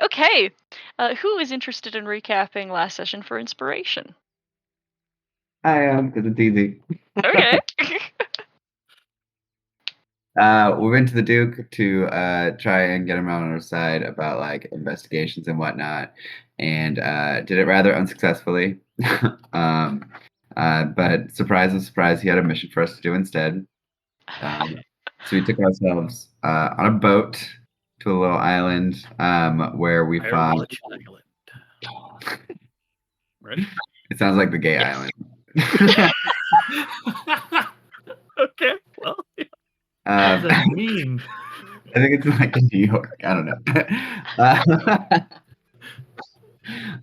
Okay. Who is interested in recapping last session for inspiration? I am, because it's easy. Okay. We went to the Duke to try and get him on our side about like investigations and whatnot, and did it rather unsuccessfully. um, but surprise of surprise, he had a mission for us to do instead. So we took ourselves on a boat to a little island where we found. Ready? It sounds like the gay Yes. island. Okay. Well, What does that mean? I think it's like in New York. I don't know.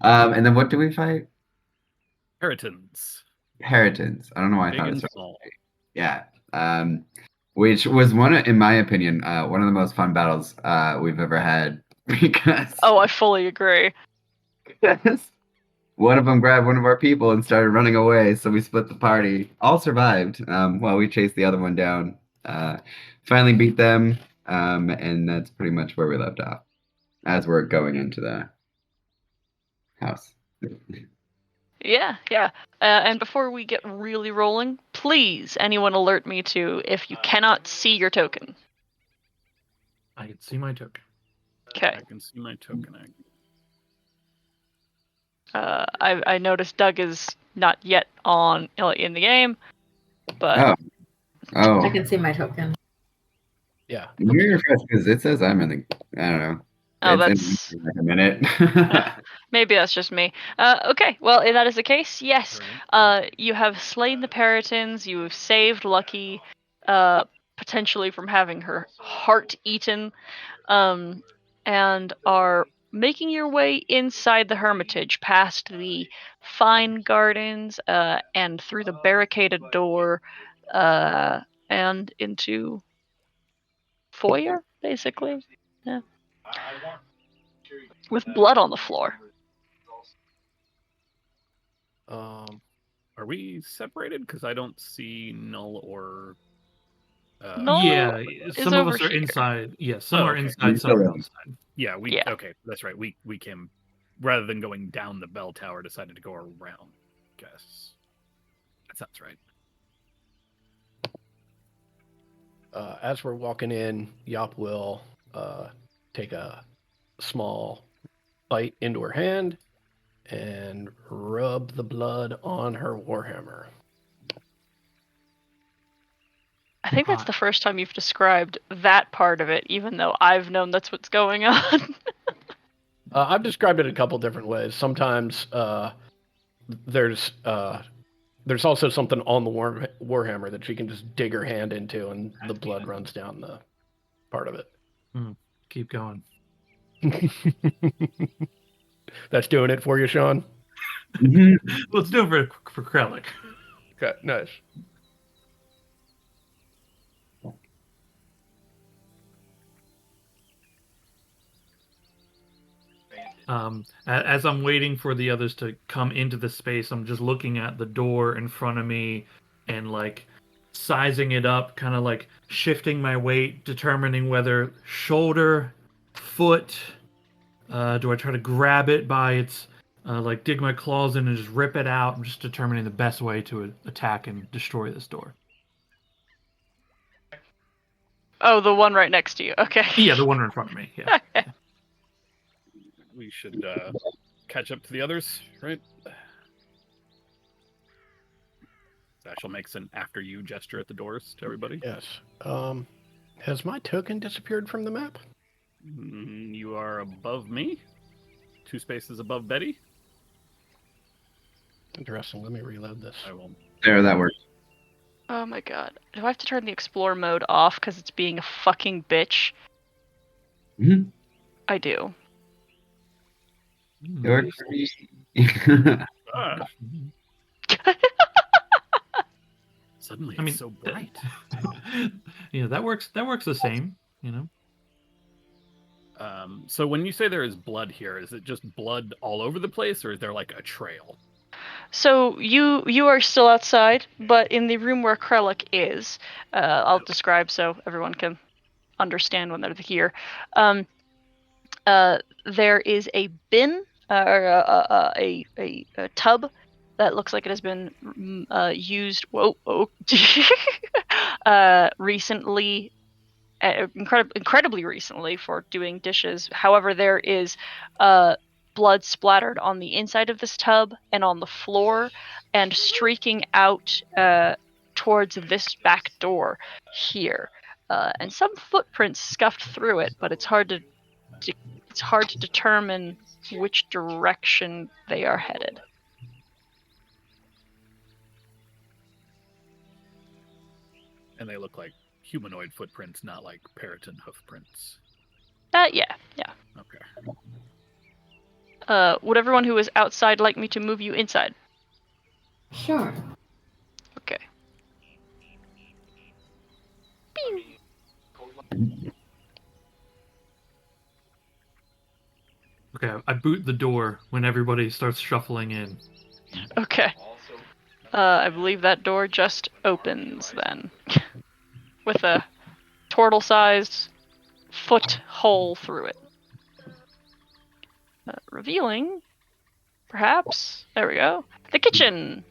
And then what do we fight? Peritons. Peritons. I don't know why I Big thought it and was small. yeah. Which was in my opinion, one of the most fun battles we've ever had because I fully agree. one of them grabbed one of our people and started running away, so we split the party. All survived while we chased the other one down. Finally beat them, and that's pretty much where we left off as we're going into the house. Yeah. And before we get really rolling, please, anyone alert me to if you cannot see your token. I can see my token. Okay. I can see my token. I noticed Doug is not yet in the game, but Oh, I can see my token. Yeah. you're refreshed because it says I'm in the. I don't know. that's in like a minute. maybe that's just me. Okay, well, if that is the case, yes. You have slain the Peritons. You have saved Lucky, potentially from having her heart eaten, and are making your way inside the Hermitage, past the fine gardens, and through the barricaded door, and into foyer, basically. Yeah. With blood on the floor. Are we separated? Because I don't see Null or. Null Yeah, some of over us are here. inside. Yeah, some are okay. inside, some are outside. Yeah, Yeah. Okay, that's right. We came rather than going down the bell tower, decided to go around. Guess that sounds right. As we're walking in, Yop will take a small bite into her hand and rub the blood on her warhammer. I think that's the first time you've described that part of it, even though I've known that's what's going on. I've described it a couple different ways. Sometimes there's also something on the warhammer that she can just dig her hand into, and the blood runs down the part of it. Keep going. That's doing it for you, Sean? Let's do it for Krellick. Okay, nice. As I'm waiting for the others to come into the space, I'm just looking at the door in front of me and like sizing it up, kind of like shifting my weight, determining whether shoulder, foot, do I try to grab it by its, like dig my claws in and just rip it out? I'm just determining the best way to attack and destroy this door. Oh, the one right next to you. Okay. Yeah, the one in front of me. Yeah. We should catch up to the others, right? Satchel makes an after you gesture at the doors to everybody. Yes. Has my token disappeared from the map? You are above me. 2 spaces above Betty. Interesting. Let me reload this. I will. There, that works. Oh my god. Do I have to turn the explore mode off because it's being a fucking bitch? Mm-hmm. I do. It works for me. Suddenly, I mean, it's so bright. Yeah, that works. That works the same. You know. So when you say there is blood here, is it just blood all over the place, or is there like a trail? So you are still outside, but in the room where Krellick is, I'll describe so everyone can understand when they're here. there is a bin or a tub that looks like it has been used. Recently, incredibly recently for doing dishes. However, there is blood splattered on the inside of this tub and on the floor, and streaking out towards this back door here, and some footprints scuffed through it, but it's hard to determine which direction they are headed. And they look like humanoid footprints, not like Periton hoof prints. Yeah. Okay. Would everyone who is outside like me to move you inside? Sure. Okay. Okay, I boot the door when everybody starts shuffling in. Okay. I believe that door just opens then. With a turtle-sized foot hole through it. Revealing, perhaps, there we go, the kitchen!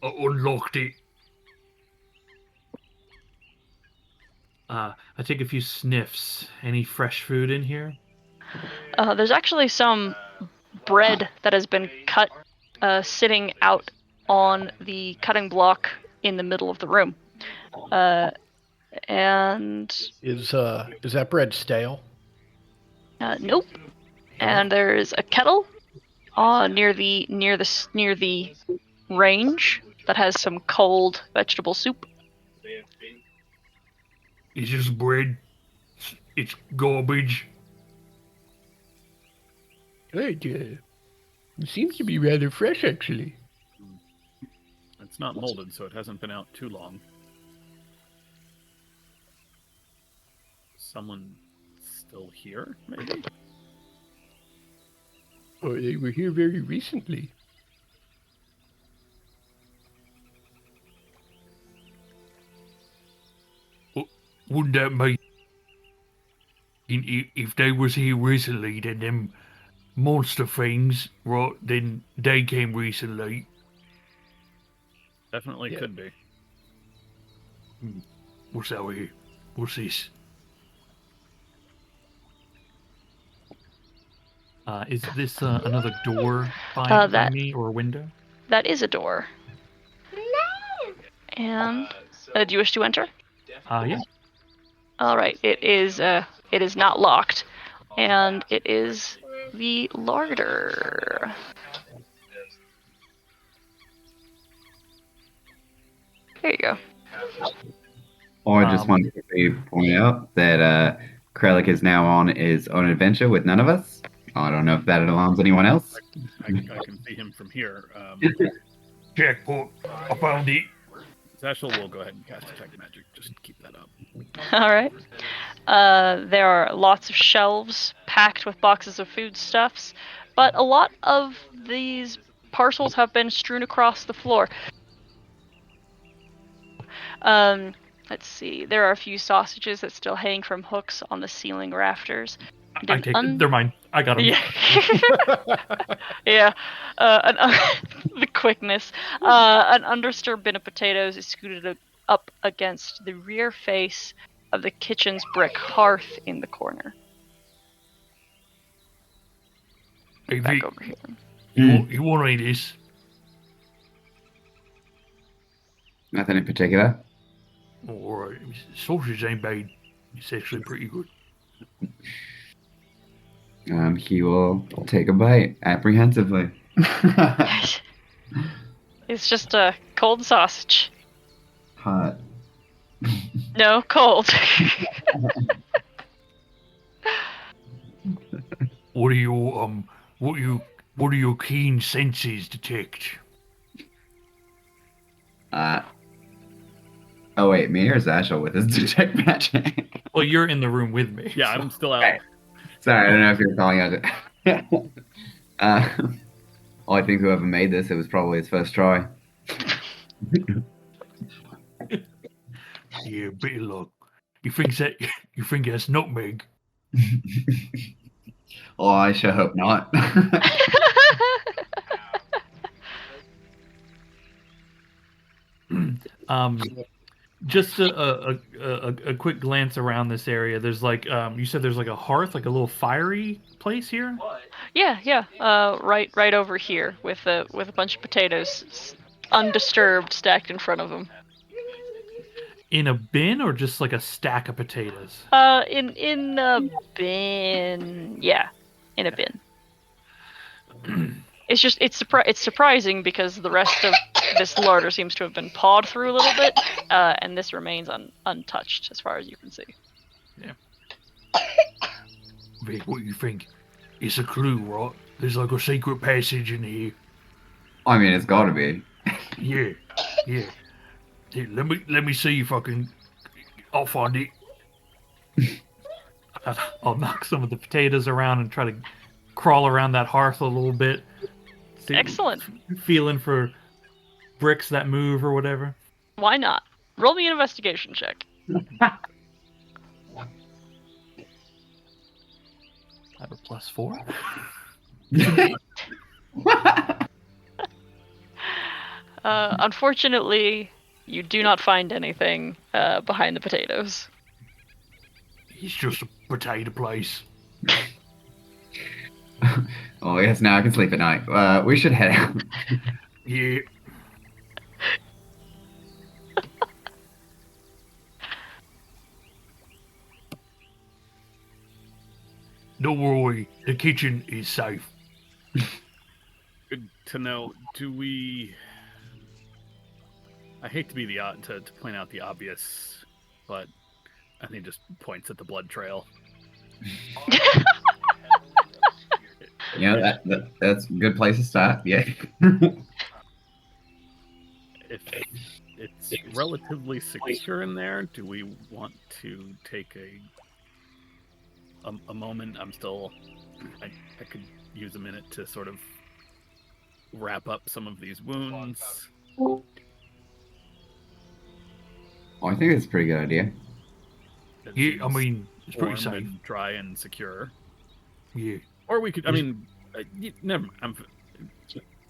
I unlocked it. I take a few sniffs. Any fresh food in here? There's actually some bread that has been cut, sitting out on the cutting block in the middle of the room. And Is that bread stale? nope. And there's a kettle near the range that has some cold vegetable soup. It's just bread. It's garbage. It seems to be rather fresh, actually. It's not molded, so it hasn't been out too long. Someone still here, maybe? Or they were here very recently. Wouldn't that mean if they was here recently, then them monster things, right? Then they came recently. Definitely Yeah. could be. What's out here? What's this? Is this another door by That- me or a window? That is a door. And do you wish to enter? Yeah. All right. It is not locked, and it is the larder. There you go. Or I just wanted to point out that Krellick is now on his own adventure with none of us. I don't know if that alarms anyone else. I can see him from here. Jackpot! I found it. Zashel will go ahead and cast Detect Magic. Just keep that up. All right. There are lots of shelves packed with boxes of foodstuffs, but a lot of these parcels have been strewn across the floor. Let's see. There are a few sausages that still hang from hooks on the ceiling rafters. I take it. They're mine. I got them. Yeah. Yeah. The quickness. An undisturbed bin of potatoes is scooted up against the rear face of the kitchen's brick hearth in the corner. Hey, Back Vic, over here. you want any of this? Nothing in particular. Alright. Sausage ain't bad. It's actually pretty good. He will take a bite apprehensively. It's just a cold sausage. Hot. No, cold. What do your keen senses detect? Oh wait, me or Zashel with his detect magic? Well, you're in the room with me. Yeah, so- I'm still out. Okay. Sorry, I don't know if you're calling out. Well, I think whoever made this, it was probably his first try. Yeah, bit of luck. You think that's nutmeg? Oh, I sure hope not. Just a quick glance around this area. There's like you said there's like a hearth, like a little fiery place here. Yeah. Right over here with a bunch of potatoes, undisturbed, stacked in front of them. In a bin or just like a stack of potatoes? In a bin. Yeah, in a bin. It's surprising because the rest of this larder seems to have been pawed through a little bit, and this remains untouched as far as you can see. Yeah. Vic, what do you think? It's a clue, right? There's like a secret passage in here. I mean, it's got to be. Yeah. Here, let me see if I can. I'll find it. I'll knock some of the potatoes around and try to crawl around that hearth a little bit. See, Excellent. Feeling for bricks that move or whatever. Why not? Roll me an investigation check. I have a +4. Unfortunately, you do not find anything behind the potatoes. It's just a potato place. Oh, yes, now I can sleep at night. We should head out. Yeah. Don't worry, the kitchen is safe. Good to know. Do we? I hate to be to point out the obvious, but I think just points at the blood trail. Yeah, that's a good place to start. Yeah. If it's relatively secure in there, do we want to take a moment? I could use a minute to sort of wrap up some of these wounds. Oh, I think it's a pretty good idea. It Yeah, I seems mean, it's pretty warm safe. and dry and secure. Yeah. Or we could. I mean, never.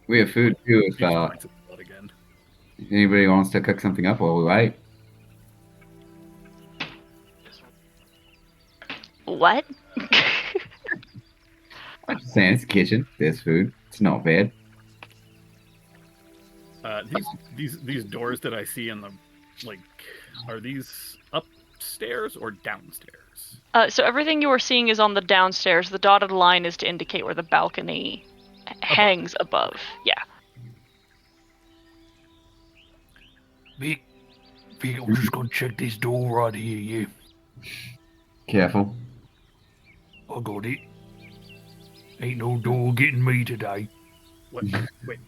We have food too. If Points of blood again. anybody wants to cook something up while we wait. What? I'm just saying, it's a kitchen. There's food. It's not bad. These doors that I see in the are these upstairs or downstairs? So everything you are seeing is on the downstairs. The dotted line is to indicate where the balcony hangs above. Yeah. Vic, I'm just gonna check this door right here, yeah. Careful. I got it. Ain't no door getting me today. What? Wait.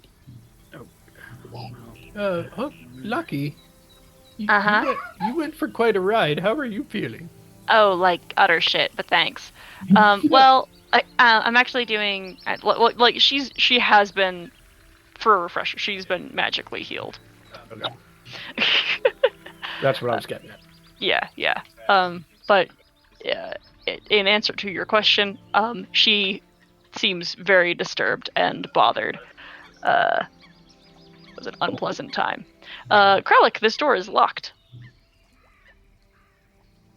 Lucky. Uh-huh. You went for quite a ride. How are you feeling? Oh, like utter shit, but thanks. Well, I'm actually doing like she has been, for a refresher, she's been magically healed. Okay. That's what I was getting at. Yeah. But in answer to your question, she seems very disturbed and bothered. It was an unpleasant time. Kralik, this door is locked.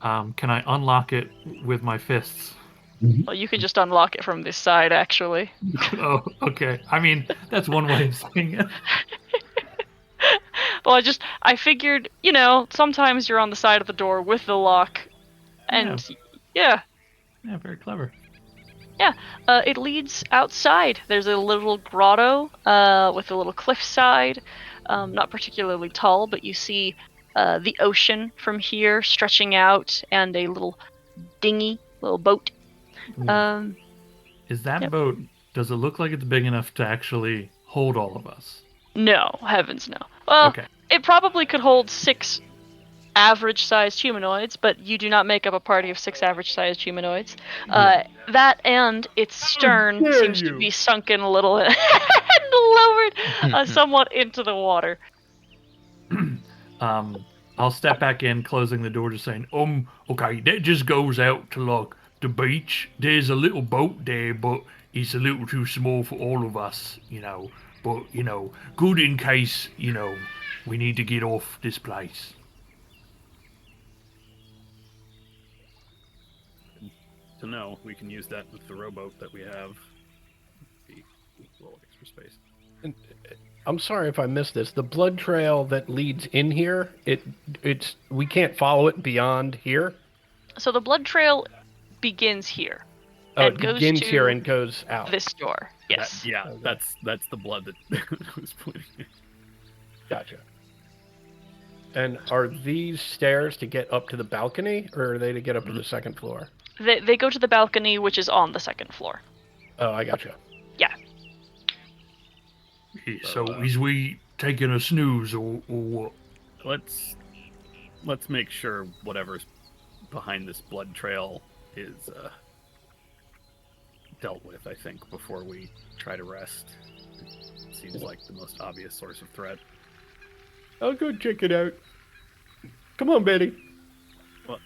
Can I unlock it with my fists? Well, you can just unlock it from this side, actually. Oh, okay. I mean, that's one way of saying it. Well, I figured, sometimes you're on the side of the door with the lock, and yeah. Yeah, very clever. It leads outside. There's a little grotto with a little cliffside, not particularly tall, but you see the ocean from here stretching out, and a little little boat. Is that Yep. boat, does it look like it's big enough to actually hold all of us? No, heavens no. Well, Okay. it probably could hold 6 average-sized humanoids, but you do not make up a party of 6 average-sized humanoids. That and its stern dare seems to you. be sunken a little and lowered somewhat into the water. I'll step back in, closing the door, just saying, okay, that just goes out to, like, the beach. There's a little boat there, but it's a little too small for all of us, But, good in case, we need to get off this place. To know, we can use that with the rowboat that we have. Be a little extra space. I'm sorry if I missed this. The blood trail that leads in here, we can't follow it beyond here. So the blood trail begins here. Oh, and it goes begins to here and goes out. this door. Yes. Okay. That's the blood that was pointing. Gotcha. And are these stairs to get up to the balcony, or are they to get up to the second floor? They go to the balcony, which is on the second floor. Oh, I gotcha. Yeah. So is we taking a snooze or what? Let's make sure whatever's behind this blood trail is dealt with, I think, before we try to rest. It seems like the most obvious source of threat. I'll go check it out. Come on, Betty. Well,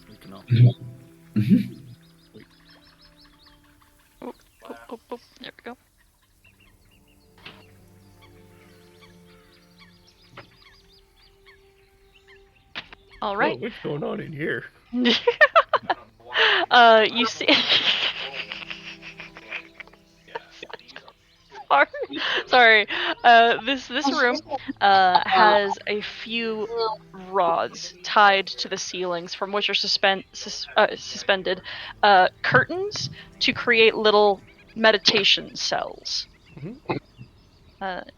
we can all... Wait. Oh, there we go. All right. Oh, what's going on in here? You see. Sorry. This room has a few rods tied to the ceilings from which are suspended curtains to create little meditation cells.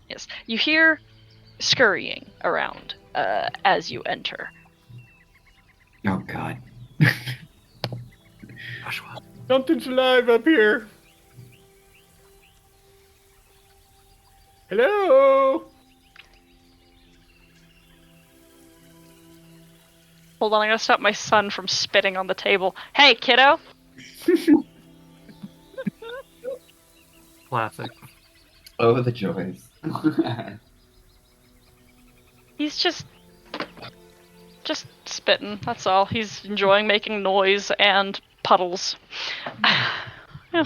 Yes, you hear scurrying around as you enter. Oh God. Something's alive up here. Hello? Hold on, I gotta stop my son from spitting on the table. Hey, kiddo! Classic. Oh, the joys. He's just spitting, that's all. He's enjoying making noise and puddles. Yeah.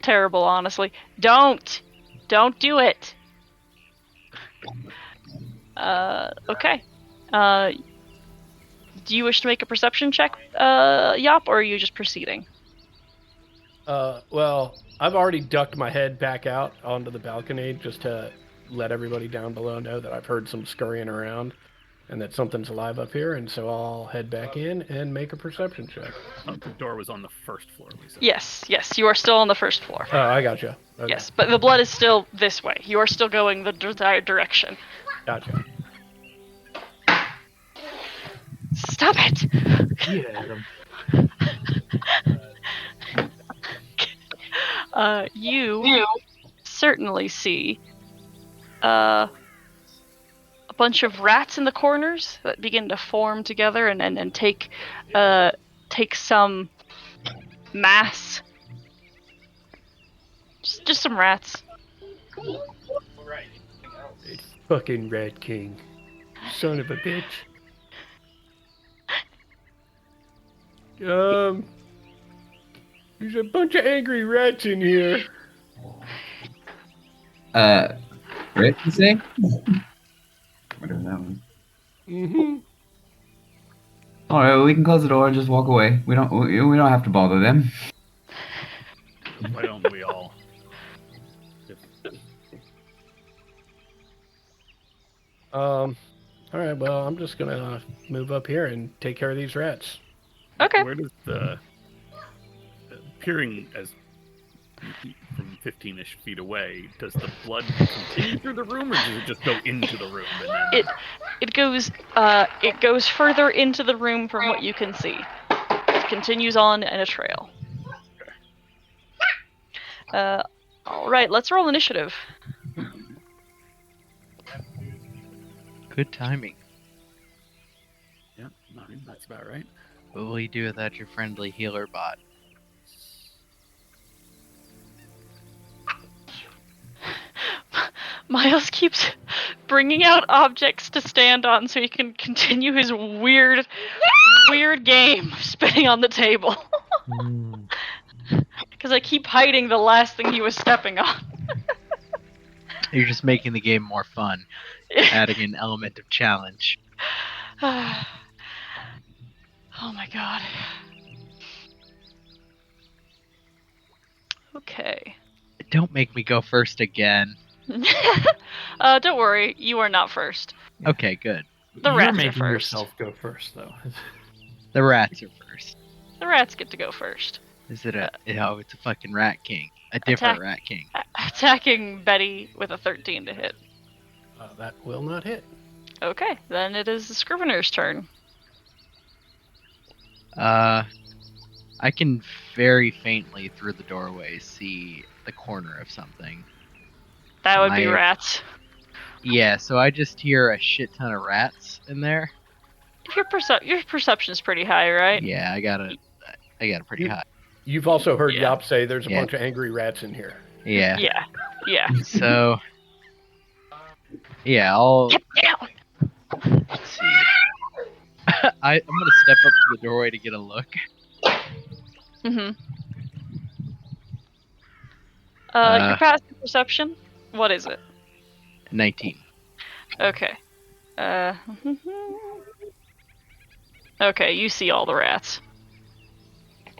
Terrible, honestly. Don't do it. Okay. Do you wish to make a perception check, Yop, or are you just proceeding? Well, I've already ducked my head back out onto the balcony just to let everybody down below know that I've heard some scurrying around and that something's alive up here, and so I'll head back in and make a perception check. Oh, the door was on the first floor, we said. Yes, you are still on the first floor. Oh, I gotcha. Okay. Yes, but the blood is still this way. You are still going the desired direction. Gotcha. Stop it! Yeah. You certainly see a bunch of rats in the corners that begin to form together and take some mass. Just some rats. Fucking Rat King. Son of a bitch. There's a bunch of angry rats in here. Rick, you say? Whatever that was. Mm-hmm. All right, well, we can close the door and just walk away. We don't have to bother them. Why don't we all? All right, well, I'm just gonna move up here and take care of these rats. Okay. Where does the appearing as from 15-ish feet away, does the blood continue through the room, or does it just go into the room? And then... It goes further into the room from what you can see. It continues on in a trail. All right, let's roll initiative. Good timing. Yeah, 9, that's about right. What will you do without your friendly healer bot? Miles keeps bringing out objects to stand on so he can continue his weird weird game of spitting on the table. Mm. Because I keep hiding the last thing he was stepping on. You're just making the game more fun, adding an element of challenge. Oh my god. Okay. Don't make me go first again. Don't worry, you are not first. Okay, good. The You're rats are making first. yourself go first, though. The rats are first. The rats get to go first. Is it a? Oh, it's a fucking rat king. A different Attack. rat king. Attacking Betty with a 13 to hit. That will not hit. Okay, then it is the Scrivener's turn. I can very faintly through the doorway see the corner of something. That would be My- rats. Yeah, so I just hear a shit ton of rats in there. Your perception's pretty high, right? Yeah, I got it pretty high. You've also heard Yeah. Yop say there's a Yeah. bunch of angry rats in here. Yeah. Yeah. So, yeah, I'll Get down! let's see. I'm gonna step up to the doorway to get a look. Mm-hmm. Your passive perception? What is it? 19. Okay. Okay, you see all the rats.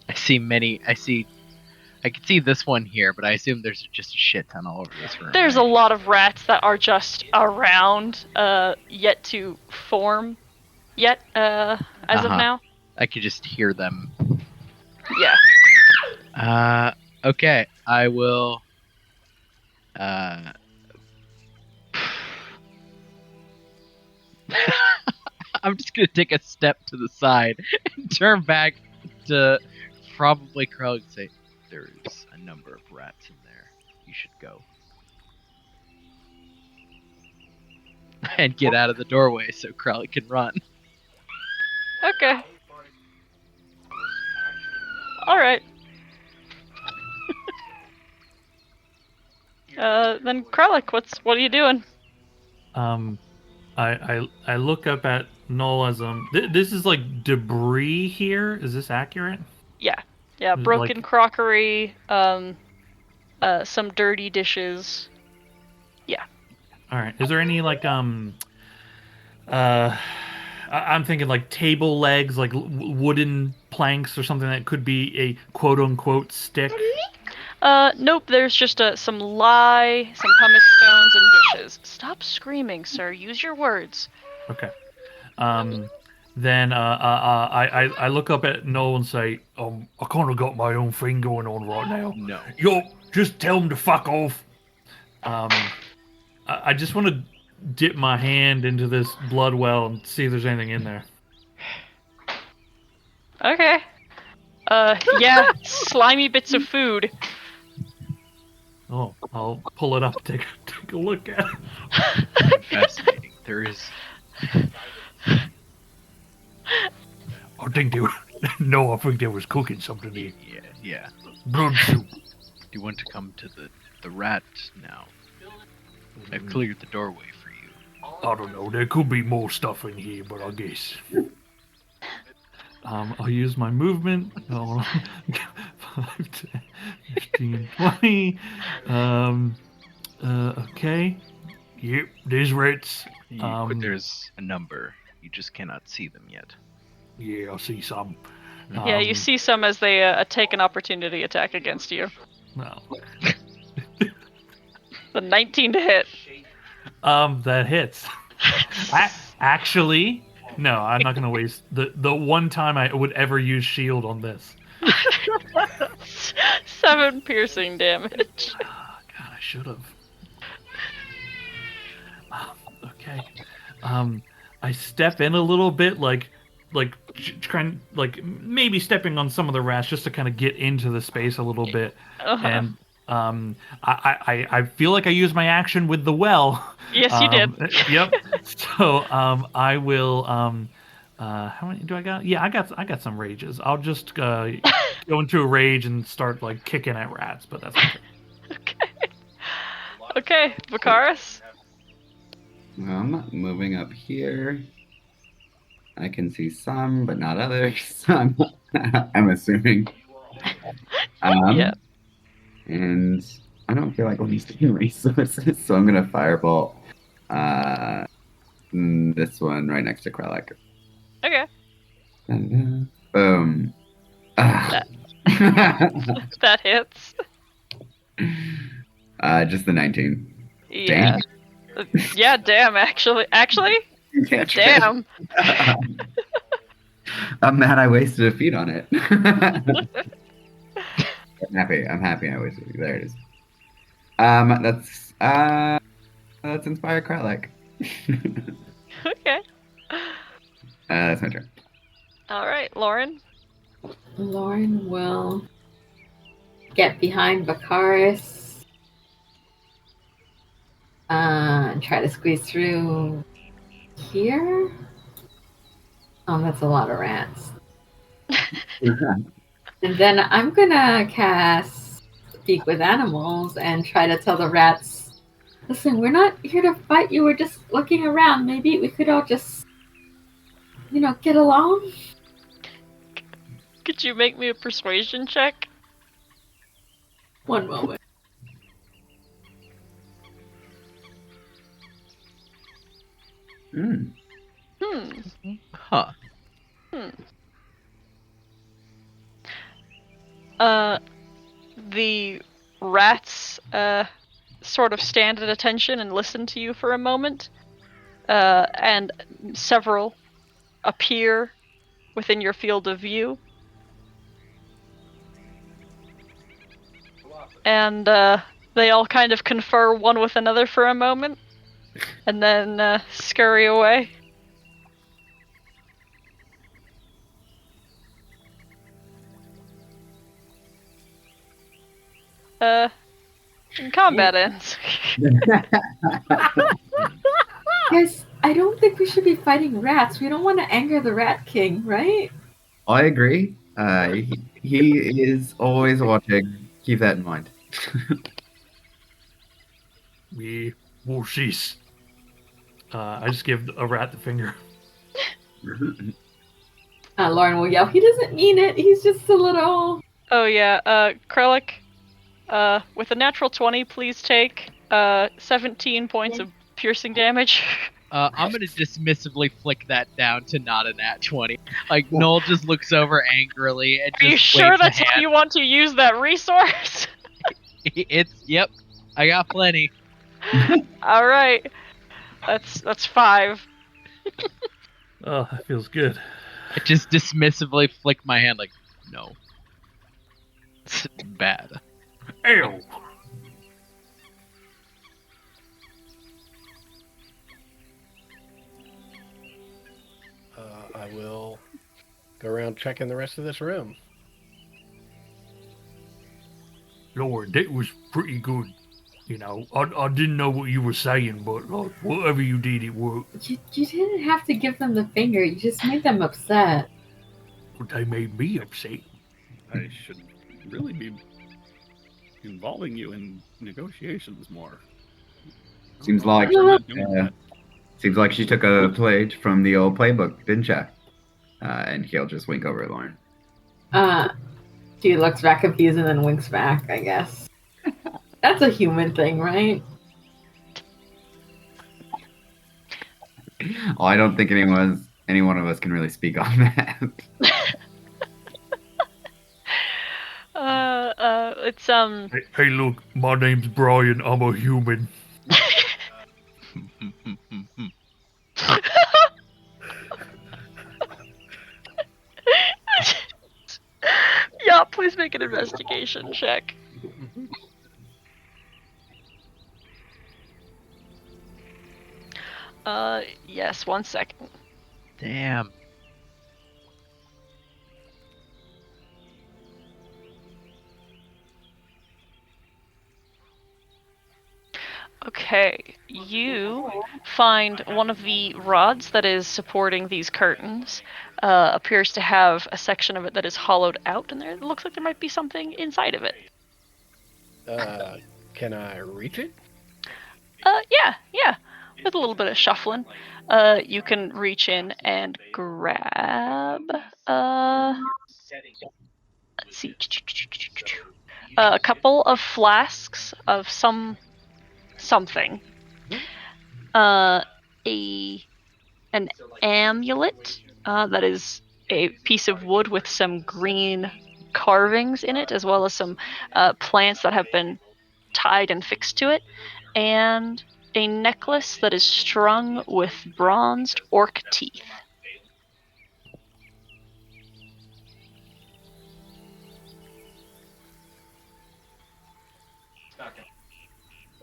I can see this one here, but I assume there's just a shit ton all over this room. There's a right? lot of rats that are just around, yet to form. As of Uh-huh. now. I could just hear them. Yeah. Okay, I will. I'm just gonna take a step to the side and turn back to probably Krell and say, "There is a number of rats in there. You should go." And get out of the doorway so Krell can run. Okay. Alright. Then Kralik, what are you doing? I look up at Null as this is like debris here. Is this accurate? Yeah, Like- broken crockery, some dirty dishes. All right. Is there any like I'm thinking like table legs, like wooden planks or something that could be a quote unquote stick. Nope, there's just some lye, some pumice stones, and dishes. Stop screaming, sir. Use your words. Okay. Then I look up at Noel and say, I kind of got my own thing going on right now. No. Yo, just tell him to fuck off. I just want to dip my hand into this blood well and see if there's anything in there. Okay. Yeah, slimy bits of food. Oh, I'll pull it up, take a look at it. Fascinating. There is. I think they were, no, I think they was cooking something here. Yeah. Blood soup. Do you want to come to the rat now? I've cleared the doorway for you. I don't know. There could be more stuff in here, but I guess. I'll use my movement. 5, 10, 15, 20. Okay. Yep, there's rats. There's a number. You just cannot see them yet. Yeah, I see some. Yeah, you see some as they take an opportunity attack against you. Well, The 19 to hit. that hits. Actually, no, I'm not gonna waste the one time I would ever use shield on this. 7 piercing damage. Oh, God, I should have. Okay. I step in a little bit, like trying, like maybe stepping on some of the rats just to kind of get into the space a little bit, and I feel like I used my action with the well. Yes, you did. Yep. So I will. How many do I got? Yeah, I got some rages. I'll just go into a rage and start like kicking at rats, but that's okay. Okay, Vicaris. Moving up here. I can see some, but not others. I'm assuming. Yeah. And I don't feel like wasting resources, so I'm gonna firebolt this one right next to Krellick. Okay. Boom. Ah. That hits. Just the 19. Yeah. Yeah, damn, actually. Yeah, Damn. I'm mad I wasted a feat on it. I'm happy I wasted it. There it is. Let's inspire Krellick. Okay. That's my turn. Alright, Lauren. Lauren will get behind Bakaris and try to squeeze through here. Oh, that's a lot of rats. And then I'm gonna cast Speak with Animals and try to tell the rats, listen, we're not here to fight you, we're just looking around. Maybe we could all just, get along? Could you make me a persuasion check? One moment. Hmm. Huh. The rats, sort of stand at attention and listen to you for a moment. And several appear within your field of view. And, they all kind of confer one with another for a moment. And then, scurry away. And combat ends. Guys, I don't think we should be fighting rats. We don't want to anger the Rat King, right? I agree. He is always watching. Keep that in mind. We will cease. I just give a rat the finger. Lauren will yell, he doesn't mean it. He's just a little... Oh yeah, Krellick, with a natural 20, please take 17 points of piercing damage. I'm gonna dismissively flick that down to not a nat 20. Like, Noel just looks over angrily and Are you just sure waves a that's how hand. you want to use that resource? Yep, I got plenty. Alright. That's 5. Oh, that feels good. I just dismissively flick my hand like, no. It's bad. Ew. I will go around checking the rest of this room. Lord, that was pretty good. I didn't know what you were saying, but whatever you did, it worked. You didn't have to give them the finger. You just made them upset. But they made me upset. I should really be involving you in negotiations more. Seems like seems like she took a page from the old playbook, didn't ya? And he'll just wink over at Lauren. She looks back confused and then winks back, I guess. That's a human thing, right? Well, I don't think any one of us can really speak on that. It's Hey, look, my name's Brian. I'm a human. yeah, please make an investigation check. Yes, 1 second. Damn. Okay, you find one of the rods that is supporting these curtains appears to have a section of it that is hollowed out, and it looks like there might be something inside of it. Can I reach it? Yeah. with a little bit of shuffling, you can reach in and grab. Let's see. A couple of flasks of something. An amulet that is a piece of wood with some green carvings in it, as well as some plants that have been tied and fixed to it, and a necklace that is strung with bronzed orc teeth.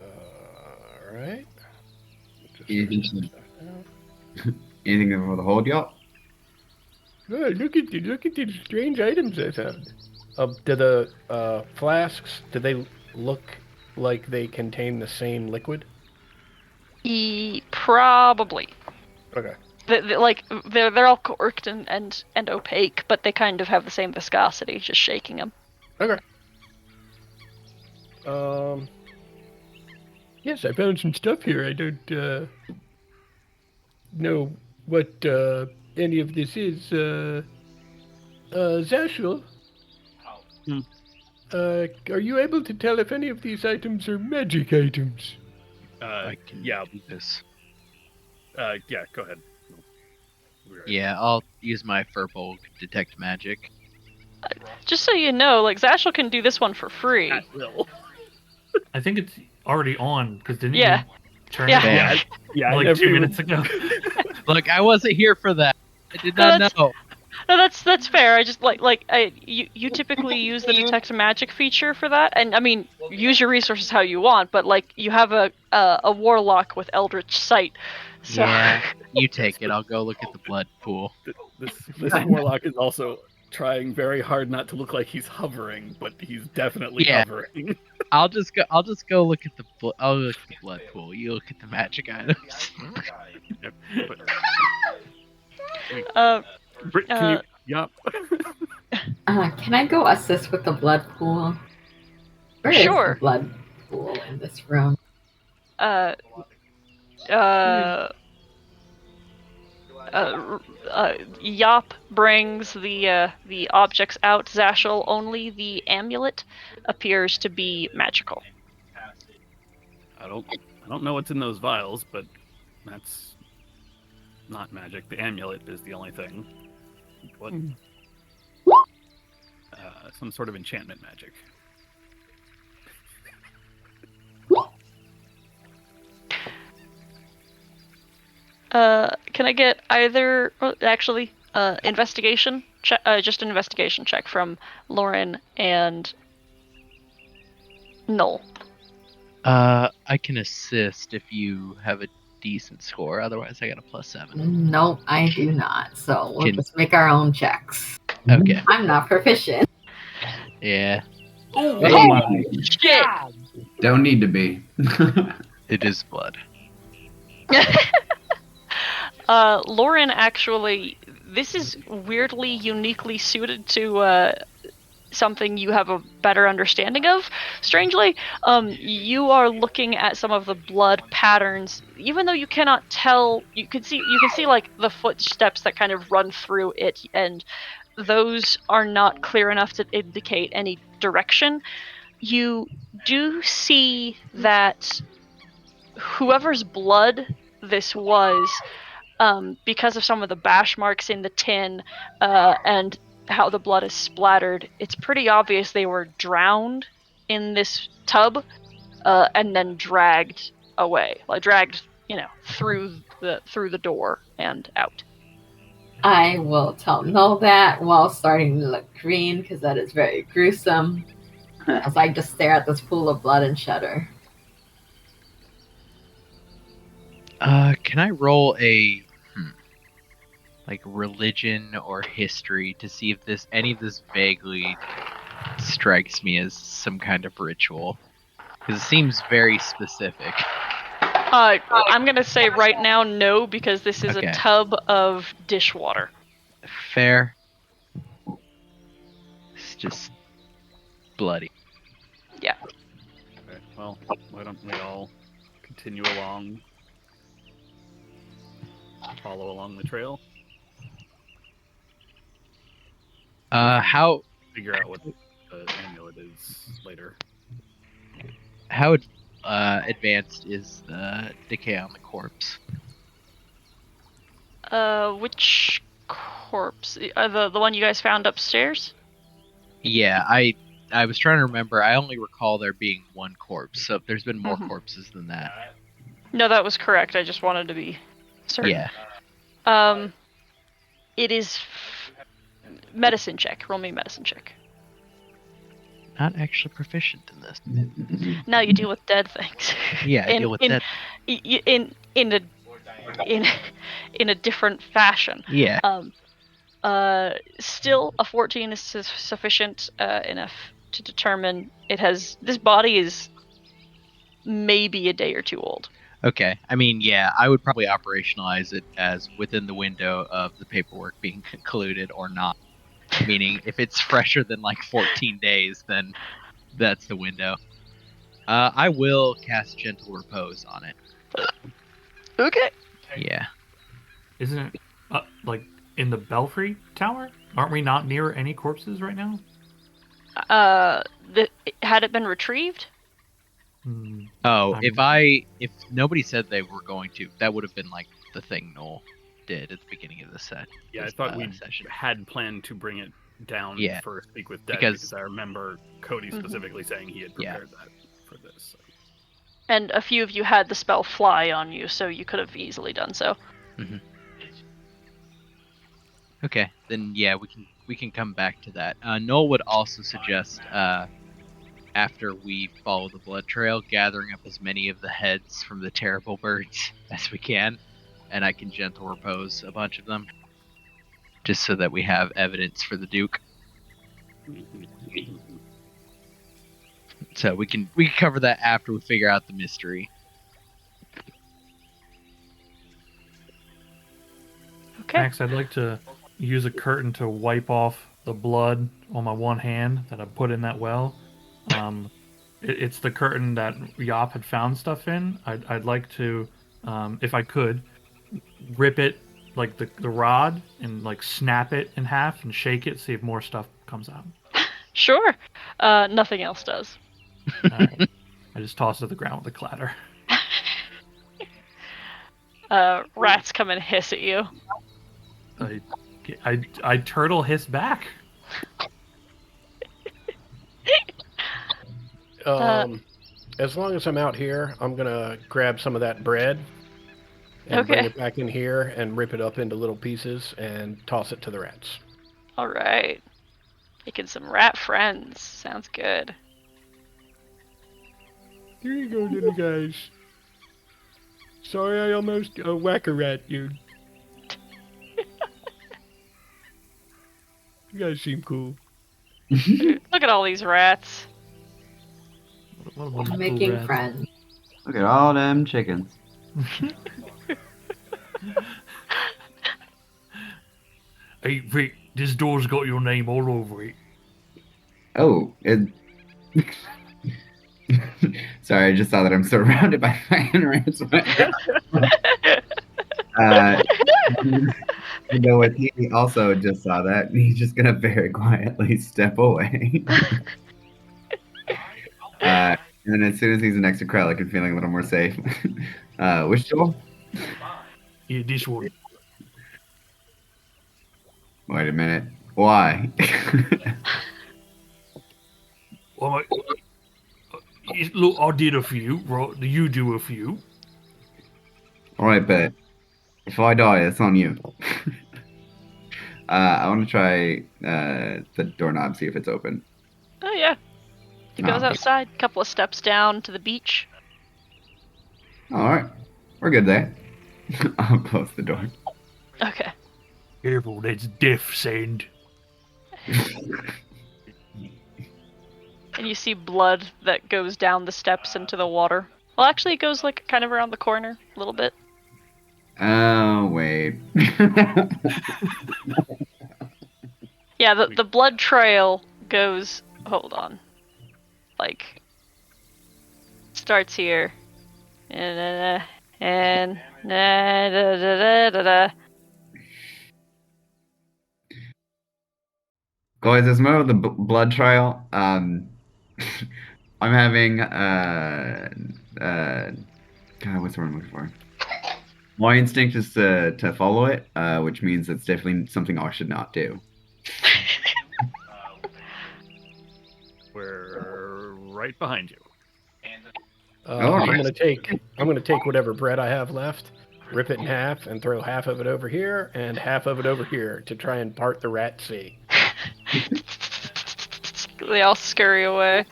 All right. Anything for the hold, y'all? Oh, look at these strange items I found. Do the flasks? Do they look like they contain the same liquid? Probably. Okay. They're all corked and opaque, but they kind of have the same viscosity. Just shaking them. Okay. Yes, I found some stuff here. I don't know what any of this is. Zashul, are you able to tell if any of these items are magic items? I can yeah. do this. Yeah, go ahead. Yeah, I'll use my Furbolg detect magic. Just so you know, like Zashel can do this one for free. At will. I think it's already on because didn't Yeah. you turn Yeah. it on Yeah, like I never 2 even- minutes ago? Look, I wasn't here for that. I did No, not that's- know. No, that's fair. I just you typically use the detect magic feature for that, and I mean use your resources how you want, but like you have a warlock with Eldritch Sight, so Yeah, you take it. I'll go look at the blood pool. This warlock is also trying very hard not to look like he's hovering, but he's definitely Yeah. hovering. I'll just go look at the I'll look at the blood pool. You look at the magic items. Britt, can you? Yup. Can I go assist with the blood pool? Where is Sure. the blood pool in this room? Yop brings the objects out. Zashel, only the amulet appears to be magical. I don't know what's in those vials, but that's not magic. The amulet is the only thing. What? Some sort of enchantment magic. Can I get either investigation check? Just an investigation check from Lauren and Noel. I can assist if you have a decent score. Otherwise, I got a +7. Nope, I do not. So we'll Can- just make our own checks. Okay. I'm not proficient. Yeah, Hey, Shit! don't need to be. it is blood. Lauren, actually, this is weirdly uniquely suited to something you have a better understanding of. Strangely, you are looking at some of the blood patterns, even though you cannot tell. You can see like the footsteps that kind of run through it, and those are not clear enough to indicate any direction. You do see that whoever's blood this was, because of some of the bash marks in the tin and how the blood is splattered, it's pretty obvious they were drowned in this tub and then dragged away, like dragged, through the door and out. I will tell Noel that while starting to look green because that is very gruesome. As I just stare at this pool of blood and shudder. Can I roll a like religion or history to see if any of this vaguely strikes me as some kind of ritual? Because it seems very specific. I'm gonna say right now no, because this is Okay. a tub of dishwater. Fair. It's just bloody. Yeah. Okay, well, why don't we all continue along? follow along the trail. How Figure out what the amulet is later. advanced is the decay on the corpse? Which corpse? The one you guys found upstairs? Yeah, I was trying to remember. I only recall there being one corpse, so if there's been more Mhm. corpses than that. No, that was correct. I just wanted to be certain. Yeah. It is medicine check. Roll me a medicine check. Not actually proficient in this. Now you deal with dead things. Yeah, I deal with that. In a different fashion. Yeah. Still, a 14 is sufficient enough to determine this body is maybe a day or two old. Okay. I mean, yeah, I would probably operationalize it as within the window of the paperwork being concluded or not. Meaning, if it's fresher than like 14 days, then that's the window. I will cast Gentle Repose on it. Okay. Yeah. Isn't it like in the Belfry Tower? Aren't we not near any corpses right now? Had it been retrieved? Oh, if nobody said they were going to, that would have been like the thing Noel did at the beginning of the set. Yeah, I this, thought we session. had planned to bring it down Yeah. for Speak with Dead Because- because I remember Cody Mhm. specifically saying he had Yeah. prepared that for this. So. And a few of you had the spell fly on you, so you could have easily done so. Okay, then yeah, we can come back to that. Noel would also suggest after we follow the blood trail, gathering up as many of the heads from the terrible birds as we can, and I can Gentle Repose a bunch of them, just so that we have evidence for the Duke. So we can cover that after we figure out the mystery. Okay. Max, I'd like to use a curtain to wipe off the blood on my one hand that I put in that well. It's the curtain that Yop had found stuff in. I'd like to, if I could, rip it like the rod and like snap it in half and shake it, see if more stuff comes out. Sure. Nothing else does. Alright. I just toss it to the ground with a clatter. Rats come and hiss at you. I turtle hiss back. As long as I'm out here, I'm gonna grab some of that bread and bring Okay. it back in here and rip it up into little pieces and toss it to the rats. All right. Making some rat friends. Sounds good. Here you go, little guys. Sorry I almost whack a rat you. You guys seem cool. Look at all these rats. What a bunch of cool Making rats. friends. Look at all them chickens. Hey, Rick, this door's got your name all over it. Oh, sorry, I just saw that I'm surrounded by fucking rats. You know what? He also just saw that, and he's just gonna very quietly step away. And then as soon as he's next to Krellick and feeling a little more safe, which door? Yeah, this one. Wait a minute. Why? Well, look, I did a few, right? You do a few. All right, but if I die, it's on you. I want to try the doorknob, see if it's open. Oh yeah. He goes Oh. outside, a couple of steps down to the beach. All right, we're good there. I'll close the door. Okay. Careful, that's death sand. And you see blood that goes down the steps into the water. Well, actually, it goes like kind of around the corner a little bit. Oh, wait. Yeah, the blood trail goes. Hold on. Like starts here, and And da, da, da, da, da. Guys, as more of the blood trial, I'm having God, what's the word I'm looking for? My instinct is to follow it, which means it's definitely something I should not do. We're right behind you. Alright. I'm gonna take whatever bread I have left, rip it in half, and throw half of it over here and half of it over here to try and part the rat sea. They all scurry away.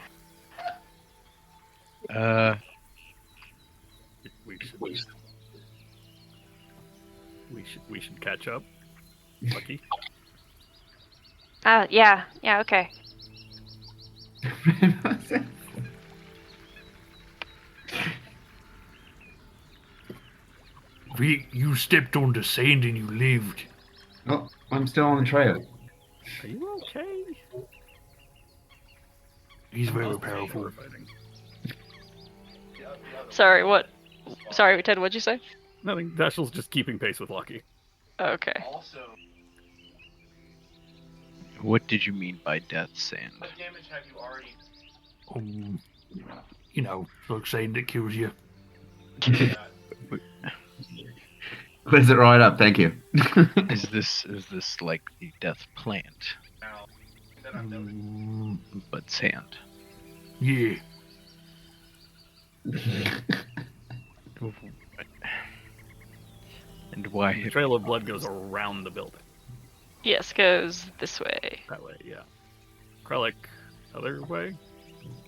We should catch up. Lucky. Yeah, okay. You stepped on the sand and you lived. Oh, I'm still on the trail. Are you okay? He's very powerful. We're fighting. Sorry, what? Sorry, Ted, what'd you say? Nothing. Dashiell's just keeping pace with Lucky. Okay. What did you mean by death sand? You know, like sand that kills you. Clears it right up, thank you. Is this like the death plant, but sand? Yeah. And why? The trail of blood goes around the building. Yes, goes this way. That way, yeah. Krellick, other way?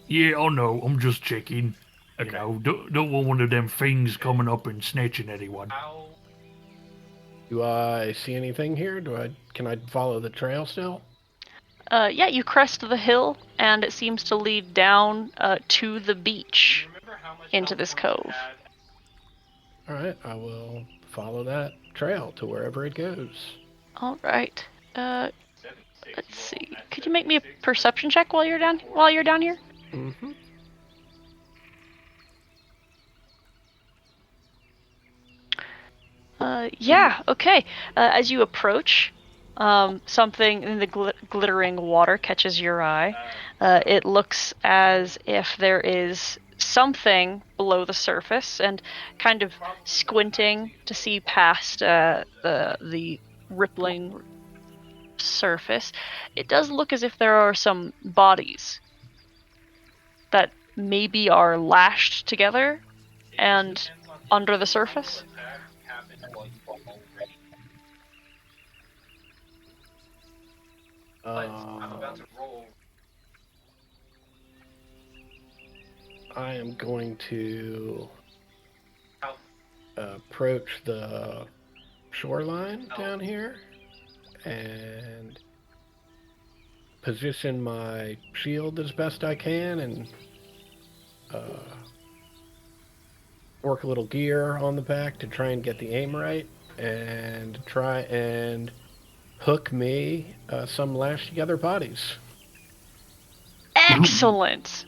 Yeah, I know. I'm just checking. Okay. You know, don't want one of them things coming up and snatching anyone. Do I see anything here? Can I follow the trail still? Yeah, you crest the hill, and it seems to lead down to the beach into this cove. All right, I will follow that trail to wherever it goes. All right. Let's see. Could you make me a perception check while you're down here? Mm-hmm. Yeah. Okay. As you approach, something in the glittering water catches your eye. It looks as if there is something below the surface, and kind of squinting to see past the rippling surface, it does look as if there are some bodies that maybe are lashed together and under the surface. I am going to approach the shoreline down here and position my shield as best I can and work a little gear on the back to try and get the aim right and try and hook me some lashed together bodies. Excellent.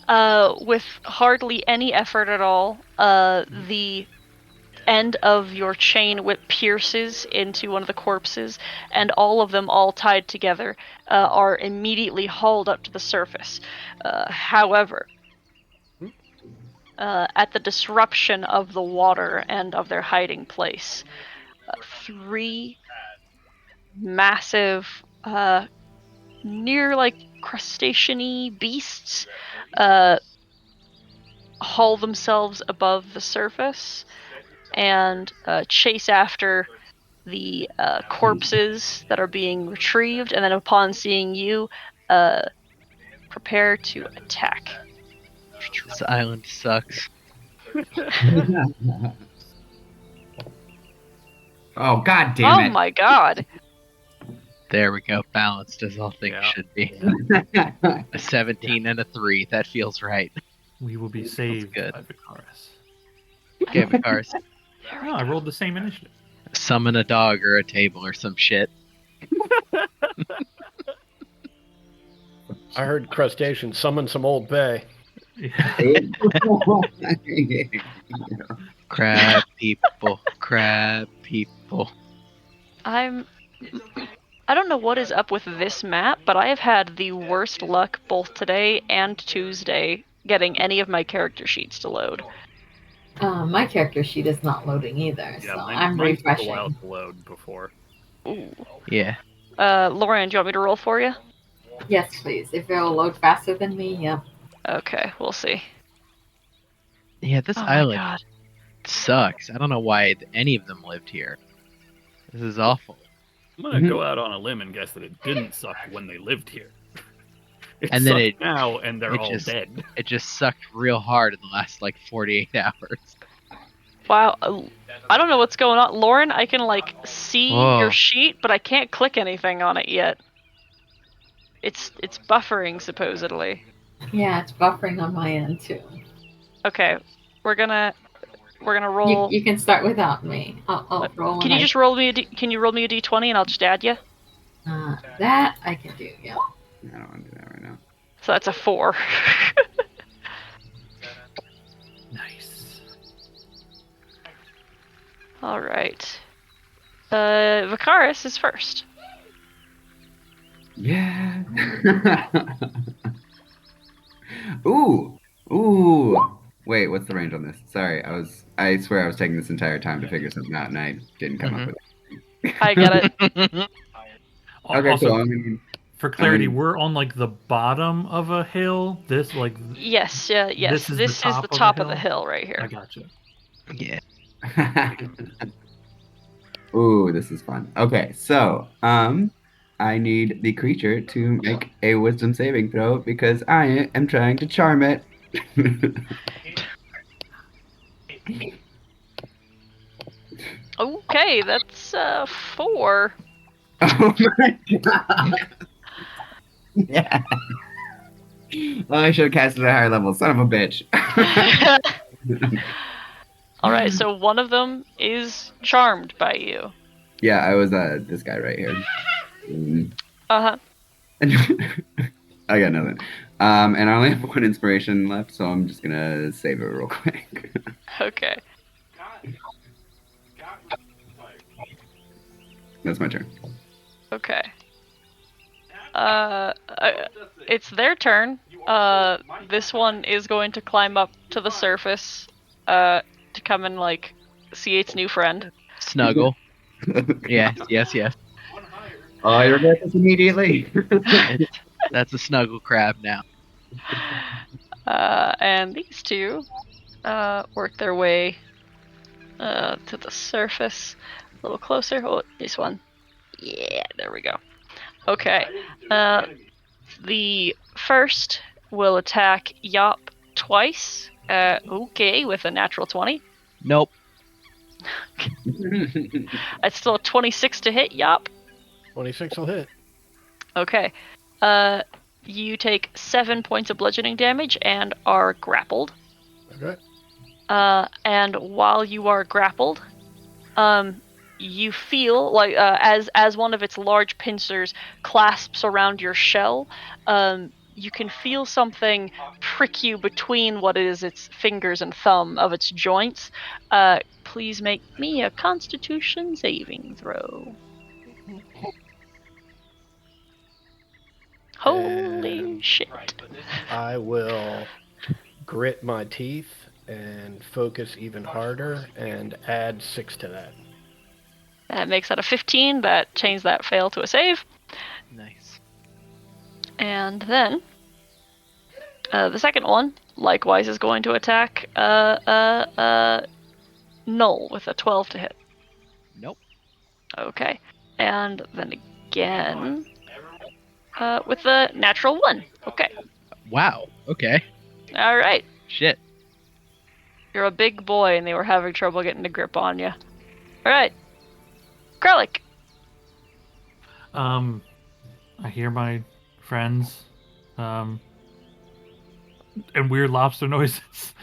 With hardly any effort at all, the end of your chain whip pierces into one of the corpses, and all of them, all tied together, are immediately hauled up to the surface. However, at the disruption of the water and of their hiding place, 3 massive, near like crustacean-y beasts haul themselves above the surface and chase after the corpses that are being retrieved, and then upon seeing you, prepare to attack. This island sucks. Oh, god damn it. Oh my god. There we go. Balanced as all things should be. A 17 and a 3. That feels right. We will be saved good. by Vicaris. Okay, Vicaris. Oh, I rolled the same initiative. Summon a dog or a table or some shit. I heard crustacean summon some old bay. Crab people. Crab people. I don't know what is up with this map, but I have had the worst luck both today and Tuesday getting any of my character sheets to load. My character sheet is not loading either, Yeah, so mine, I'm mine took a refreshing. while to load before. Ooh. Yeah. Lauren, do you want me to roll for you? Yes, please. If it'll load faster than me, yep. Okay, we'll see. Yeah, this Oh my island god. sucks. I don't know why any of them lived here. This is awful. I'm gonna go out on a limb and guess that it didn't suck when they lived here. It And then sucks it- now, and they're it all just- dead. It just sucked real hard in the last like 48 hours. Wow, I don't know what's going on. Lauren, I can like see Whoa. your sheet, but I can't click anything on it yet. It's buffering supposedly. Yeah, it's buffering on my end too. Okay, we're gonna roll. You can start without me. I'll roll. Can when you just roll me can you roll me a d20 and I'll just add you? That I can do. Yeah. I don't want to do that right now. So that's a 4. Nice. All right. Vicaris is first. Yeah. Ooh. Wait, what's the range on this? Sorry, I swear I was taking this entire time to figure something out and I didn't come up with it. I get it. Okay, Also, cool. I mean, for clarity, Um, we're on like the bottom of a hill. This like Yes, yes. This is the This is the top top of of the the hill right here. I gotcha. Yeah. Ooh, this is fun. Okay, so I need the creature to make a wisdom saving throw because I am trying to charm it. Okay, that's 4. Oh my god. Yeah. Oh, I should have casted at a higher level. Son of a bitch. All right, so one of them is charmed by you. Yeah, I was this guy right here. Uh-huh. I got nothing. And I only have 1 inspiration left, so I'm just gonna save it real quick. Okay. That's my turn. Okay. It's their turn. This one is going to climb up to the surface, to come and like see its new friend. Snuggle. Yes. Oh, I regret this immediately. That's a snuggle crab now. And these two, work their way, to the surface. A little closer. Oh, this one. Yeah, there we go. Okay. The first will attack Yop twice. Okay, with a natural 20. Nope. It's still a 26 to hit, Yop. 26 will hit. Okay. You take 7 points of bludgeoning damage and are grappled. Okay. And while you are grappled, you feel like as one of its large pincers clasps around your shell, you can feel something prick you between what is its fingers and thumb of its joints. Please make me a Constitution saving throw. Holy And shit. I will grit my teeth and focus even harder and add 6 to that. That makes that a 15. That changed that fail to a save. Nice. And then the second one likewise is going to attack Null with a 12 to hit. Nope. Okay. And then again with a natural 1. Okay. Wow. Okay. All right. Shit. You're a big boy and they were having trouble getting a grip on you. All right. Kralik. I hear my friends, and weird lobster noises.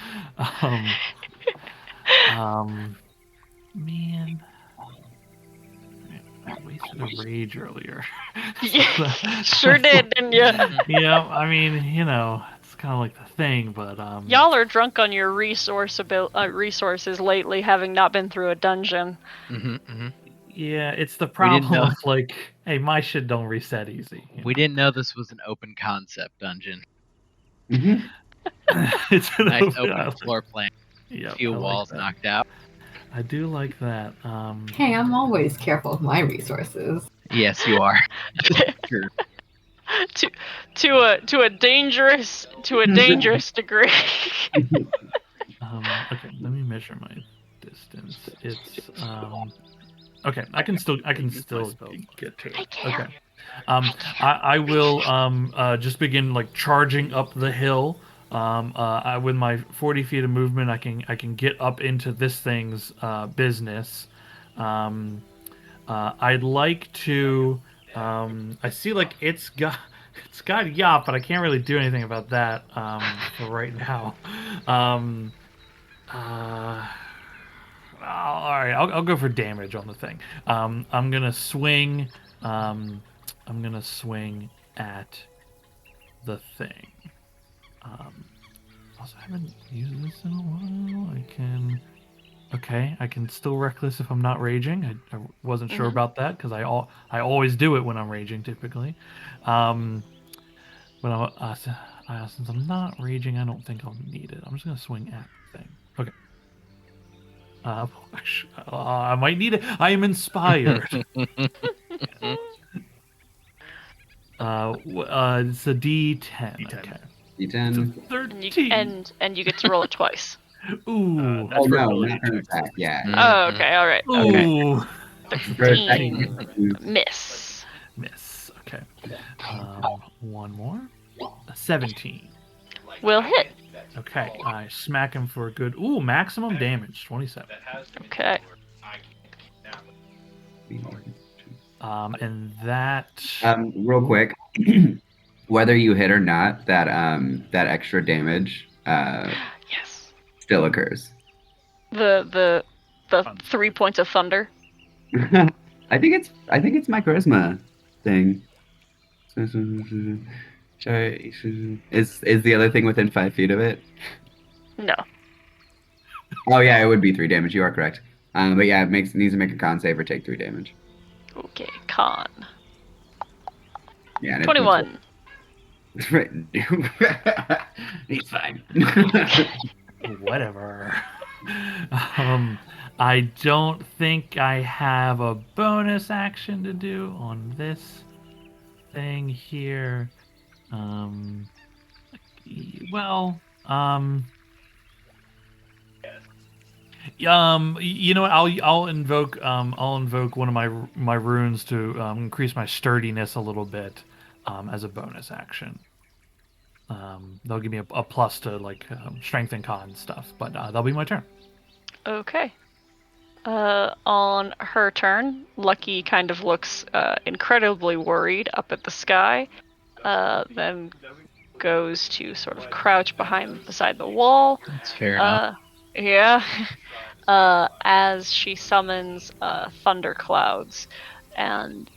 Man, I wasted a rage earlier. Yeah, sure did, didn't you? Yeah, I mean, it's kind of like the thing, but Y'all are drunk on your resources lately, having not been through a dungeon. yeah, it's the didn't problem know. of like, hey, my shit don't reset easy. We didn't know this was an open concept dungeon. Mhm. It's an Nice open open floor plan. Yeah, Few I like walls that. knocked out. I do like that. Hey, I'm always careful of my resources. Yes, you are. Sure. to a dangerous degree. Okay, let me measure my distance. It's okay. I can still get to it. Okay. I will just begin like charging up the hill. With my 40 feet of movement, I can get up into this thing's business. I'd like to. I see like it's got yacht, but I can't really do anything about that for right now. All right, I'll go for damage on the thing. I'm gonna swing. I'm gonna swing at the thing. Also, I haven't used this in a while. I can still reckless if I'm not raging. I wasn't sure about that because I always do it when I'm raging typically. But since I'm not raging, I don't think I'll need it. I'm just gonna swing at the thing. Okay. I might need it. I am inspired. It's a D10. Okay. D10. 13. And you get to roll it twice. Ooh. Oh for no, ability not for checks. attack. Yeah. Oh, okay, all right. Okay. Ooh. For attack, 13. Miss. Miss. Okay. One more. A 17. Will hit. Okay. I smack him for a good. Ooh, maximum damage. 27. Okay. And that. Real quick, whether you hit or not, that extra damage Yes. still occurs. The 3 points of thunder. I think it's my charisma thing. Is the other thing within 5 feet of it? No. Oh yeah, it would be 3 damage. You are correct. But yeah, it needs to make a con save or take 3 damage. Okay, con. Yeah. And 21. He's fine. Whatever. I don't think I have a bonus action to do on this thing here. You know what? I'll invoke one of my runes to increase my sturdiness a little bit as a bonus action. They'll give me a plus to like strength and con stuff, but that'll be my turn. Okay. On her turn, Lucky kind of looks incredibly worried up at the sky, then goes to sort of crouch beside the wall. That's fair enough. Yeah. As she summons thunderclouds, and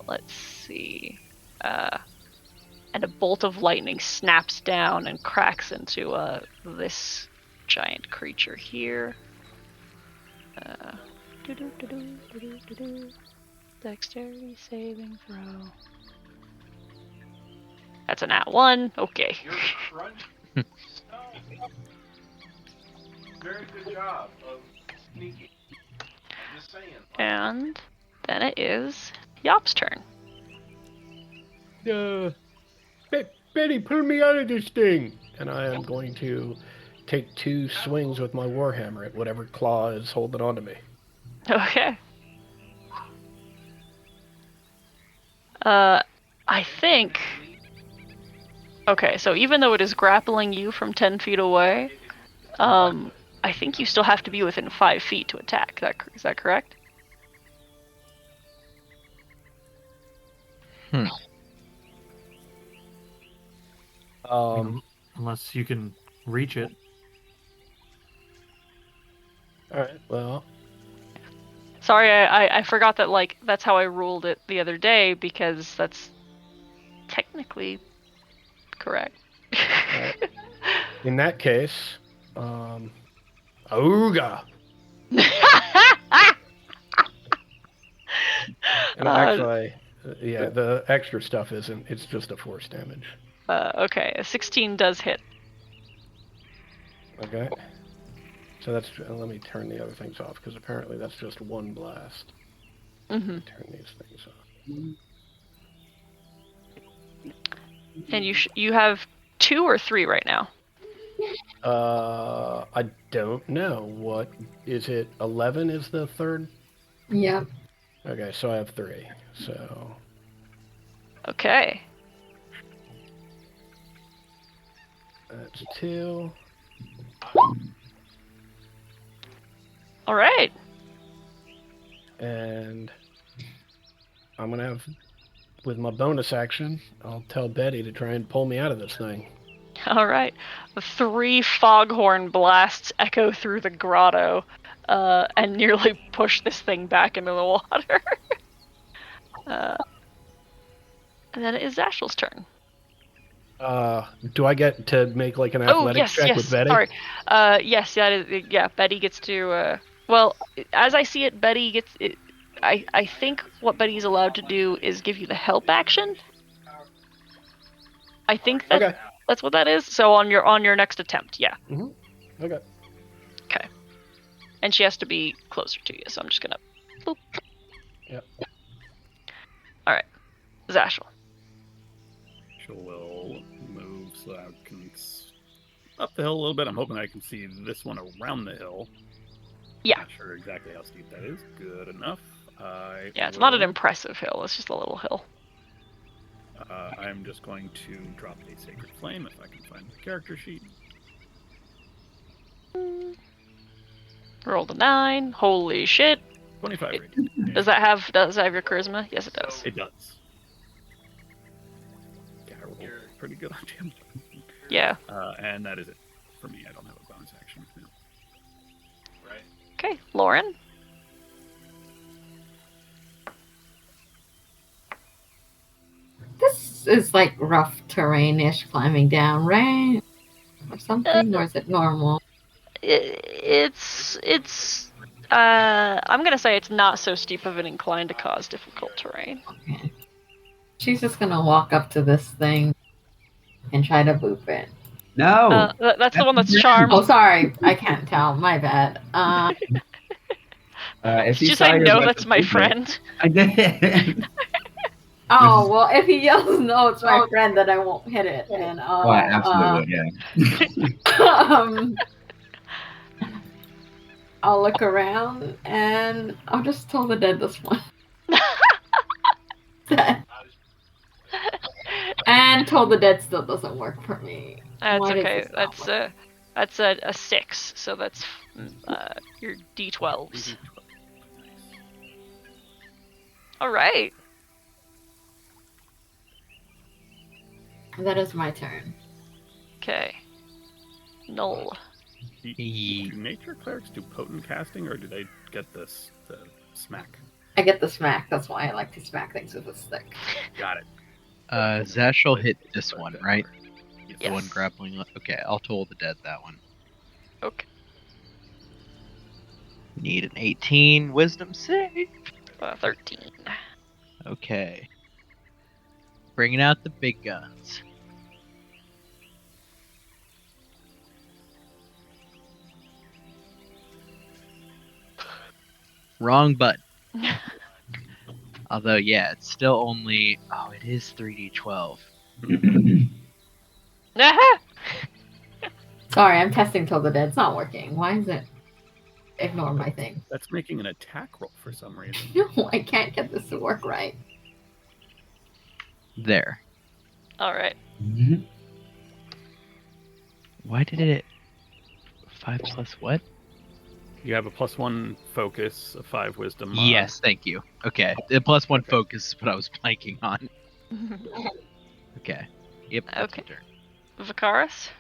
let's see, and a bolt of lightning snaps down and cracks into this giant creature here. Dexterity saving throw. That's a nat 1. Okay. Very good job of sneaking. Just saying. And then it is Yop's turn. Betty, pull me out of this thing! And I am going to take 2 swings with my warhammer at whatever claw is holding on to me. Okay. I think... Okay, so even though it is grappling you from 10 feet away, I think you still have to be within 5 feet to attack. Is that correct? Unless you can reach it. Alright, well... Sorry, I forgot that, like, that's how I ruled it the other day, because that's technically correct. In that case, Auga. And actually, yeah, the extra stuff isn't. It's just a force damage. Okay, a 16 does hit. Okay. So that's. Let me turn the other things off because apparently that's just one blast. Mm-hmm. Turn these things off. And you have 2 or 3 right now. I don't know. What is it? 11 is the third. Yep. Okay, so I have 3. So Okay. that's 2. All right. And I'm gonna have, with my bonus action, I'll tell Betty to try and pull me out of this thing. All right. 3 foghorn blasts echo through the grotto, and nearly push this thing back into the water. And then it is Zashel's turn. Do I get to make like an athletics check with Betty? Sorry. Yes, that is. Yeah, Betty gets to. Well, as I see it, Betty gets. I think what Betty's allowed to do is give you the help action. I think that Okay. that's what that is. So on your next attempt, yeah. Okay. Okay. And she has to be closer to you, so I'm just gonna. Boop. Yep. All right, Zashel. She will move so I can up the hill a little bit. I'm hoping I can see this one around the hill. Yeah. Not sure exactly how steep that is. Good enough. Yeah, it's not an impressive hill. It's just a little hill. I'm just going to drop a Sacred Flame if I can find the character sheet. Rolled a 9. Holy shit. 25 rating. Does that have your charisma? Yes, it does. It does. Yeah, I rolled pretty good on damage. Yeah. And that is it for me. I don't have a bonus action. No. Right. Okay, Lauren. This is like rough terrain-ish climbing down, right? Or something, or is it normal? It's I'm gonna say it's not so steep of an incline to cause difficult terrain. Okay. She's just gonna walk up to this thing and try to boop it. No. That's the one that's charmed. Oh, sorry, I can't tell. My bad. If Did you saw say your no? weapon That's my movement- friend. I did. Oh well, if he yells no, it's my friend, then I won't hit it, and Oh, absolutely, yeah. I'll look around and I'll just tell the dead this one. And told the dead still doesn't work for me. That's Why does okay. this not work? That's a 6. So that's your D12s. All right. That is my turn. Okay. Null. Do nature clerics do potent casting, or do they get the smack? I get the smack. That's why I like to smack things with a stick. Got it. Zashel hit this one, right? Yes. The one grappling. Okay, I'll toll the dead that one. Okay. Need an 18 wisdom save. 13. Okay. Bringing out the big guns. Wrong button. Although, yeah, it's still only. Oh, it is 3d12. Sorry, I'm testing till the dead. It's not working. Why is it? Ignore my thing. That's making an attack roll for some reason. No, I can't get this to work right. There. All right. Why did it? 5 plus what? You have a +1 focus, a 5 wisdom. Yes, thank you. Okay, the +1 focus is what I was blanking on. Okay. Yep. that's Okay. my turn. Vicaris?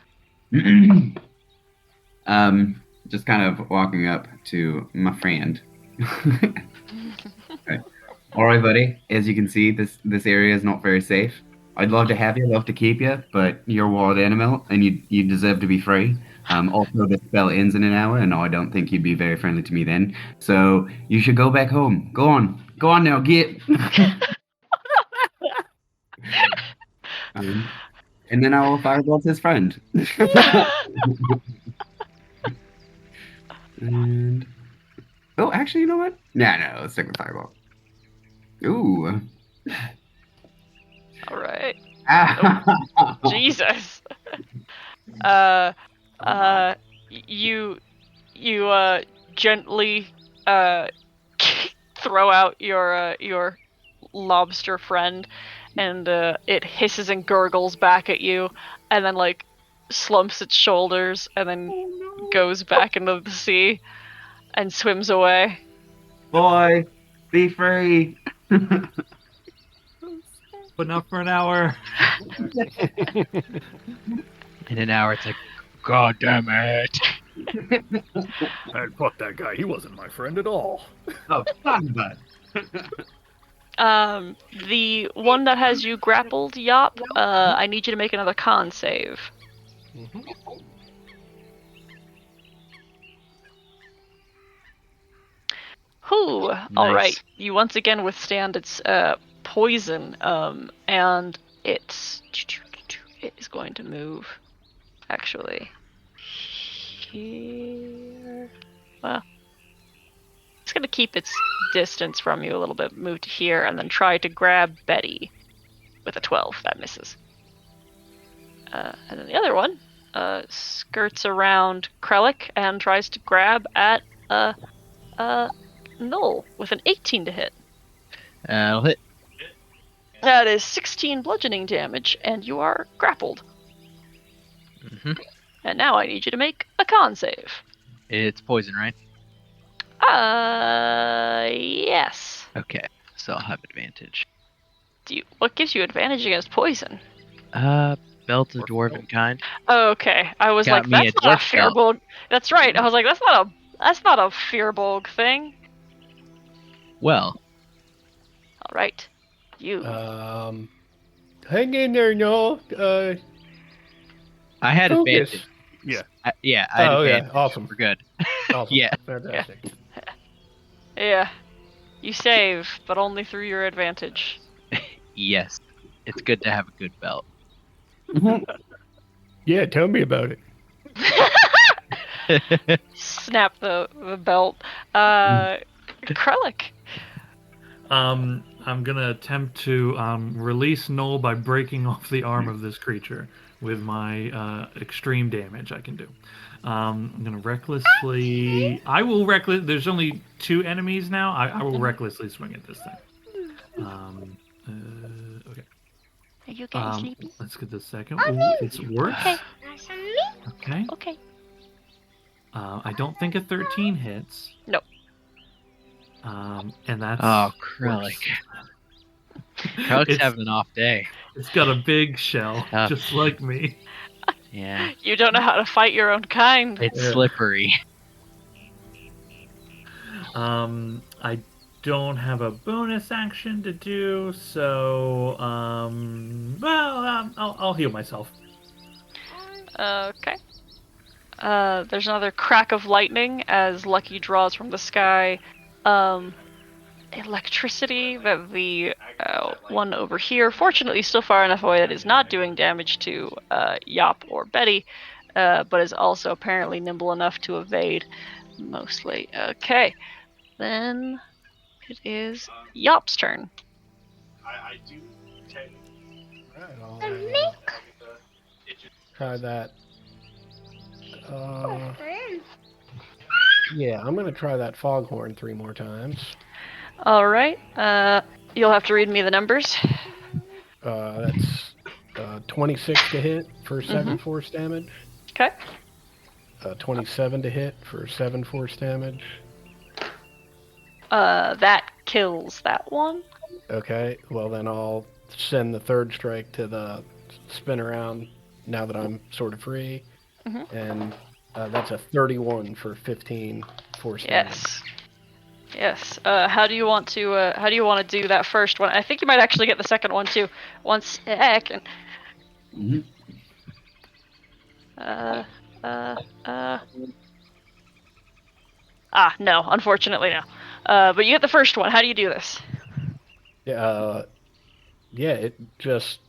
Just kind of walking up to my friend. Okay. All right, buddy. As you can see, this area is not very safe. I'd love to have you, love to keep you, but you're a wild animal, and you deserve to be free. Also, the spell ends in an hour, and I don't think you'd be very friendly to me then. So you should go back home. Go on now, get. And then I will firebolt his friend. And actually, you know what? No, let's stick with firebolt. Ooh. All right. Ah. Jesus. You gently throw out your lobster friend, and it hisses and gurgles back at you, and then like slumps its shoulders, and then goes back into the sea, and swims away. Boy, be free. But not for an hour. In an hour, it's like, God damn it. And fuck that guy. He wasn't my friend at all. Oh, fun, bud. The one that has you grappled, Yop, I need you to make another con save. Whew. All right. You once again withstand its poison, and it is going to move. Actually, here. Well, it's going to keep its distance from you a little bit. Move to here, and then try to grab Betty with a 12. That misses. And then the other one skirts around Krellick and tries to grab at Null with an 18 to hit. I'll hit. That is 16 bludgeoning damage, and you are grappled. Mm-hmm. And now I need you to make a con save. It's poison, right? Yes. Okay, so I'll have advantage. What gives you advantage against poison? Belt of Dwarven Kind. Oh, okay. I was Got like, me that's a not a dwarf belt. Fearbolg. That's right. I was like, that's not a Fearbolg thing. Well, All right. You. Hang in there, Noel. I had Focus. advantage. Yeah. I had Oh, yeah, advantage. awesome. We're good. Awesome. Yeah. Fantastic. Yeah. You save, but only through your advantage. Yes. It's good to have a good belt. Yeah, tell me about it. Snap the belt. Krellick. I'm gonna attempt to release Null by breaking off the arm of this creature with my extreme damage I can do. I'm gonna recklessly. There's only 2 enemies now. I will recklessly swing at this thing. Okay. Are you getting sleepy? Let's get the second. Ooh, it's worse. Okay. Okay. Okay. I don't think a 13 hits. No. And that's. Oh, Krellick. Krellick's having an off day. It's got a big shell, Tough. just like me. Yeah. You don't know how to fight your own kind. It's slippery. I don't have a bonus action to do, so I'll heal myself. Okay. There's another crack of lightning as Lucky draws from the sky electricity that the one over here, fortunately still far enough away that is not doing damage to Yop or Betty, but is also apparently nimble enough to evade mostly. Okay. Then it is Yop's turn. I do take Try that. Yeah, I'm gonna try that foghorn 3 more times. All right. You'll have to read me the numbers. That's 26 to hit for 7 force damage. Okay. 27 to hit for 7 force damage. That kills that one. Okay, well then I'll send the 3rd strike to the spin around now that I'm sort of free. And that's a 31 for 15 force damage. Yes. Yes. How do you want to do that first one? I think you might actually get the second one too. One second. Mm-hmm. No, unfortunately no. But you get the first one. How do you do this? It just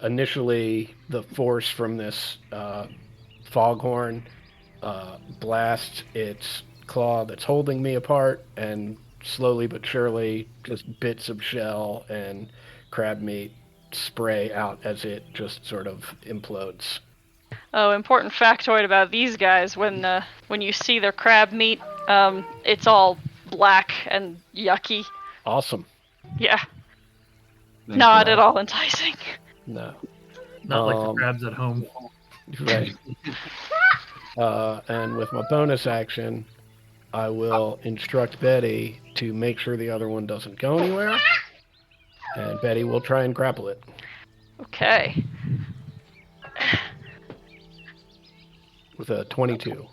initially the force from this foghorn blasts its claw that's holding me apart, and slowly but surely just bits of shell and crab meat spray out as it just sort of implodes. Oh, important factoid about these guys: when you see their crab meat, it's all black and yucky. Awesome. Yeah. Thanks Not for at that. all enticing. No. Not like the crabs at home. Right. And with my bonus action, I will instruct Betty to make sure the other one doesn't go anywhere, and Betty will try and grapple it. Okay. With a 22.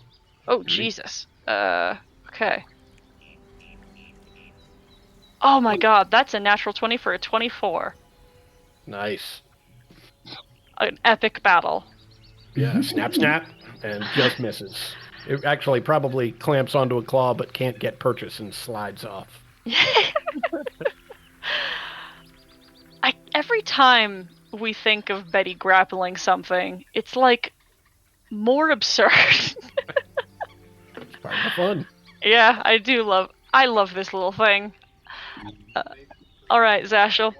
Oh, Jesus. Okay. Oh my god, that's a natural 20 for a 24. Nice. An epic battle. Yeah, snap, snap, and just misses. It actually probably clamps onto a claw but can't get purchase and slides off. Every time we think of Betty grappling something, it's like more absurd. It's part of the fun. Yeah, I love this little thing. Alright, Zashel.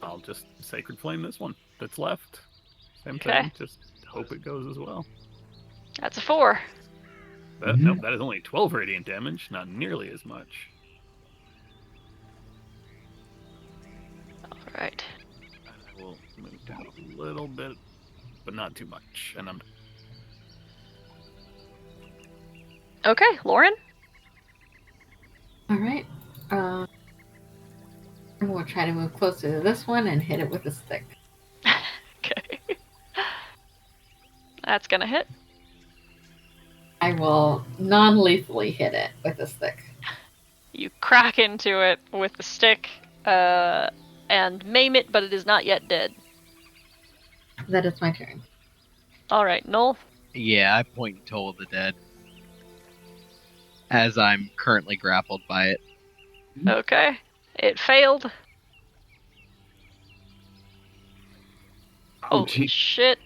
I'll just Sacred Flame this one that's left. Same Okay. thing, just hope it goes as well. That's a 4. Nope, that is only 12 radiant damage, not nearly as much. Alright. I will move down a little bit, but not too much. And I'm Okay, Lauren? Alright. We'll try to move closer to this one and hit it with a stick. Okay. That's gonna hit. I will non-lethally hit it with a stick. You crack into it with the stick, and maim it, but it is not yet dead. That is my turn. Alright, Noel. Yeah, I point Toll the dead. As I'm currently grappled by it. Okay. It failed. Holy gee. shit.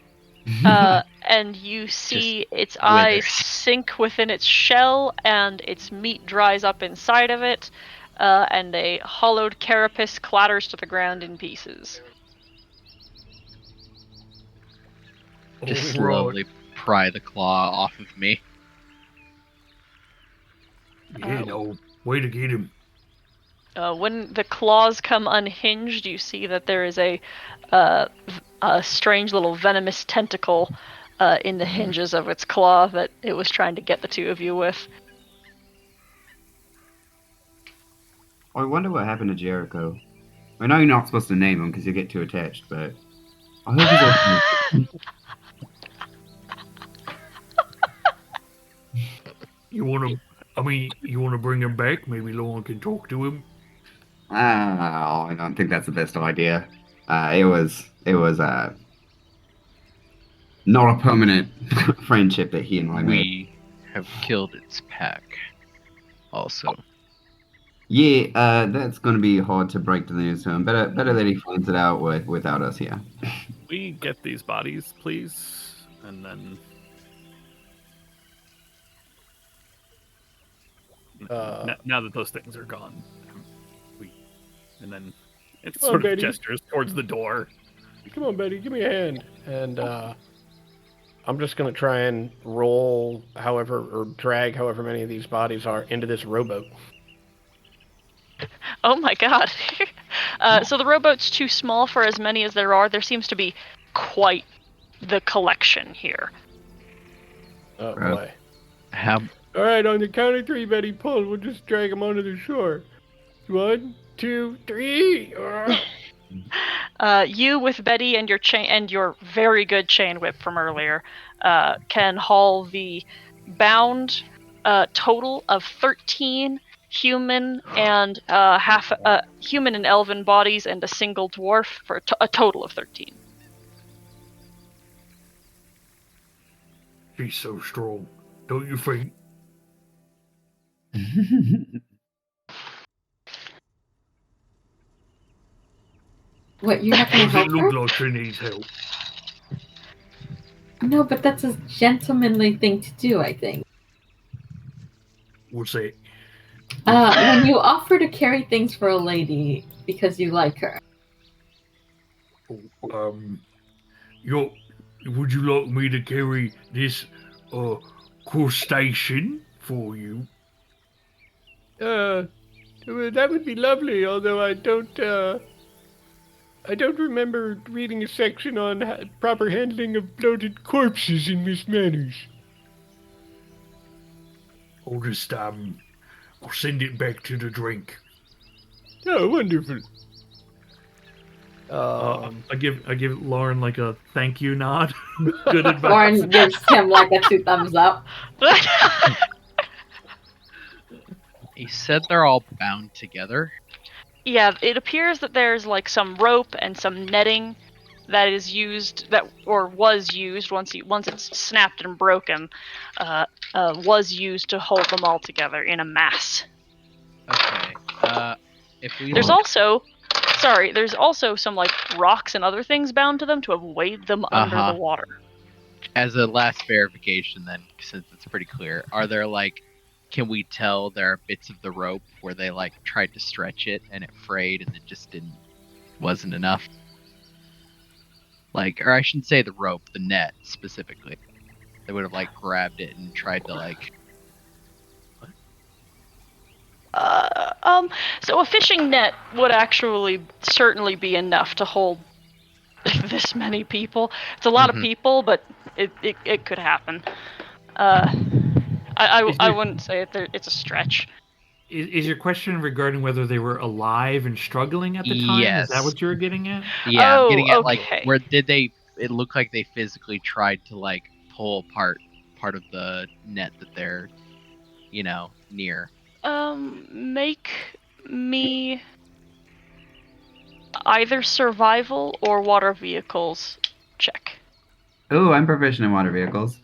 And you see its eyes withers. sink within its shell, and its meat dries up inside of it, and a hollowed carapace clatters to the ground in pieces. Just Right. slowly pry the claw off of me. Yeah, no. Way to get him. When the claws come unhinged, you see that there is a strange little venomous tentacle in the hinges of its claw that it was trying to get the two of you with. I wonder what happened to Jericho. I know you're not supposed to name him because you get too attached, but I hope he's okay. You wanna bring him back? Maybe Lauren can talk to him. I don't think that's the best idea. It was not a permanent friendship that he and I made. We have killed its pack. Also. Yeah, that's going to be hard to break the news to him. Better that he finds it out without us here. We get these bodies, please, and then now that those things are gone, and then it Come on, sort of Betty. gestures towards the door. Come on, Betty, give me a hand. And I'm just going to try and roll or drag however many of these bodies are into this rowboat. Oh my god. So the rowboat's too small for as many as there are. There seems to be quite the collection here. Oh, Right. boy. How All right, on the count of 3, Betty, pull. We'll just drag them onto the shore. 1, 2, 3. You with Betty and your chain and your very good chain whip from earlier can haul the bound a total of 13 human and human and elven bodies and a single dwarf for a total of 13. She's so strong, don't you think? What, you're not going to Does it help her? look like she needs help? No, but that's a gentlemanly thing to do, I think. What's that? When you offer to carry things for a lady because you like her. Would you like me to carry this crustacean for you? That would be lovely, although I don't remember reading a section on proper handling of bloated corpses in Miss Manners. I'll just, I'll send it back to the drink. Oh, wonderful. I give Lauren like a thank you nod. Good advice. Lauren gives him like a 2 thumbs up. He said they're all bound together. Yeah, it appears that there's like some rope and some netting that is used, was used once it's snapped and broken, was used to hold them all together in a mass. Okay. If we There's look- also some like rocks and other things bound to them to avoid them under the water. As a last verification, then, since it's pretty clear, are there like, can we tell there are bits of the rope where they like tried to stretch it and it frayed and it just wasn't enough? Like, or I shouldn't say the rope, the net specifically. They would have like grabbed it and tried to like. So a fishing net would actually certainly be enough to hold this many people. It's a lot of people, but it could happen. I wouldn't say it's a stretch. Is your question regarding whether they were alive and struggling at the time? Yes. Is that what you were getting at? Yeah, I'm getting at okay. like, where did they? It looked like they physically tried to like pull apart part of the net that they're, near. Make me either survival or water vehicles check. Ooh, I'm proficient in water vehicles.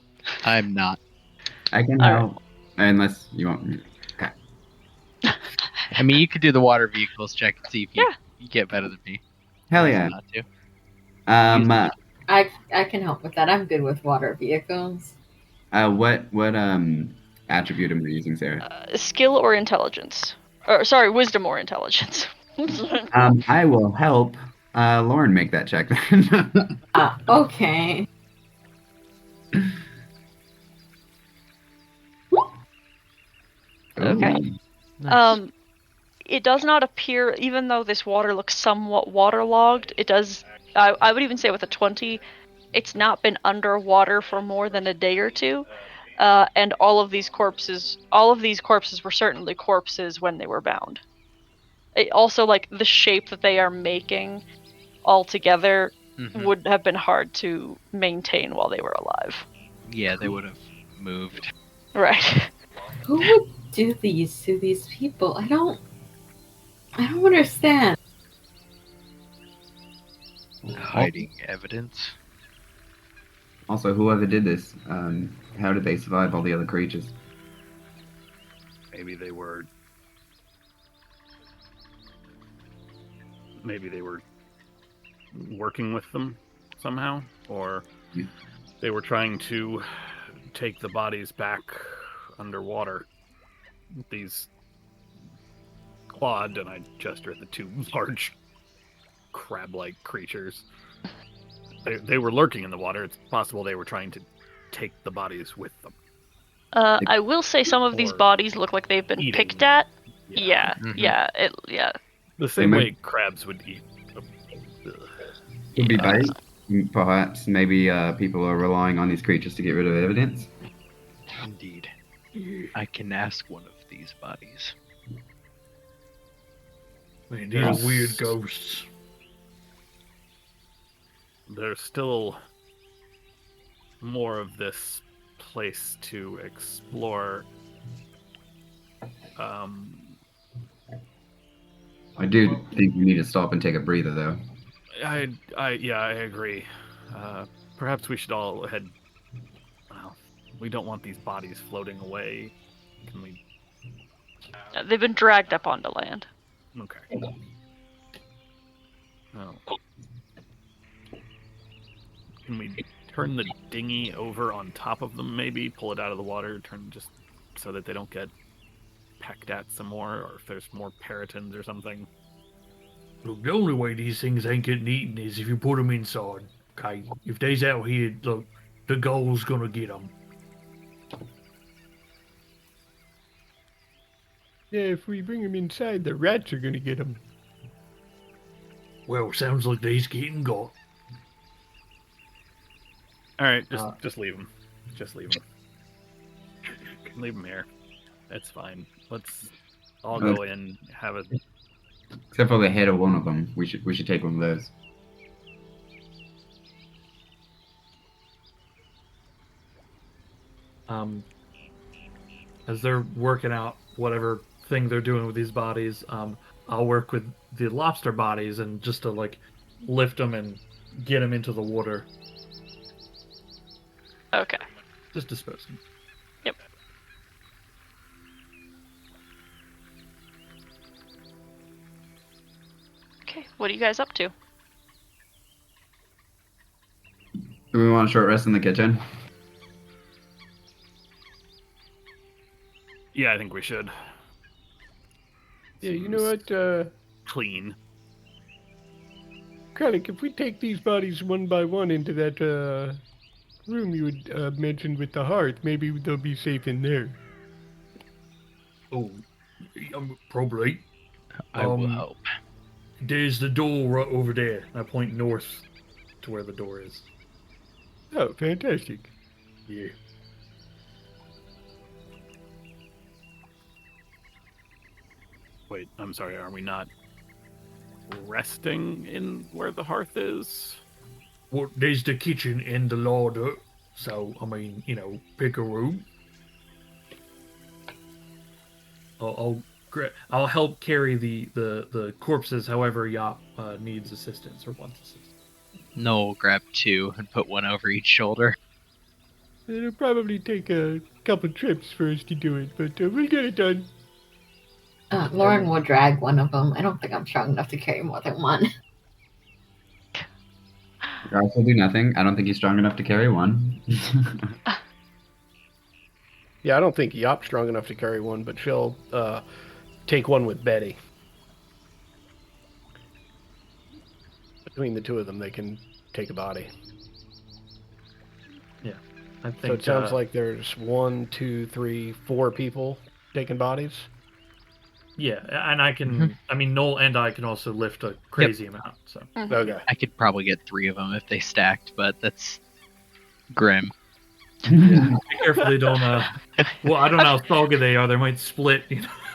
I'm not. I can All help. Unless you want me. Okay. I mean, you could do the water vehicles check and see if you get better than me. Hell yeah. Not to. I can help with that. I'm good with water vehicles. What attribute am I using, Sarah? Skill or intelligence? Or sorry, wisdom or intelligence. I will help Lauren make that check then. Okay. Okay. Nice. It does not appear, even though this water looks somewhat waterlogged, it does, I would even say with a 20, it's not been underwater for more than a day or two. And all of these corpses were certainly corpses when they were bound. It also, like, the shape that they are making all together would have been hard to maintain while they were alive. Yeah, they would have moved. Right. Who would do these to these people? I don't understand. Hiding evidence. Also, whoever did this, how did they survive all the other creatures? Maybe they were working with them somehow, or they were trying to take the bodies back underwater. These clawed, and I gesture at the two large crab-like creatures. They were lurking in the water. It's possible they were trying to take the bodies with them. I will say some of these Or bodies look like they've been eating. picked at. Yeah. Yeah. Mhm. The same They way crabs would eat. Could be bait. Perhaps maybe people are relying on these creatures to get rid of evidence. Indeed. I can ask one of these bodies. Man, these are weird ghosts. There's still more of this place to explore. I do think we need to stop and take a breather, though. I agree. Perhaps we should all head. Well, we don't want these bodies floating away. Can we? They've been dragged up onto land. Okay. Oh. Can we turn the dinghy over on top of them? Maybe pull it out of the water, turn just so that they don't get pecked at some more, or if there's more peritons or something. Look, the only way these things ain't getting eaten is if you put them inside. Okay, if they's out here, look, the goal's gonna get them. Yeah, if we bring them inside, the rats are gonna get them. Well, sounds like they's getting got. All right, just leave them. Just leave them. Leave them here. That's fine. Let's all go in, have a. Except for the head of one of them. We should take one of those. As they're working out whatever thing they're doing with these bodies, I'll work with the lobster bodies and just to like lift them and get them into the water. Okay. Just dispose them. Yep. Okay, what are you guys up to? Do we want a short rest in the kitchen? Yeah, I think we should. Yeah, you know what, Clean. Krennic, if we take these bodies one by one into that, room you had mentioned with the hearth, maybe they'll be safe in there. Oh, probably. I will hope. There's the door right over there. I point north to where the door is. Oh, fantastic. Yeah. Wait, I'm sorry, are we not resting in where the hearth is? Well, there's the kitchen and the larder. So, I mean, pick a room. I'll help carry the corpses however Yop needs assistance or wants assistance. Noel will grab 2 and put 1 over each shoulder. It'll probably take a couple trips for us to do it, but we'll get it done. Lauren will drag one of them. I don't think I'm strong enough to carry more than one. Garth will do nothing. I don't think he's strong enough to carry one. Yeah, I don't think Yop's strong enough to carry one, but she'll take one with Betty. Between the two of them, they can take a body. Yeah, I think. So it sounds like there's 1, 2, 3, 4 people taking bodies. Yeah, and I can. I mean, Noel and I can also lift a crazy amount. So Okay. I could probably get 3 of them if they stacked, but that's grim. yeah, be careful they don't. Well, I don't know how soggy they are. They might split.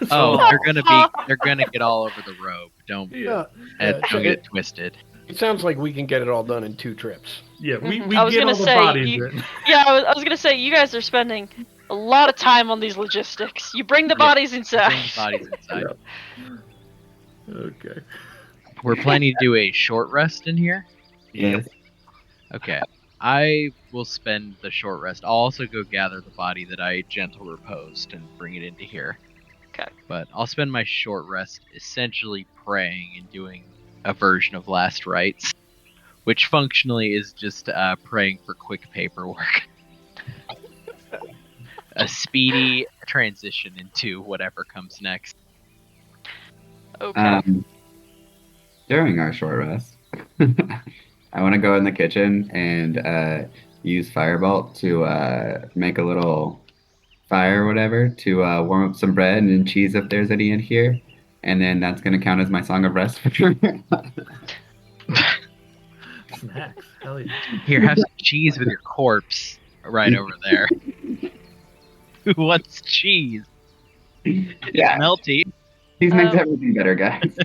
So, Oh, they're gonna get all over the robe. Don't Yeah. don't get it twisted. It sounds like we can get it all done in 2 trips. yeah, we I was get gonna all the say, bodies you- in. Yeah, I was gonna say you guys are spending a lot of time on these logistics. You bring the bodies Bring inside. the bodies inside. Okay. We're planning to do a short rest in here. Yes. Okay. I will spend the short rest. I'll also go gather the body that I gentle reposed and bring it into here. Okay. But I'll spend my short rest essentially praying and doing a version of last rites, which functionally is just praying for quick paperwork. A speedy transition into whatever comes next. Okay. During our short rest, I want to go in the kitchen and use Firebolt to make a little fire or whatever to warm up some bread and cheese if there's any in here. And then that's going to count as my song of rest for sure. Snacks. Hell yeah. Here, have some cheese with your corpse right over there. Who wants cheese? Yeah. Melty. Cheese makes everything better, guys.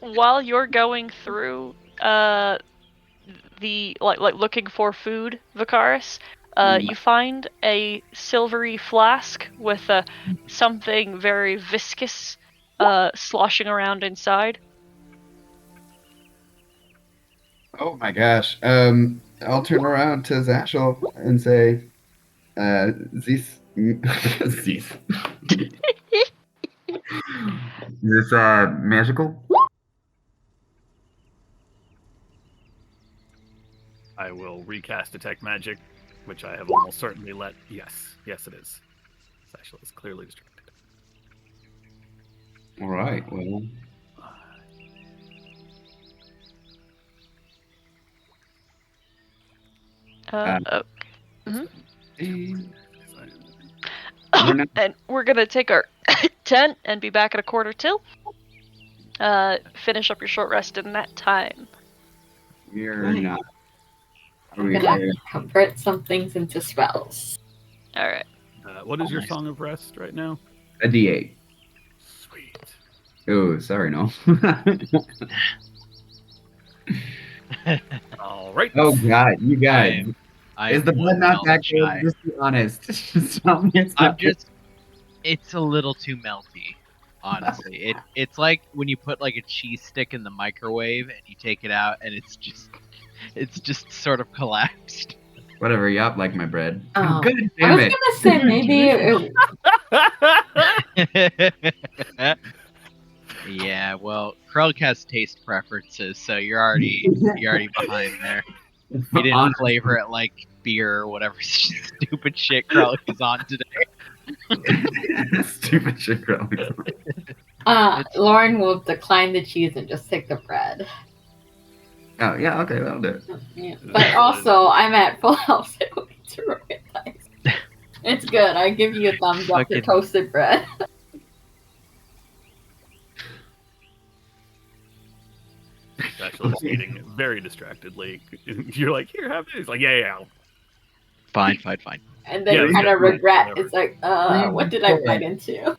While you're going through the like looking for food, Vicaris, You find a silvery flask with something very viscous sloshing around inside. Oh my gosh. I'll turn around to Zashel and say, Zeus. Zeus. Is this magical? I will recast Detect Magic, which I have almost certainly let. Yes, it is. Satchel is clearly distracted. All right. Well. And we're gonna take our 10 and be back at a quarter till. Finish up your short rest in that time. We're not. Are I'm we gonna there? convert some things into spells. All right. What is your Song of Rest right now? A D8. Sweet. Oh, sorry, no. All right. Oh God, you guys. I Is the am blood not one that melt good? shy. Just be honest. Just tell me it's I'm not good. just. It's a little too melty, honestly. It's like when you put like a cheese stick in the microwave and you take it out and it's just sort of collapsed. Whatever, yop like my bread. Oh. God I damn was it. gonna say maybe it, Yeah, well, Krug has taste preferences, so you're already behind there. You didn't On- flavor it like beer or whatever stupid shit Krug is on today. Stupid shit, girl. Lauren will decline the cheese and just take the bread. Oh yeah, okay, that'll do it. Yeah. But also, I'm at full health, so I don't need to roll it dice. It's good. I give you a thumbs up to Fucking- toasted bread. Satchel is eating very distractedly. You're like, here, have this. He's like, yeah. Fine. And then Yeah, you kind of whatever. regret. It's like, what did I bite into?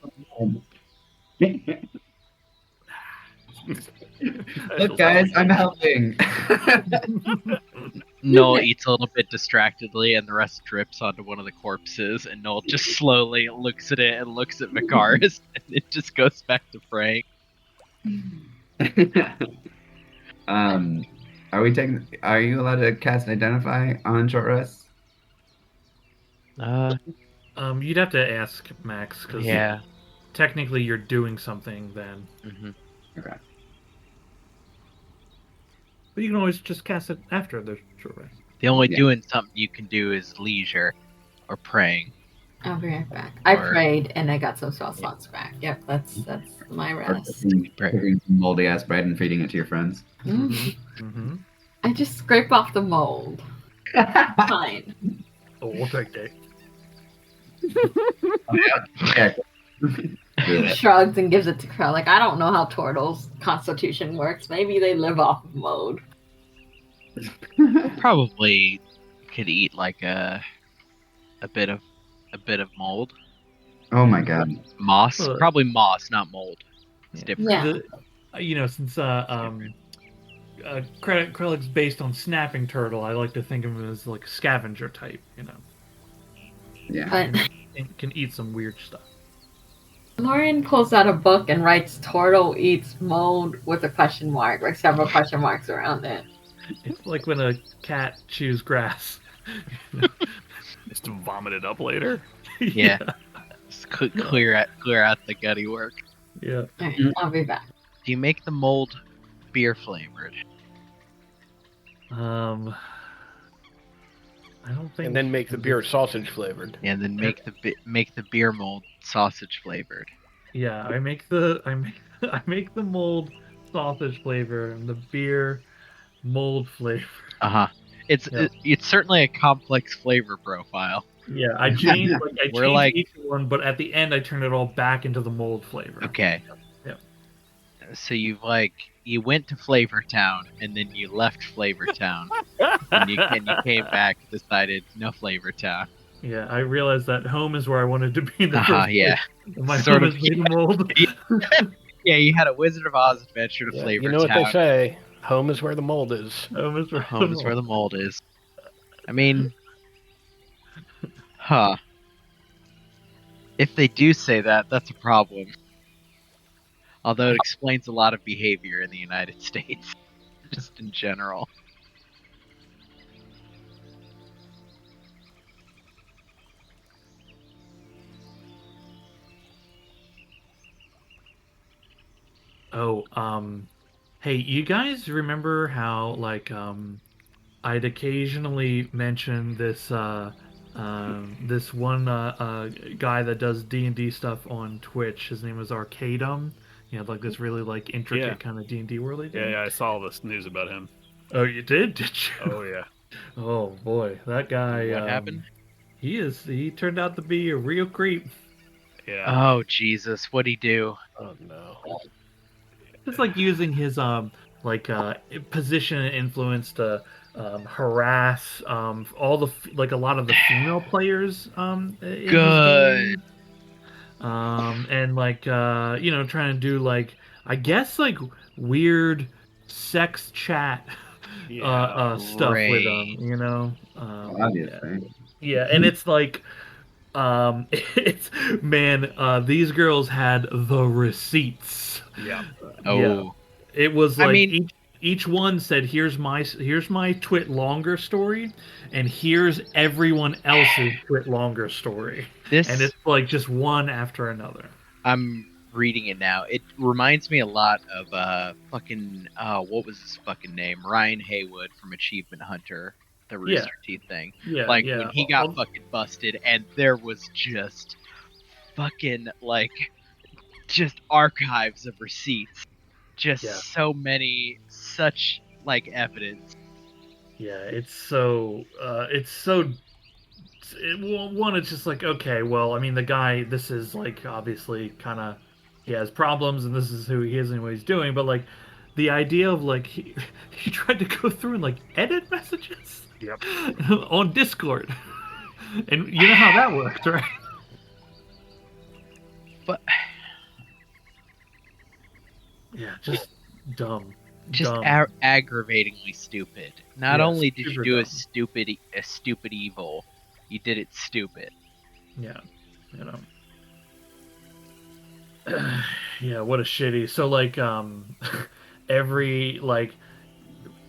Look, guys, I'm helping. Noel eats a little bit distractedly, and the rest drips onto one of the corpses. And Noel just slowly looks at it and looks at Makaris, and it just goes back to praying. Are you allowed to cast Identify on short rest? You'd have to ask Max because Yeah. technically you're doing something then. hmm Okay. But you can always just cast it after the short rest. The only Yeah. doing something you can do is leisure or praying. I'll be right back. I Or- prayed and I got some spell slots back. Yep, that's my Or rest. cooking some moldy ass bread and feeding it to your friends. Mm. Mm-hmm. I just scrape off the mold. Fine. Oh, we'll take that. Yeah. He shrugs and gives it to Crow. Like, I don't know how turtles' constitution works. Maybe they live off of mold. Probably could eat like a bit of mold. Oh my god. Moss. Well- Probably moss, not mold. It's Yeah. different. Yeah. Since Krellig's based on snapping turtle, I like to think of him as like a scavenger type, Yeah. But and can eat some weird stuff. Lauren pulls out a book and writes "Turtle eats mold" with a question mark, like several question marks around it. It's like when a cat chews grass. Just to vomit it up later. Yeah. Just clear out the gutty work. Yeah. Alright, I'll be back. Do you make the mold beer flavored? I don't think. And then make the beer sausage flavored. And then make the beer mold sausage flavored. Yeah, I make the mold sausage flavor and the beer mold flavor. Uh-huh. It's Yeah. it's certainly a complex flavor profile. Yeah, I changed We're like- each one, but at the end I turned it all back into the mold flavor. Okay. Yep. So you went to Flavor Town and then you left Flavor Town and you came back and decided no Flavor Town. Yeah, I realized that home is where I wanted to be in the Uh-huh, first yeah. place. My Sort home of, is made of mold. Yeah, you had a Wizard of Oz adventure to Yeah, Flavor you know Town. what they say? Home is where the mold is. Home is where Home is where the mold is. I mean, Huh. If they do say that, that's a problem. Although it explains a lot of behavior in the United States, just in general. Oh, hey, you guys remember how like I'd occasionally mention this this one guy that does D&D stuff on Twitch. His name is Arcadum. He had like this really like intricate Yeah. kind of D&D world he did. Yeah, I saw this news about him. Oh, you did? Did you? Oh yeah. Oh boy, that guy. What happened? He turned out to be a real creep. Yeah. Oh Jesus, what'd he do? Oh no. It's like using his position and influence to harass all the like a lot of the female players in his Good. game. And like you know, trying to do like I guess like weird sex chat stuff with Great. them, you know. Obviously. Yeah, and it's like it's man, these girls had the receipts. Yeah. Oh. Yeah. It was like I mean- each one said here's my twit longer story and here's everyone else's twit longer story. This And it's like just one after another. I'm reading it now. It reminds me a lot of fucking what was his fucking name? Ryan Haywood from Achievement Hunter, the Rooster Teeth thing. Yeah. Like yeah. when he got Well, fucking busted and there was just fucking like just archives of receipts. Just Yeah. so many such like evidence. yeah, it's so one, it's just like, okay, well, I mean, the guy, this is like obviously kind of he has problems and this is who he is and what he's doing, but like the idea of like he tried to go through and like edit messages Yep. on Discord. And you know how that works, right? But Yeah, just dumb. just dumb. aggravatingly stupid. Not Yeah, only did you super do a dumb. stupid evil, you did it stupid. Yeah, you know. Yeah, what a shitty. So like every like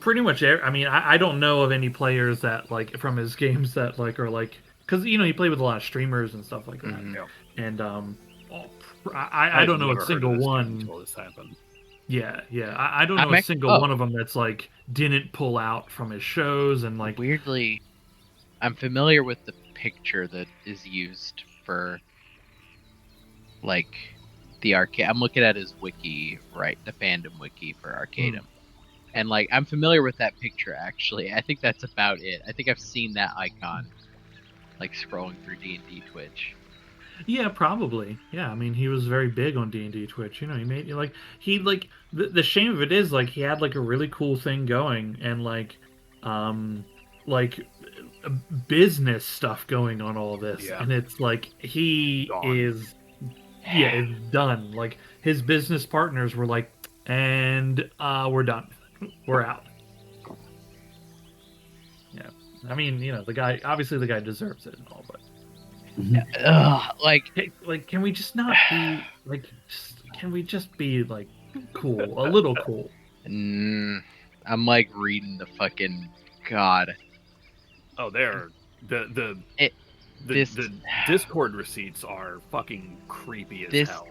pretty much I mean I don't know of any players that like from his games that like are like because you know he played with a lot of streamers and stuff like that. Mhm. And I don't know I've never a heard single of this one. until this happened. Yeah, I don't know I'm a ac- single oh. one of them that's like didn't pull out from his shows and like Weirdly, I'm familiar with the picture that is used for like the arcade. I'm looking at his wiki, right? The fandom wiki for Arcadum. And like I'm familiar with that picture actually. I think that's about it. I think I've seen that icon like scrolling through D&D Twitch. Yeah, probably. Yeah, I mean, he was very big on D&D Twitch. You know, he made the shame of it is like he had like a really cool thing going and like business stuff going on all this, Yeah. and it's like he Gone. is done. Like his business partners were like, and we're done, we're out. Yeah, I mean, you know, the guy deserves it and all, but. Ugh, like Hey, like, can we just not be like? Can we just be like cool, a little cool? I'm like reading the fucking god. Oh, there. The This Discord receipts are fucking creepy as This- hell.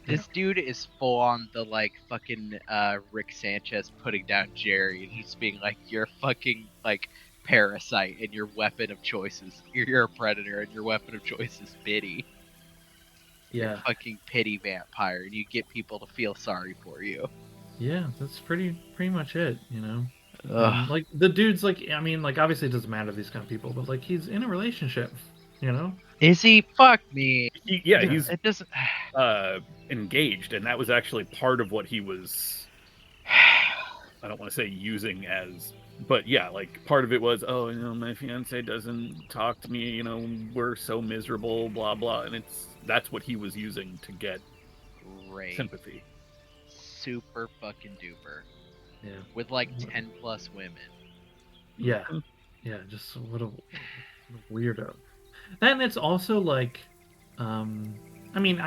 This dude is full on the like fucking Rick Sanchez putting down Jerry, and he's being like, "You're fucking like parasite, and your weapon of choice is you're a predator, and your weapon of choice is pity. Yeah, Fucking pity vampire, and you get people to feel sorry for you." yeah, that's pretty much it. You know, Ugh. like the dude's like, I mean, like obviously it doesn't matter to these kind of people, but like he's in a relationship. You know, Is he? Fuck me. He's It doesn't. engaged, and that was actually part of what he was. I don't want to say using as, but yeah, like part of it was, oh, you know, my fiance doesn't talk to me. You know, we're so miserable, blah blah, and that's what he was using to get Great. sympathy. Super fucking duper. yeah, With like 10 plus women. yeah, yeah. Just what a weirdo. Then it's also like, I mean,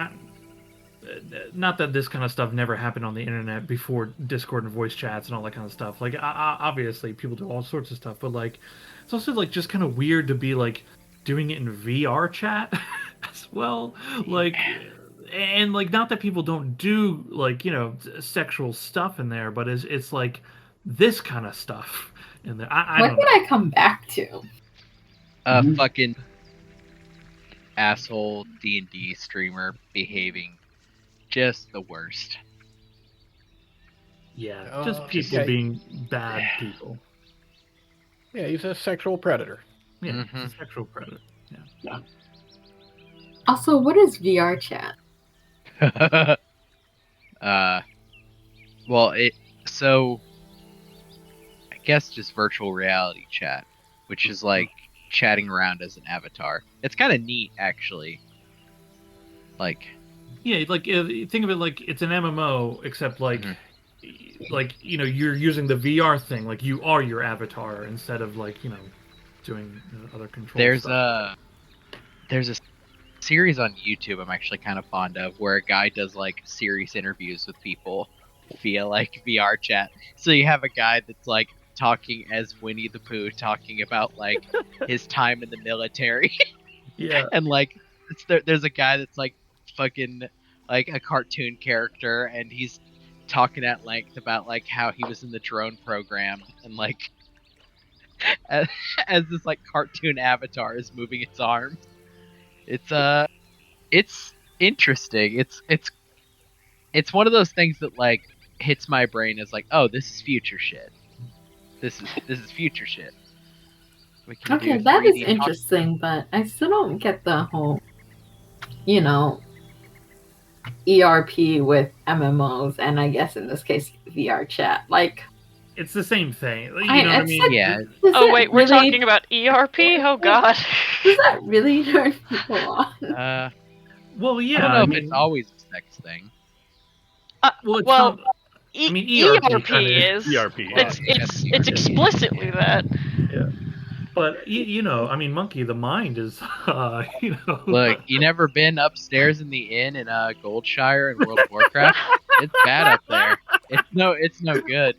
not that this kind of stuff never happened on the internet before Discord and voice chats and all that kind of stuff. Like, obviously, people do all sorts of stuff, but like, it's also like just kind of weird to be like doing it in VR chat as well. Like, and like, not that people don't do like sexual stuff in there, but it's like this kind of stuff in there. I What don't did know. I come back to? Fucking asshole D&D streamer behaving just the worst. Yeah, just Oh, people yeah. being bad people. Yeah, he's a sexual predator. Yeah, Mhm. it's a sexual predator. Yeah. Also, what is VR chat? Well, so I guess just virtual reality chat, which is like chatting around as an avatar. It's kind of neat, actually. Like, Yeah, like think of it like it's an MMO, except like, Mhm. like you're using the VR thing, like you are your avatar instead of like doing other control there's stuff. a series on YouTube I'm actually kind of fond of where a guy does like serious interviews with people via like VR chat. So you have a guy that's like talking as Winnie the Pooh, talking about like his time in the military, Yeah, and like there's a guy that's like fucking like a cartoon character, and he's talking at length about like how he was in the drone program, and like as, as this like cartoon avatar is moving its arms. It's interesting. It's one of those things that like hits my brain as like, oh, this is future shit. This is future shit. We can Okay, do that is 3D interesting, but I still don't get the whole, you know, ERP with MMOs, and I guess in this case VR chat. Like, it's the same thing. You know what I it's mean? like- Yeah. does Oh it wait, we're really, talking about ERP? Oh god. Does that really turn people on? Well, yeah. I don't know if mean, it's always a sex thing. well, it's well, not. I mean, ERP kinda is. ERP. It's Yeah. it's explicitly that. But I mean, Monkey, the mind is, Look, you never been upstairs in the inn in Goldshire in World of Warcraft? It's bad up there. It's no good.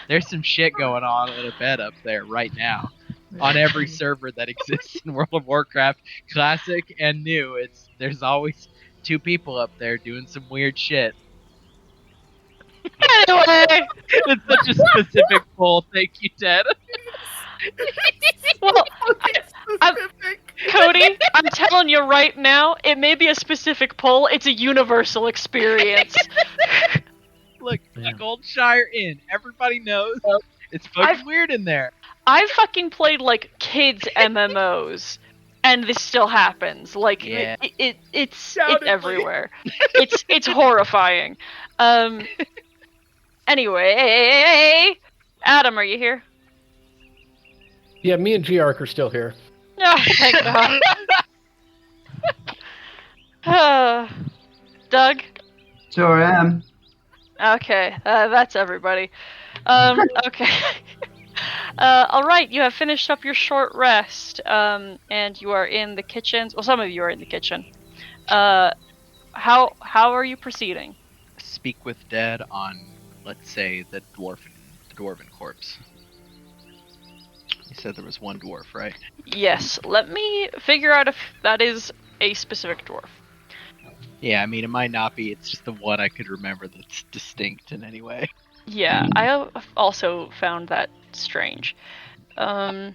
There's some shit going on in a bed up there right now. On every server that exists in World of Warcraft, classic and new, there's always two people up there doing some weird shit. Anyway, It's such a specific poll. Thank you, Ted. well, Cody, I'm telling you right now, it may be a specific poll. It's a universal experience. Look, Yeah. Goldshire Inn. Everybody knows it's fucking weird in there. I fucking played like kids MMOs, and this still happens. Like Yeah. it's Undoubtedly. everywhere. It's horrifying. Anyway, Adam, are you here? Yeah, me and Giark are still here. Oh, thank God. Doug? Sure am. Okay, that's everybody. Okay. All right, you have finished up your short rest, and you are in the kitchen. Well, some of you are in the kitchen. How are you proceeding? Speak with Dead on, let's say, the dwarven corpse. You said there was one dwarf, right? Yes, let me figure out if that is a specific dwarf. Yeah, I mean, it might not be. It's just the one I could remember that's distinct in any way. Yeah, I also found that strange. Okay,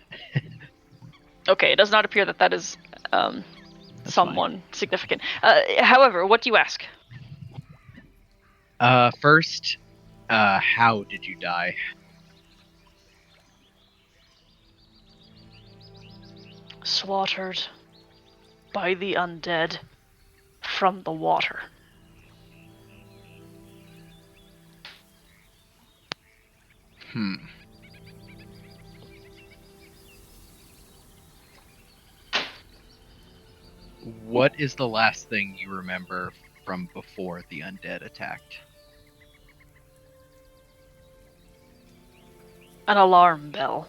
it does not appear that that is someone significant. However, what do you ask? First, how did you die? Slaughtered by the undead from the water. What is the last thing you remember from before the undead attacked? An alarm bell.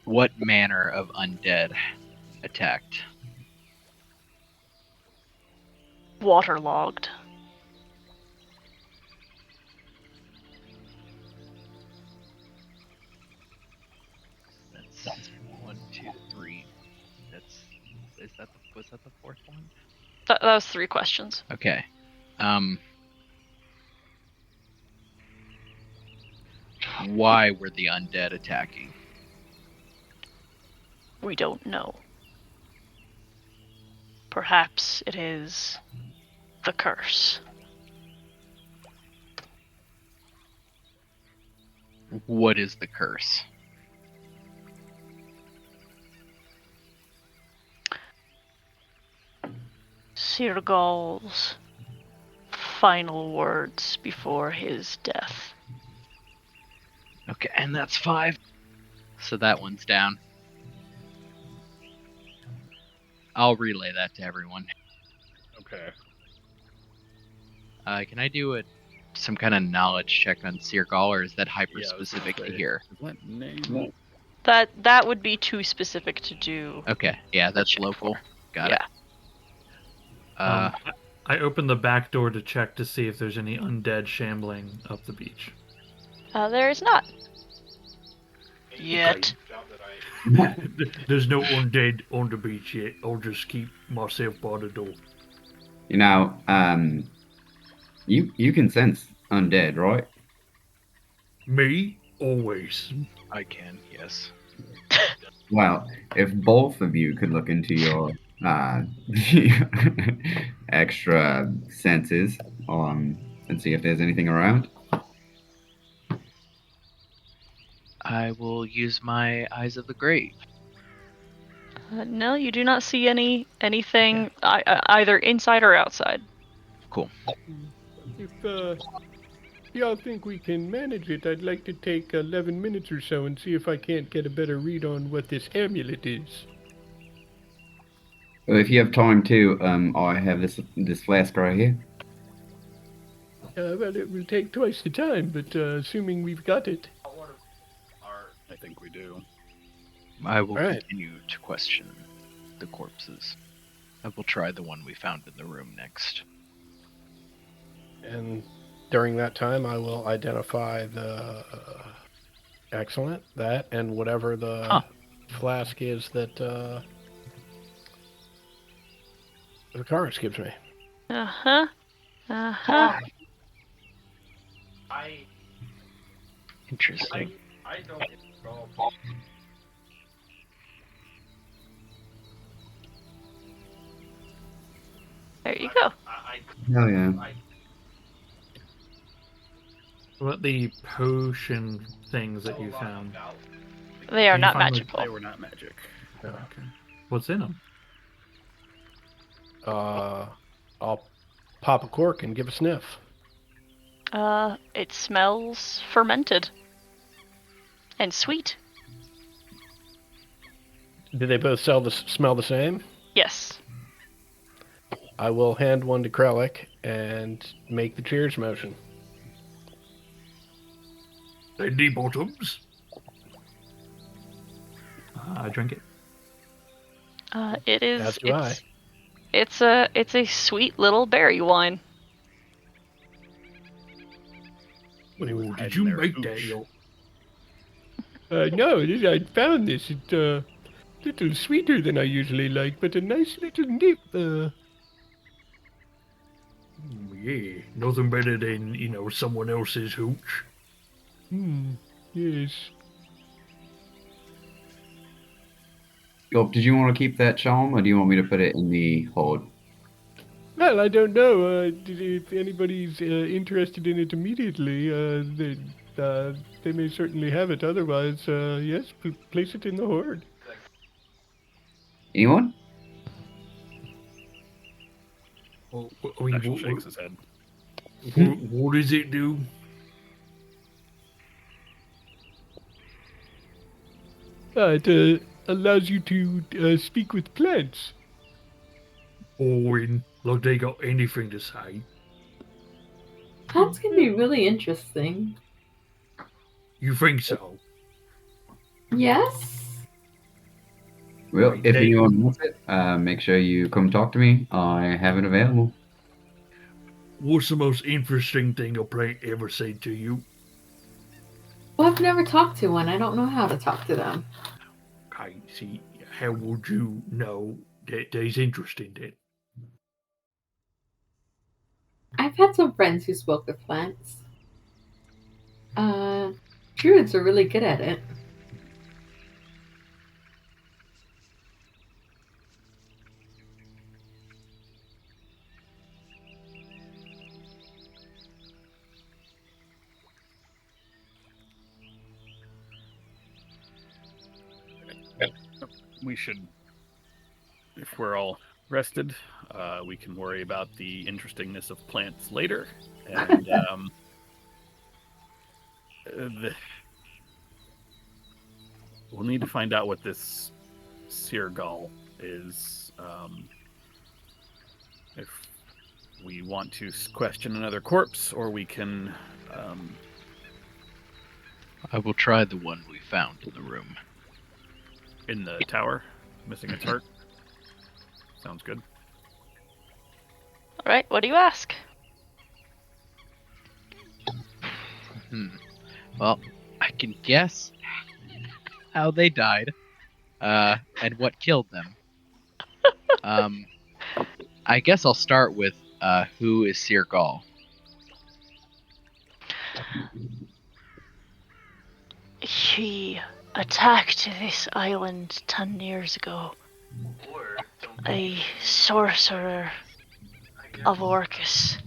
What manner of undead attacked? Waterlogged. That's 1, 2, 3. Was that the fourth one? That was 3 questions. Okay. Why were the undead attacking? We don't know. Perhaps it is the curse. What is the curse? Sirgal's final words before his death. Okay, and that's 5. So that one's down. I'll relay that to everyone. Okay. Can I do some kind of knowledge check on Sirgal, or is that hyper Yeah, I was specific gonna to say, here? What name? That would be too specific to do. Okay, yeah, that's check local. for. Got Yeah. it. I opened the back door to check to see if there's any undead shambling up the beach. There is not. Yet. There's no undead on the beach yet. I'll just keep myself by the door. You know, you can sense undead, right? Me? Always. I can, yes. Well, if both of you could look into your extra senses, and see if there's anything around. I will use my Eyes of the Grave. No, you do not see anything either inside or outside. Cool. If y'all think we can manage it, I'd like to take 11 minutes or so and see if I can't get a better read on what this amulet is. Well, if you have time too, I have this flask right here. Well, it will take twice the time, but assuming we've got it. I think we do. I will Alright. continue to question the corpses. I will try the one we found in the room next. And during that time, I will identify the... Excellent. That and whatever the flask is that the Karis gives me. Uh-huh. Uh-huh. Interesting. I don't know. There you go. Hell yeah. What about the potion things that you found? They are Can you not find magical. They were not magic. Okay. What's in them? I'll pop a cork and give a sniff. It smells fermented. And sweet. Do they both smell the same? Yes. I will hand one to Krellick and make the cheers motion. Sandy bottoms. I drink it. It is. As do I. It's a sweet little berry wine. Oh, did you make that, yo? No, I found this. It's a little sweeter than I usually like, but a nice little nip. Yeah, nothing better than, someone else's hooch. Yes. Gulp, did you want to keep that charm, or do you want me to put it in the hoard? Well, I don't know. If anybody's interested in it immediately, they may certainly have it. Otherwise, yes, place it in the hoard. Anyone? Actually shakes his head. What does it do? It allows you to speak with plants. Boring. Like they got anything to say. Plants can be really interesting. You think so? Yes? Well, if They- anyone wants it, make sure you come talk to me. I have it available. What's the most interesting thing a plant ever said to you? Well, I've never talked to one. I don't know how to talk to them. I see. How would you know that they's interesting then? I've had some friends who spoke with plants. Druids are really good at it. We should, if we're all rested, we can worry about the interestingness of plants later. And we'll need to find out what this Sirgal is. If we want to question another corpse, or we can. I will try the one we found in the room. In the tower, missing its heart. Sounds good. All right, what do you ask? Well, I can guess how they died, and what killed them. I guess I'll start with who is Sirgal? He attacked this island 10 years ago. Or don't A sorcerer of Orcus.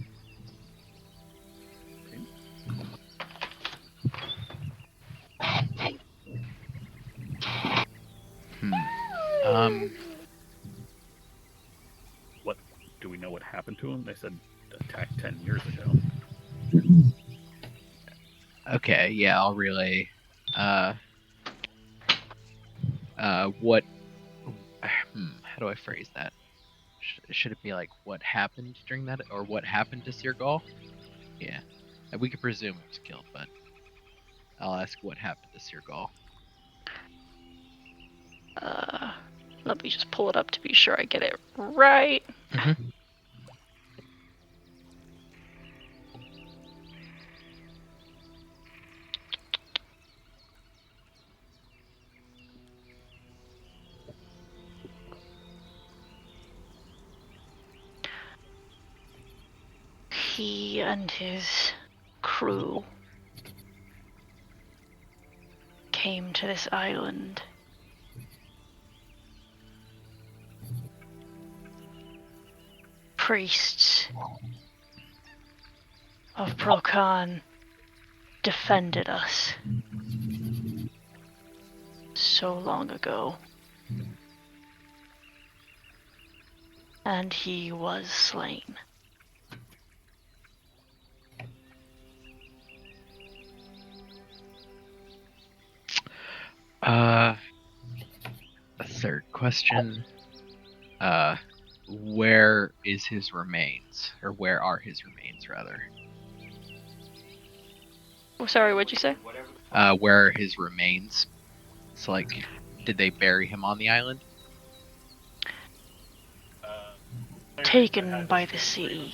What do we know what happened to him? They said attacked 10 years ago. Okay, yeah, I'll relay. What? How do I phrase that? Should it be like what happened during that, or what happened to Sirgal? Yeah, we could presume he was killed, but I'll ask what happened to Sirgal. Let me just pull it up to be sure I get it right. He and his crew came to this island. Priests of Prokan defended us so long ago. And he was slain. A third question. Where is his remains? Or where are his remains, rather? Oh, sorry, what'd you say? whatever. Where are his remains? So, like, did they bury him on the island? Taken by the sea.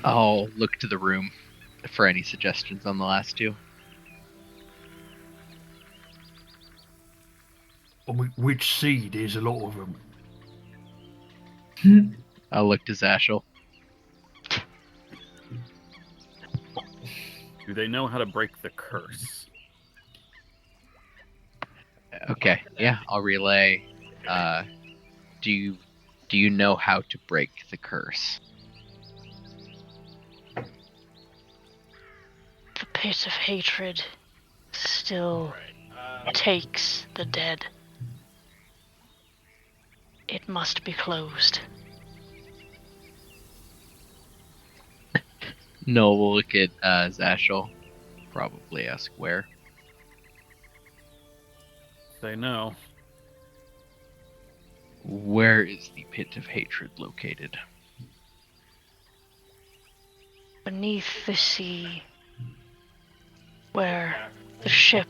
I'll look to the room for any suggestions on the last two. Which sea? There's a lot of them. I'll look to Zashel. Do they know how to break the curse? Okay, yeah, I'll relay. Do you know how to break the curse? The pit of hatred still takes the dead. It must be closed. No, we'll look at Zashel. Probably ask where. They know. Where is the pit of hatred located? Beneath the sea, where the ship,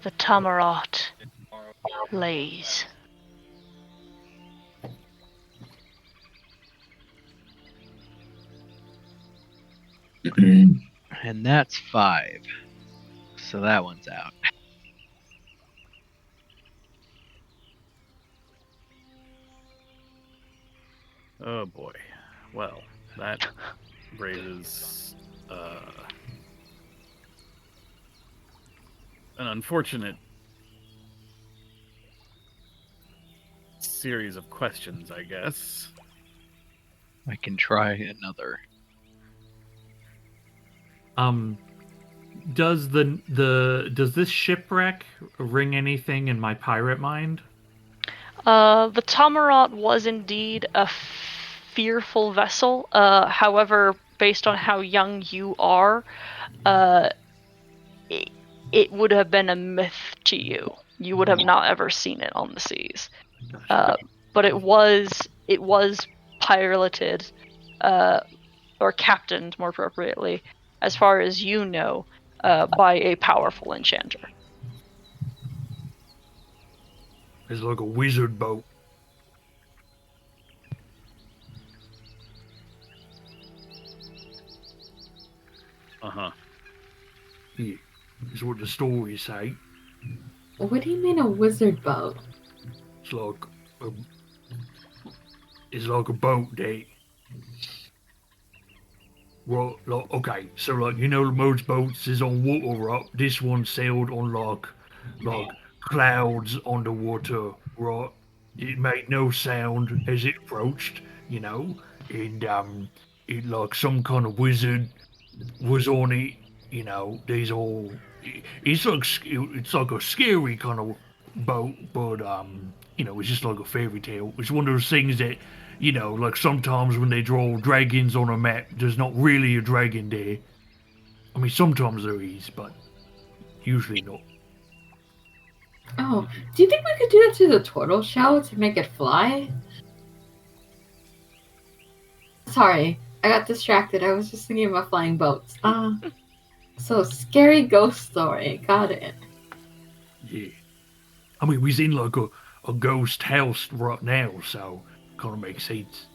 the Tamarat, lays. And that's 5. So that one's out. Oh boy. Well, that raises an unfortunate series of questions, I guess. I can try another. Does this shipwreck ring anything in my pirate mind? The Tamarat was indeed a fearful vessel. However, based on how young you are, it would have been a myth to you. You would have not ever seen it on the seas. But it was piloted, or captained more appropriately, as far as you know, by a powerful enchanter. It's like a wizard boat. Uh-huh. Yeah, is what the stories say. What do you mean a wizard boat? It's like a boat that. Well, like, okay, so like most boats is on water, right? This one sailed on like clouds underwater, right? It made no sound as it approached, and it like some kind of wizard was on it, These all, it's like a scary kind of boat, but it's just like a fairy tale. It's one of those things that. Like sometimes when they draw dragons on a map, there's not really a dragon there. I mean, sometimes there is, but usually not. Oh, do you think we could do that to the turtle shell to make it fly? Sorry, I got distracted. I was just thinking about flying boats. So scary ghost story. Got it. Yeah. I mean, we're in like a ghost house right now, so kind of makes sense.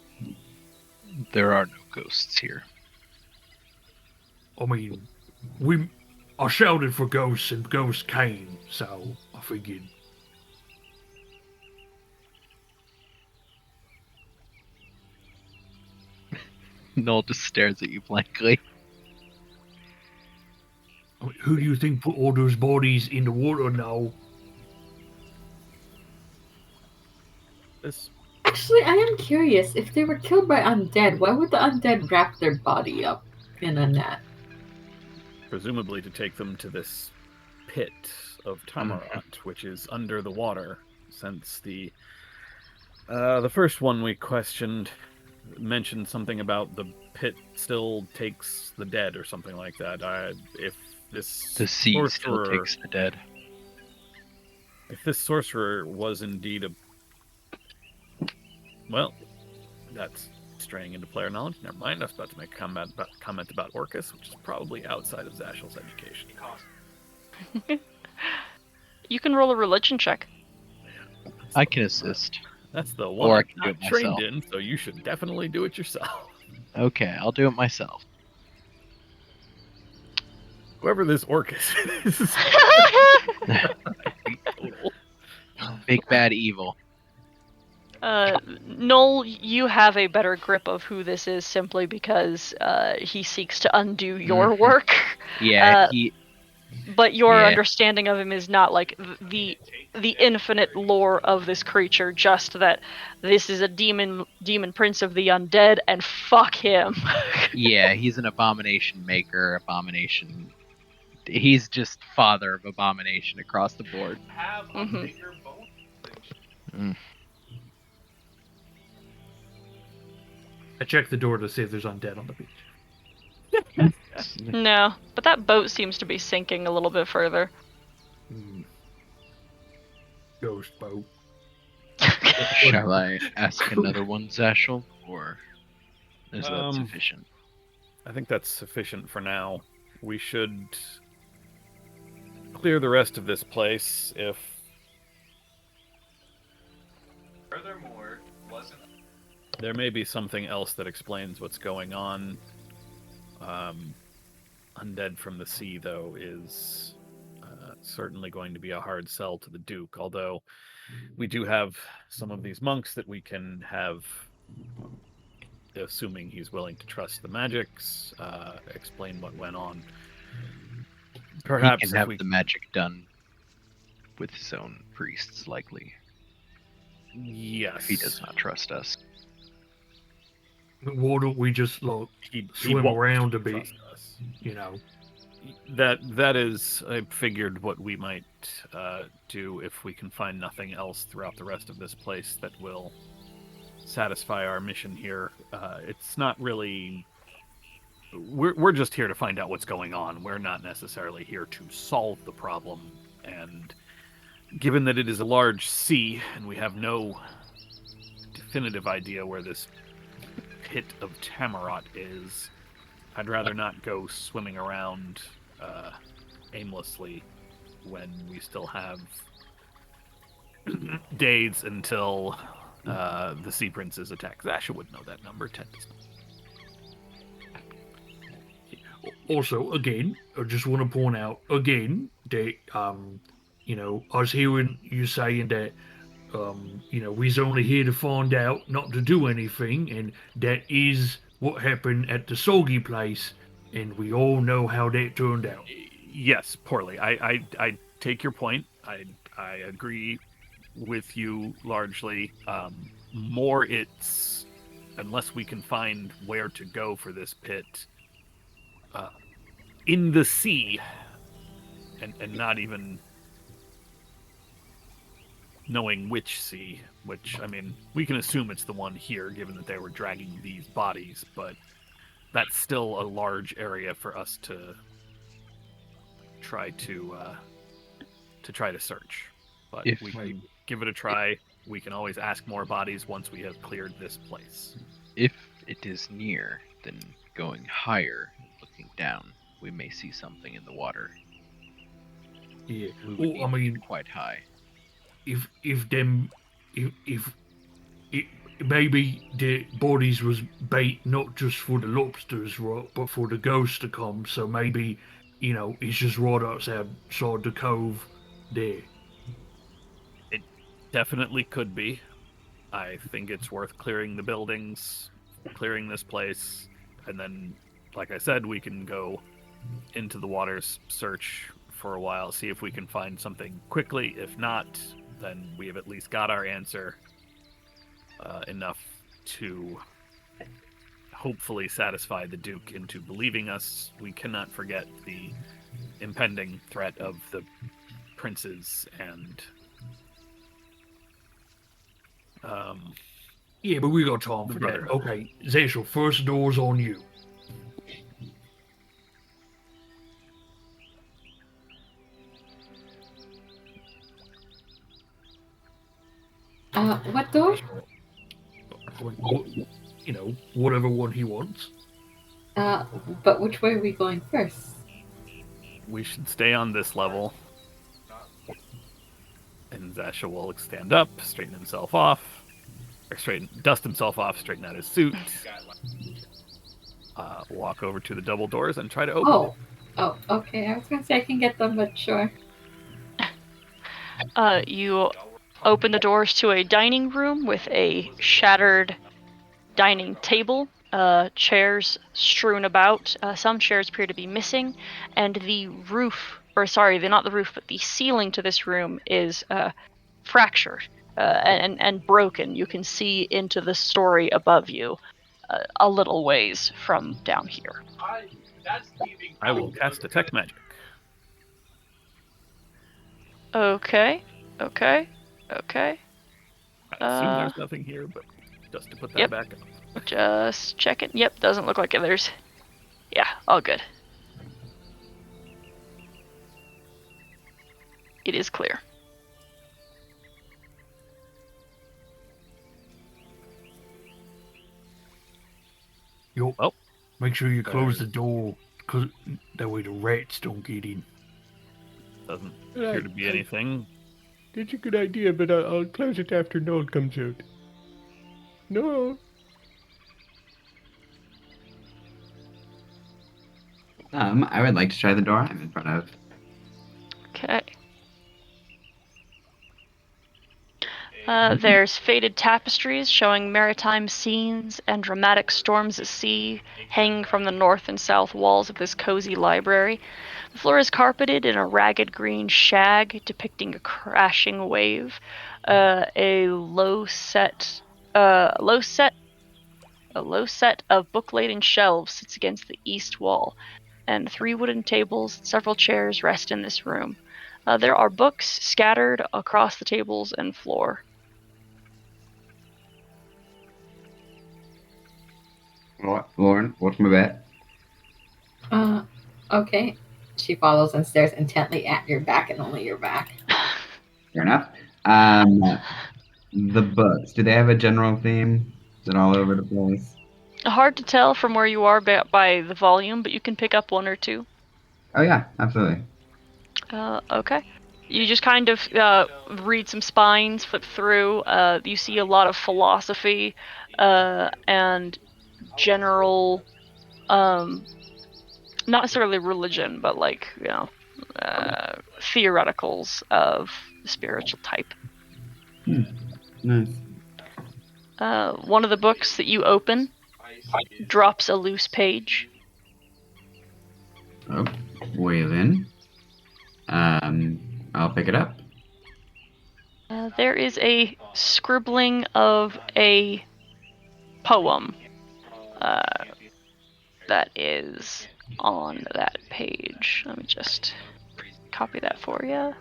There are no ghosts here. I mean, I shouted for ghosts and ghosts came, so I figured. Noel just stares at you blankly. I mean, who do you think put all those bodies in the water now? This Actually, I am curious. If they were killed by undead, why would the undead wrap their body up in a net? presumably to take them to this pit of Tamarat, which is under the water, since the first one we questioned mentioned something about the pit still takes the dead or something like that. If this The sea still sorcerer- takes the dead. If this sorcerer was indeed a... Well, that's straying into player knowledge. Never mind, I was about to make a comment about Orcus, which is probably outside of Zashel's education. You can roll a religion check. I can assist. That's the one Or I I'm can do not it trained myself. in, so you should definitely do it yourself. Okay, I'll do it myself. Whoever this Orcus is. Total. Big bad evil. Noel, you have a better grip of who this is simply because he seeks to undo your work. Yeah, But your Yeah. understanding of him is not like the infinite lore of this creature, just that this is a demon prince of the undead, and fuck him. yeah, he's an abomination maker, abomination. He's just father of abomination across the board. Have a Mhm. bigger bone. I checked the door to see if there's undead on the beach. No, but that boat seems to be sinking a little bit further. Ghost boat. Shall I ask another one, Zashel, or is that Um, sufficient? I think that's sufficient for now. We should clear the rest of this place, if Furthermore, wasn't there may be something else that explains what's going on. Undead from the sea, though, is certainly going to be a hard sell to the Duke, although we do have some of these monks that we can have, assuming he's willing to trust the magics, explain what went on. Perhaps he can if have we... the magic done with his own priests, likely. Yes. If he does not trust us. Why don't we just like He swim won't around a bit? trust us. You know. That is, I figured, what we might do if we can find nothing else throughout the rest of this place that will satisfy our mission here. It's not really... We're just here to find out what's going on. We're not necessarily here to solve the problem. And given that it is a large sea, and we have no definitive idea where this pit of Tamarot is, I'd rather not go swimming around aimlessly when we still have days until the Sea Princes attack. Zasha would know that number. 10 does not. Also, again, I just want to point out again that you know, I was hearing you saying that you know, we's only here to find out, not to do anything, and that is what happened at the Soggy place, and we all know how that turned out. Yes, poorly. I take your point. I agree with you largely. More it's, unless we can find where to go for this pit in the sea, and not even knowing which sea, which, I mean, we can assume it's the one here, given that they were dragging these bodies, but that's still a large area for us to try to search. But If we can give it a try. We can always ask more bodies once we have cleared this place. If it is near, then going higher, looking down, we may see something in the water. Yeah. We would Well, need I to mean, get quite high. if maybe the bodies was bait not just for the lobsters, right, but for the ghosts to come. So maybe, you know, it's just right outside the cove there. It definitely could be. I think it's worth clearing the buildings, clearing this place, and then, like I said, we can go into the waters, search for a while, see if we can find something quickly. If not, then we have at least got our answer, enough to hopefully satisfy the Duke into believing us. We cannot forget the impending threat of the princes and Yeah, but we got time for that. Brotherhood. Okay, Zashel, first door's on you. What door? You know, whatever one he wants. But which way are we going first? we should stay on this level. And Zasha will stand up, straighten himself off, or dust himself off, straighten out his suit, walk over to the double doors and try to open it. Oh, okay. I was gonna say I can get them, but sure. You open the doors to a dining room with a shattered dining table, chairs strewn about. Some chairs appear to be missing, and the roof, or sorry, not the roof, but the ceiling to this room is fractured and broken. You can see into the story above you a little ways from down here. I will cast Detect Magic. Okay. I assume there's nothing here, but just to put that Yep. back up. Just checking. Yep, doesn't look like it. There's... Yeah, all good. It is clear. Yo, make sure you close the door, cause that way the rats don't get in. Doesn't appear to be anything. It's a good idea, but I'll close it after Noel comes out. No. I would like to try the door I'm in front of. Okay. There's faded tapestries showing maritime scenes and dramatic storms at sea hanging from the north and south walls of this cozy library. The floor is carpeted in a ragged green shag depicting a crashing wave. A low set of book-laden shelves sits against the east wall, and 3 wooden tables and several chairs rest in this room. There are books scattered across the tables and floor. Lauren, what's my bet? Okay. She follows and stares intently at your back and only your back. Fair enough. The books, do they have a general theme? Is it all over the place? Hard to tell from where you are by the volume, but you can pick up 1 or 2. Oh yeah, absolutely. Okay. You just kind of read some spines, flip through. You see a lot of philosophy and general, not necessarily religion, but like, theoreticals of the spiritual type. Nice. One of the books that you open drops a loose page. Oh, well then. I'll pick it up. There is a scribbling of a poem that is on that page. Let me just copy that for you.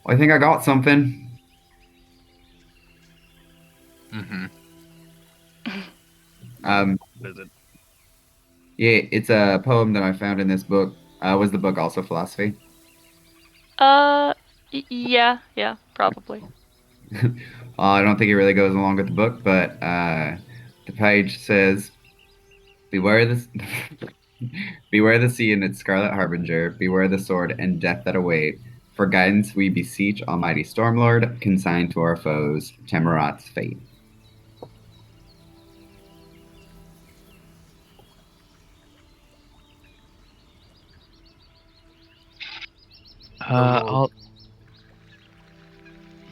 I think I got something. Mm-hmm. What is it? Yeah, it's a poem that I found in this book. Was the book also philosophy? Yeah, probably. I don't think it really goes along with the book, but the page says, "Beware the beware the sea and its scarlet harbinger. Beware the sword and death that await. For guidance we beseech Almighty Stormlord. Consign to our foes Temerat's fate."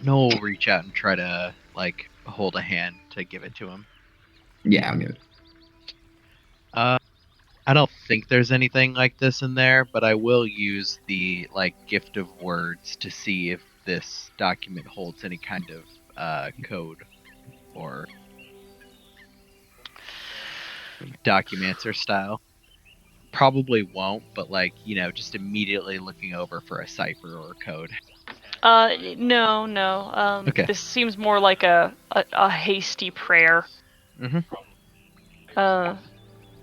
Noel will reach out and try to like hold a hand to give it to him. Yeah, I'm good. I don't think there's anything like this in there, but I will use the like gift of words to see if this document holds any kind of code or documenter style. Probably won't, but like, just immediately looking over for a cipher or a code. No. Okay. This seems more like a hasty prayer. Mm-hmm.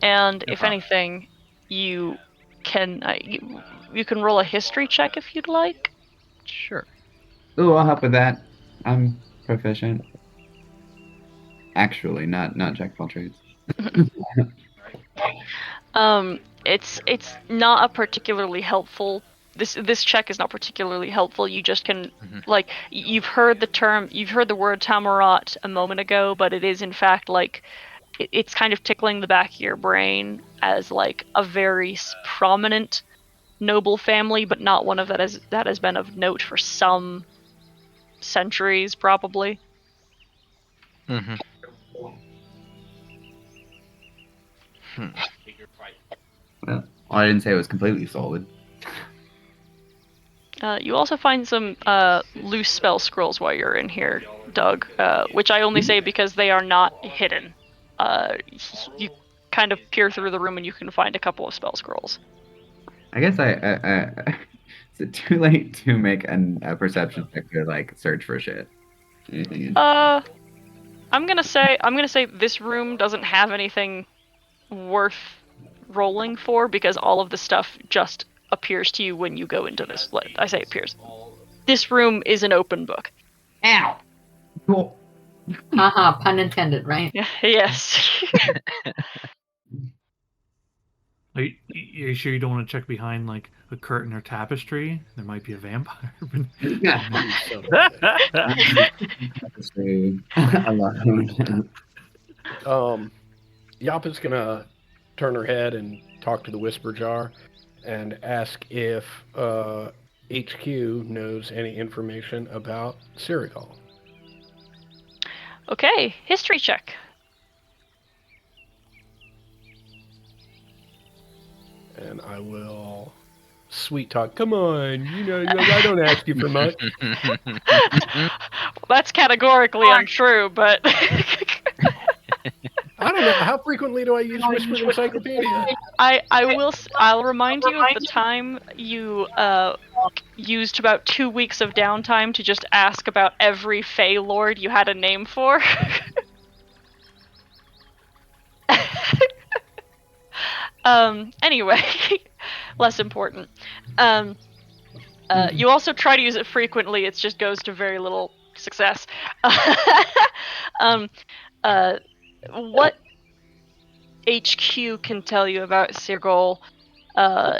And No if problem. anything, you can roll a history check if you'd like. Sure. Ooh, I'll help with that. I'm proficient. Actually, not jack of all trades. It's not a particularly helpful. This check is not particularly helpful. You just can like you've heard the word Tamarat a moment ago, but it is in fact like it's kind of tickling the back of your brain as like a very prominent noble family, but not one of that has been of note for some centuries probably. Mm-hmm. Well, I didn't say it was completely solid. You also find some loose spell scrolls while you're in here, Doug, which I only say because they are not hidden. You kind of peer through the room and you can find a couple of spell scrolls. I guess is it too late to make a perception check to like search for shit? Anything? I'm gonna say this room doesn't have anything worth rolling for because all of the stuff just appears to you when you go into this. I say appears. This room is an open book. Ow! Cool. Haha, pun intended, right? Yes. Are you sure you don't want to check behind like a curtain or tapestry? There might be a vampire. Yap is gonna turn her head and talk to the Whisper Jar and ask if HQ knows any information about Sirigal. Okay, history check. And I will sweet talk. Come on, I don't ask you for much. That's categorically untrue, but I don't know. How frequently do I use Whispered Encyclopedia? I'll remind you of the time you used about 2 weeks of downtime to just ask about every Fey Lord you had a name for. Anyway, less important. You also try to use it frequently, it just goes to very little success. What HQ can tell you about Sirgol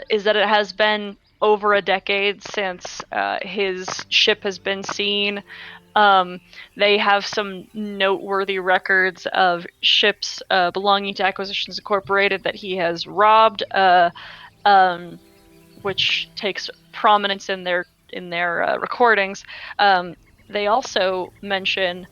is that it has been over a decade since his ship has been seen. They have some noteworthy records of ships belonging to Acquisitions Incorporated that he has robbed, which takes prominence in their recordings. They also mention,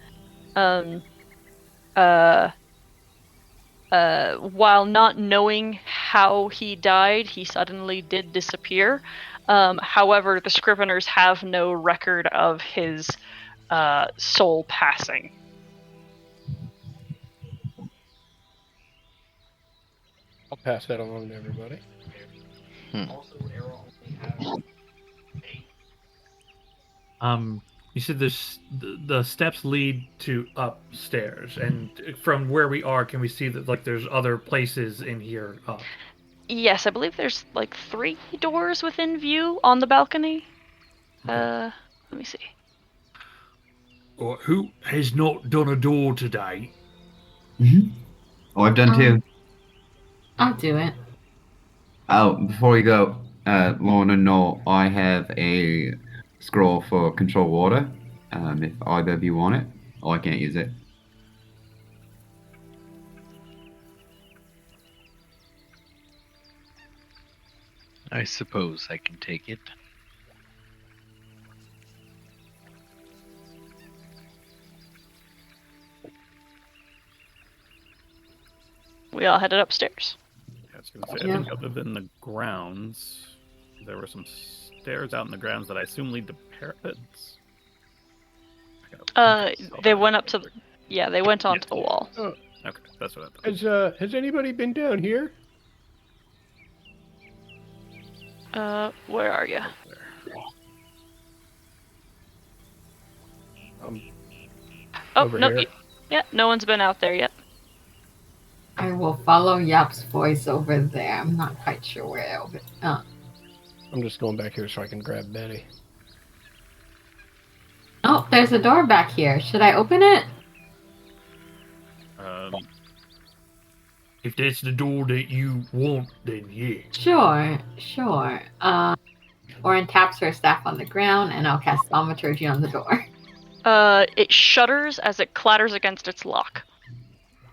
while not knowing how he died, he suddenly did disappear. However, the Scriveners have no record of his soul passing. I'll pass that along to everybody. You said the steps lead to upstairs, and from where we are, can we see that like there's other places in here up? Yes, I believe there's like 3 doors within view on the balcony. Let me see. Or who has not done a door today? Mm-hmm. Oh, I've done too. I'll do it. Oh, before you go, Lorna, no, I have a scroll for control water. If either of you want it, or I can't use it. I suppose I can take it. We all headed upstairs. I was going to say, I think other than the grounds, there were some stairs out in the grounds that I assume lead to parapets. They went up to they went onto the wall. Oh, okay, that's what I thought. has anybody been down here? Where are you? Oh, over no, here. No one's been out there yet. I will follow Yap's voice over there. I'm not quite sure where over. I'm just going back here so I can grab Betty. Oh, there's a door back here. Should I open it? If that's the door that you want, then yeah. Sure. Orin taps her staff on the ground, and I'll cast Thaumaturgy on the door. It shudders as it clatters against its lock.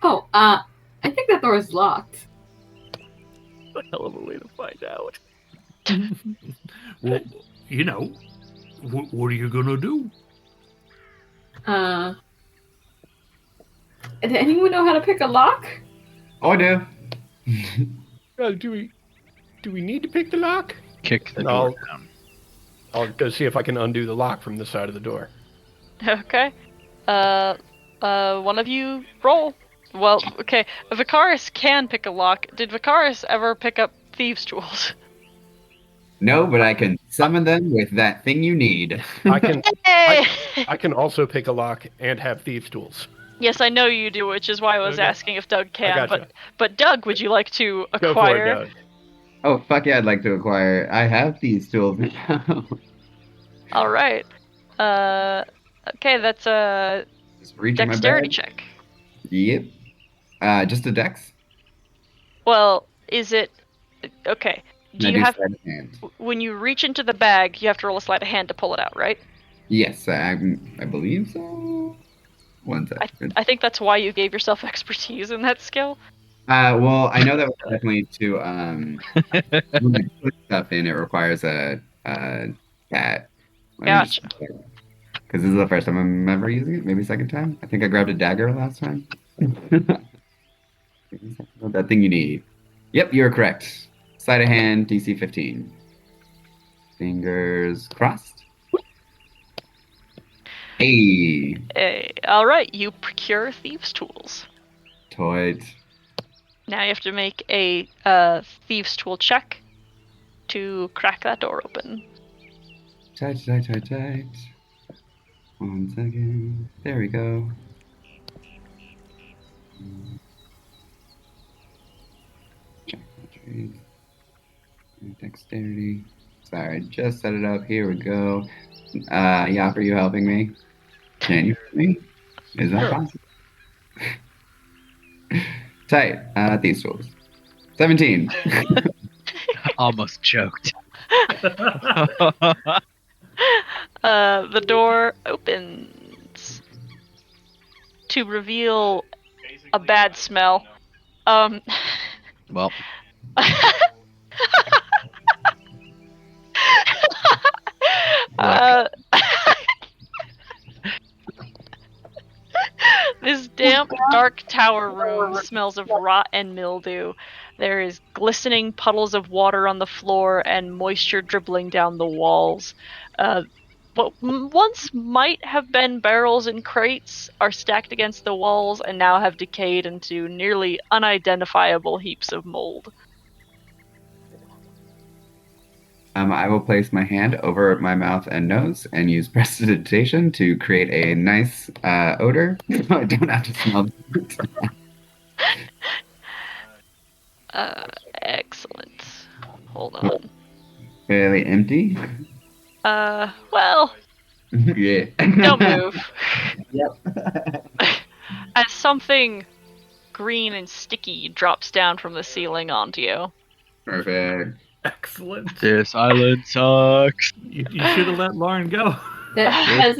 Oh, I think that door is locked. A hell of a way to find out. Well, what are you gonna do? Did anyone know how to pick a lock? Oh, I do. Do we need to pick the lock? Kick the No. door down. I'll go see if I can undo the lock from the side of the door. Okay. One of you roll. Well, okay. Vicaris can pick a lock. Did Vicaris ever pick up thieves' tools? No, but I can summon them with that thing you need. I can Hey! I can also pick a lock and have thieves' tools. Yes, I know you do, which is why I was Okay. asking if Doug can. gotcha. But Doug, would you like to Go for it, acquire? Doug. Oh, fuck yeah, I'd like to acquire. I have these tools now. All right. Okay, that's a Just reach in my dexterity bag. check. Yep. Just a dex? Well, is it okay? Do I you have sleight of hand. when you reach into the bag, you have to roll a sleight of hand to pull it out, right? Yes, I believe so. One second. I think that's why you gave yourself expertise in that skill. Well, I know that was definitely to when I put stuff in, it requires a cat. Gotcha. Because this is the first time I'm ever using it. Maybe second time. I think I grabbed a dagger last time. That thing you need. Yep, you're correct. Sleight of hand, DC 15. Fingers crossed. Hey, All right, you procure thieves' tools. toit. Now you have to make a thieves' tool check to crack that door open. Tight. 1 second. There we go. Check my trade. Dexterity. Sorry, I just set it up. Here we go. Yop, are you helping me? Can you help me? Is that possible? Tight. These tools. 17. Almost choked. The door opens to reveal a bad smell. Well, This damp, dark tower room smells of rot and mildew. There is glistening puddles of water on the floor and moisture dribbling down the walls. What once might have been barrels and crates are stacked against the walls and now have decayed into nearly unidentifiable heaps of mold. I will place my hand over my mouth and nose and use prestidigitation to create a nice odor. I don't have to smell it. Excellent. Hold on. Fairly empty. Well, Yeah. don't move. Yep. As something green and sticky drops down from the ceiling onto you. Perfect. Excellent. this island sucks. You should have let Lauren go. Does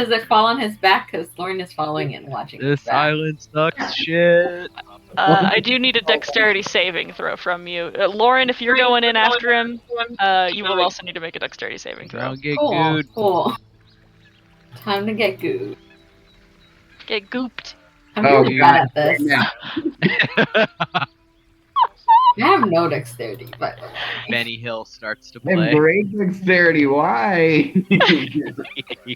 it fall on his back? Because Lauren is following and watching. his This back. island sucks shit. I do need a dexterity saving throw from you. Lauren, if you're going in after him, you will also need to make a dexterity saving throw. Don't get Cool, good. cool. Time to get gooed. Get gooped. I'm Oh, really bad at this. Yeah. I have no dexterity, but Benny Hill starts to I have play. great dexterity. Why? You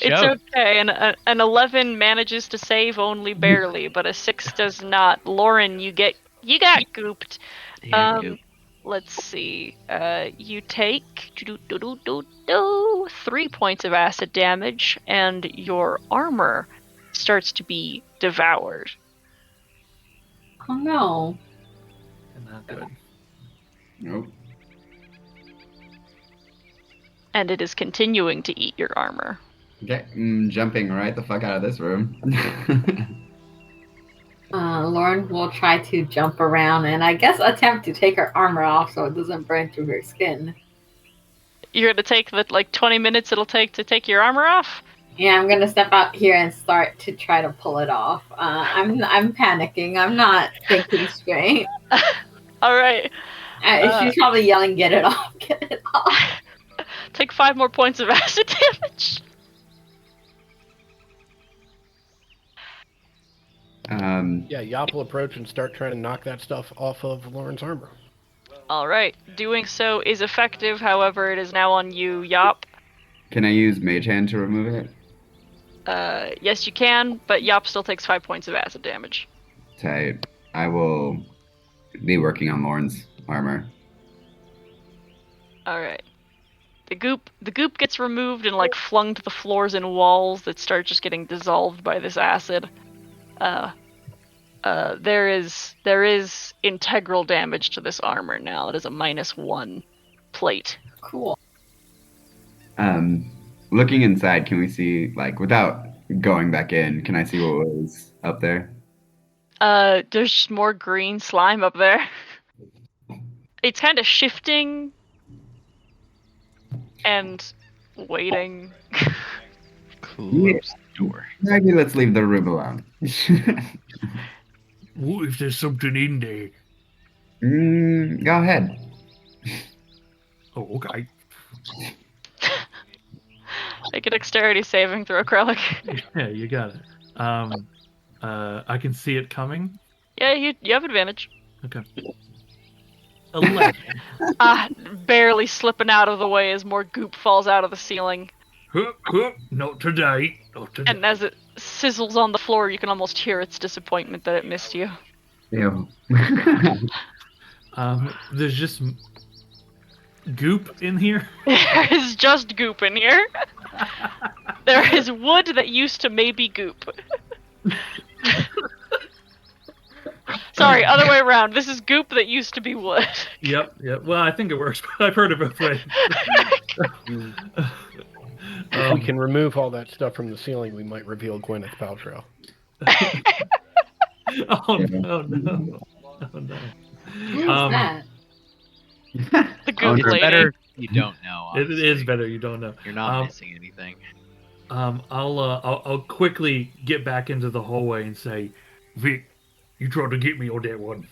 It's choked. okay. An 11 manages to save only barely, but a 6 does not. Lauren, you got gooped. Yeah, dude. Let's see. You take 3 points of acid damage, and your armor starts to be devoured. oh no. Not good. Nope. And it is continuing to eat your armor. Okay, jumping right the fuck out of this room. Lauren will try to jump around and I guess attempt to take her armor off so it doesn't burn through her skin. You're gonna take the 20 minutes it'll take to take your armor off? Yeah, I'm gonna step out here and start to try to pull it off. I'm panicking. I'm not thinking straight. All right. She's probably yelling, "Get it off! Get it off!" Take 5 more points of acid damage. Yeah, Yop will approach and start trying to knock that stuff off of Lauren's armor. All right. Doing so is effective. However, it is now on you, Yop. Can I use Mage Hand to remove it? Yes, you can, but Yop still takes 5 points of acid damage. Tight. I will be working on Lauren's armor. All right. The goop gets removed and like flung to the floors and walls that start just getting dissolved by this acid. There is integral damage to this armor now. It is a -1 plate. Cool. Looking inside, can we see, like, without going back in, can I see what was up there? There's just more green slime up there. It's kind of shifting and waiting. Close the door. Maybe let's leave the room alone. What if there's something in there? Go ahead. Oh, okay. Make a dexterity saving throw, Krellick. Yeah, you got it. I can see it coming. Yeah, you have advantage. Okay. 11. Barely slipping out of the way as more goop falls out of the ceiling. Not today. Not today. And as it sizzles on the floor, you can almost hear its disappointment that it missed you. Ew. There's just goop in here. There is just goop in here. There is wood that used to maybe goop. Sorry, other way around. This is goop that used to be wood. Yep. Well, I think it works, but I've heard it both ways. If we can remove all that stuff from the ceiling, we might reveal Gwyneth Paltrow. Oh no. Who's that? The goop It's lady. better if you don't know. It Honestly. is better you don't know. You're not missing anything. I'll quickly get back into the hallway and say, Vic, you tried to get me on that one.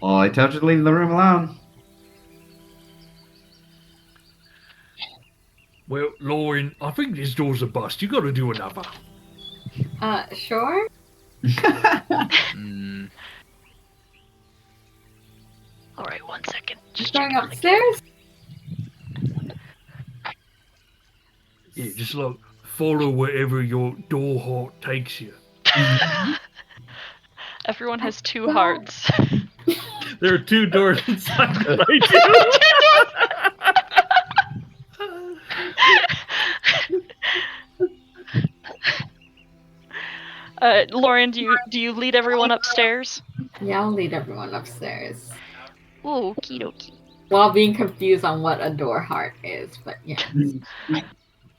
Well, I told you to leave the room alone. Well, Lauren, I think this door's a bust. You gotta do another. Sure. Mm, Alright, 1 second. Just Going checking. upstairs? Yeah, just look, follow wherever your door heart takes you. Everyone has 2 hearts. There are 2 doors inside the Lauren, do you lead everyone upstairs? Yeah, I'll lead everyone upstairs. Ooh, okie dokie. While being confused on what a door heart is, but yeah. Let me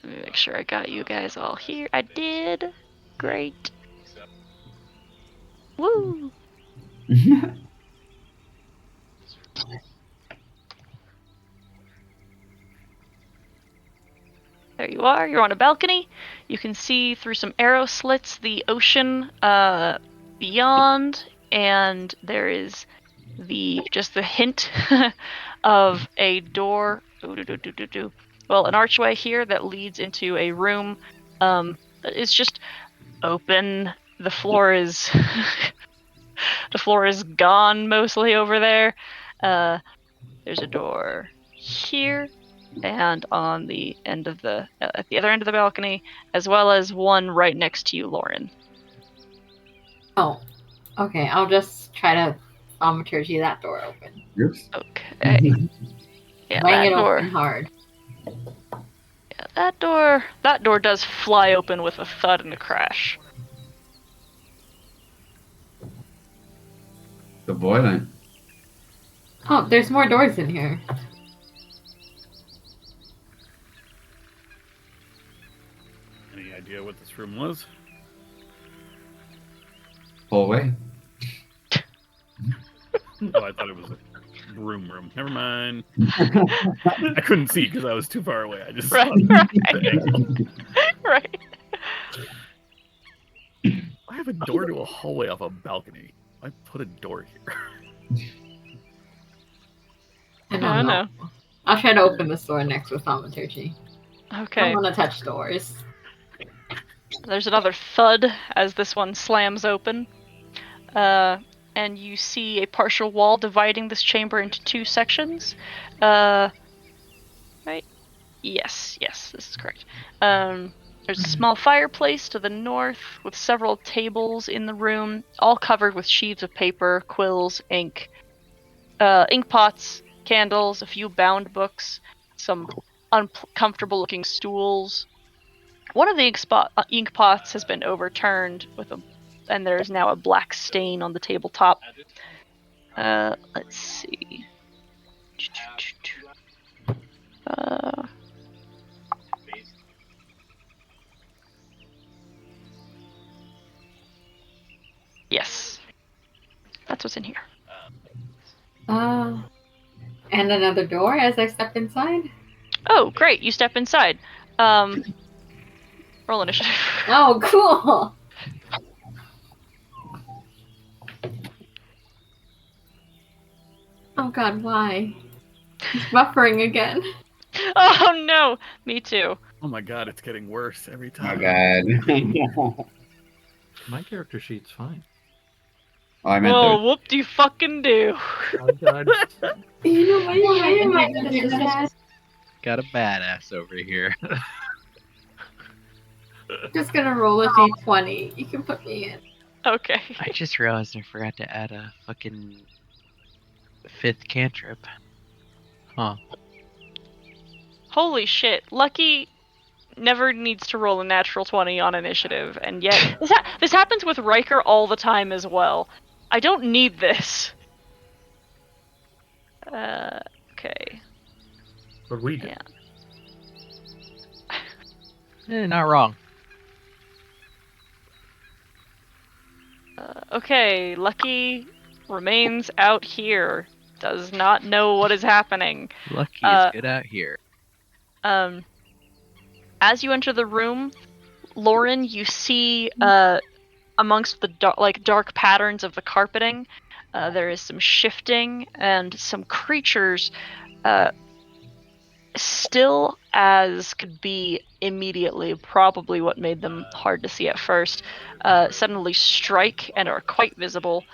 make sure I got you guys all here. I did. Great. Woo! There you are. You're on a balcony. You can see through some arrow slits the ocean beyond, and there is just the hint of a door. Well, an archway here that leads into a room that is just open. The floor is gone mostly over there. There's a door here and on the end of at the other end of the balcony, as well as one right next to you, Lauren. Oh, okay. I'll just try to thaumaturgy that door open. Oops. Okay. Yeah, Bang that it door. open hard. Yeah, that door does fly open with a thud and a crash. The boiling. Oh, there's more doors in here. Any idea what this room was? Hallway. Oh, I thought it was a room. Never mind. I couldn't see because I was too far away. I just Right, right. I have a door to a hallway off a balcony. I put a door here. I I don't know. know. I'll try to open this door next with thaumaturgy. I Okay. don't want to touch doors. There's another thud as this one slams open. And you see a partial wall dividing this chamber into 2 sections. Right? Yes, this is correct. There's a small fireplace to the north with several tables in the room, all covered with sheaves of paper, quills, ink pots, candles, a few bound books. some uncomfortable looking stools. One of the ink pots has been overturned and there is now a black stain on the tabletop. Let's see. Yes. That's what's in here. And another door as I step inside? Oh, great. You step inside. Roll initiative. Oh, cool! Oh god, why? He's buffering again. Oh no! Me too. Oh my god, it's getting worse every Oh time. god. My character sheet's fine. Oh, I meant Well, whoop do you fucking do? Oh god. You know what? You might do that. Got a badass over here. Just gonna roll a d20. You can put me in. Okay. I just realized I forgot to add a fucking 5th cantrip. Huh. Holy shit. Lucky never needs to roll a natural 20 on initiative, and yet this happens with Riker all the time as well. I don't need this. Okay. But we do. Yeah. Not wrong. Okay, Lucky remains out here. Does not know what is happening. Lucky is good out here. As you enter the room, Lauren, you see amongst the dark patterns of the carpeting, there is some shifting and some creatures, still as could be immediately, probably what made them hard to see at first, suddenly strike and are quite visible.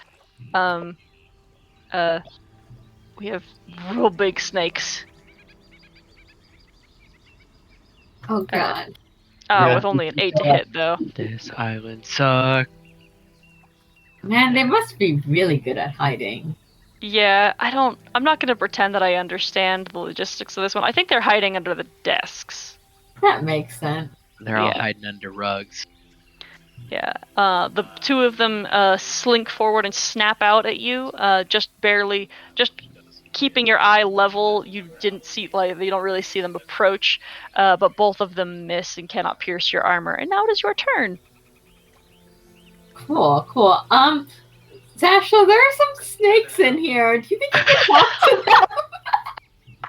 We have real big snakes. Oh god. With only an 8 to hit, though. This island sucks. Man, they must be really good at hiding. Yeah, I'm not gonna pretend that I understand the logistics of this one. I think they're hiding under the desks. That makes sense. They're all Yeah. hiding under rugs. Yeah. The two of them slink forward and snap out at you, just barely, just keeping your eye level. You didn't see, you don't really see them approach, but both of them miss and cannot pierce your armor. And now it is your turn. Cool. Zasha, there are some snakes in here. Do you think you can talk to them?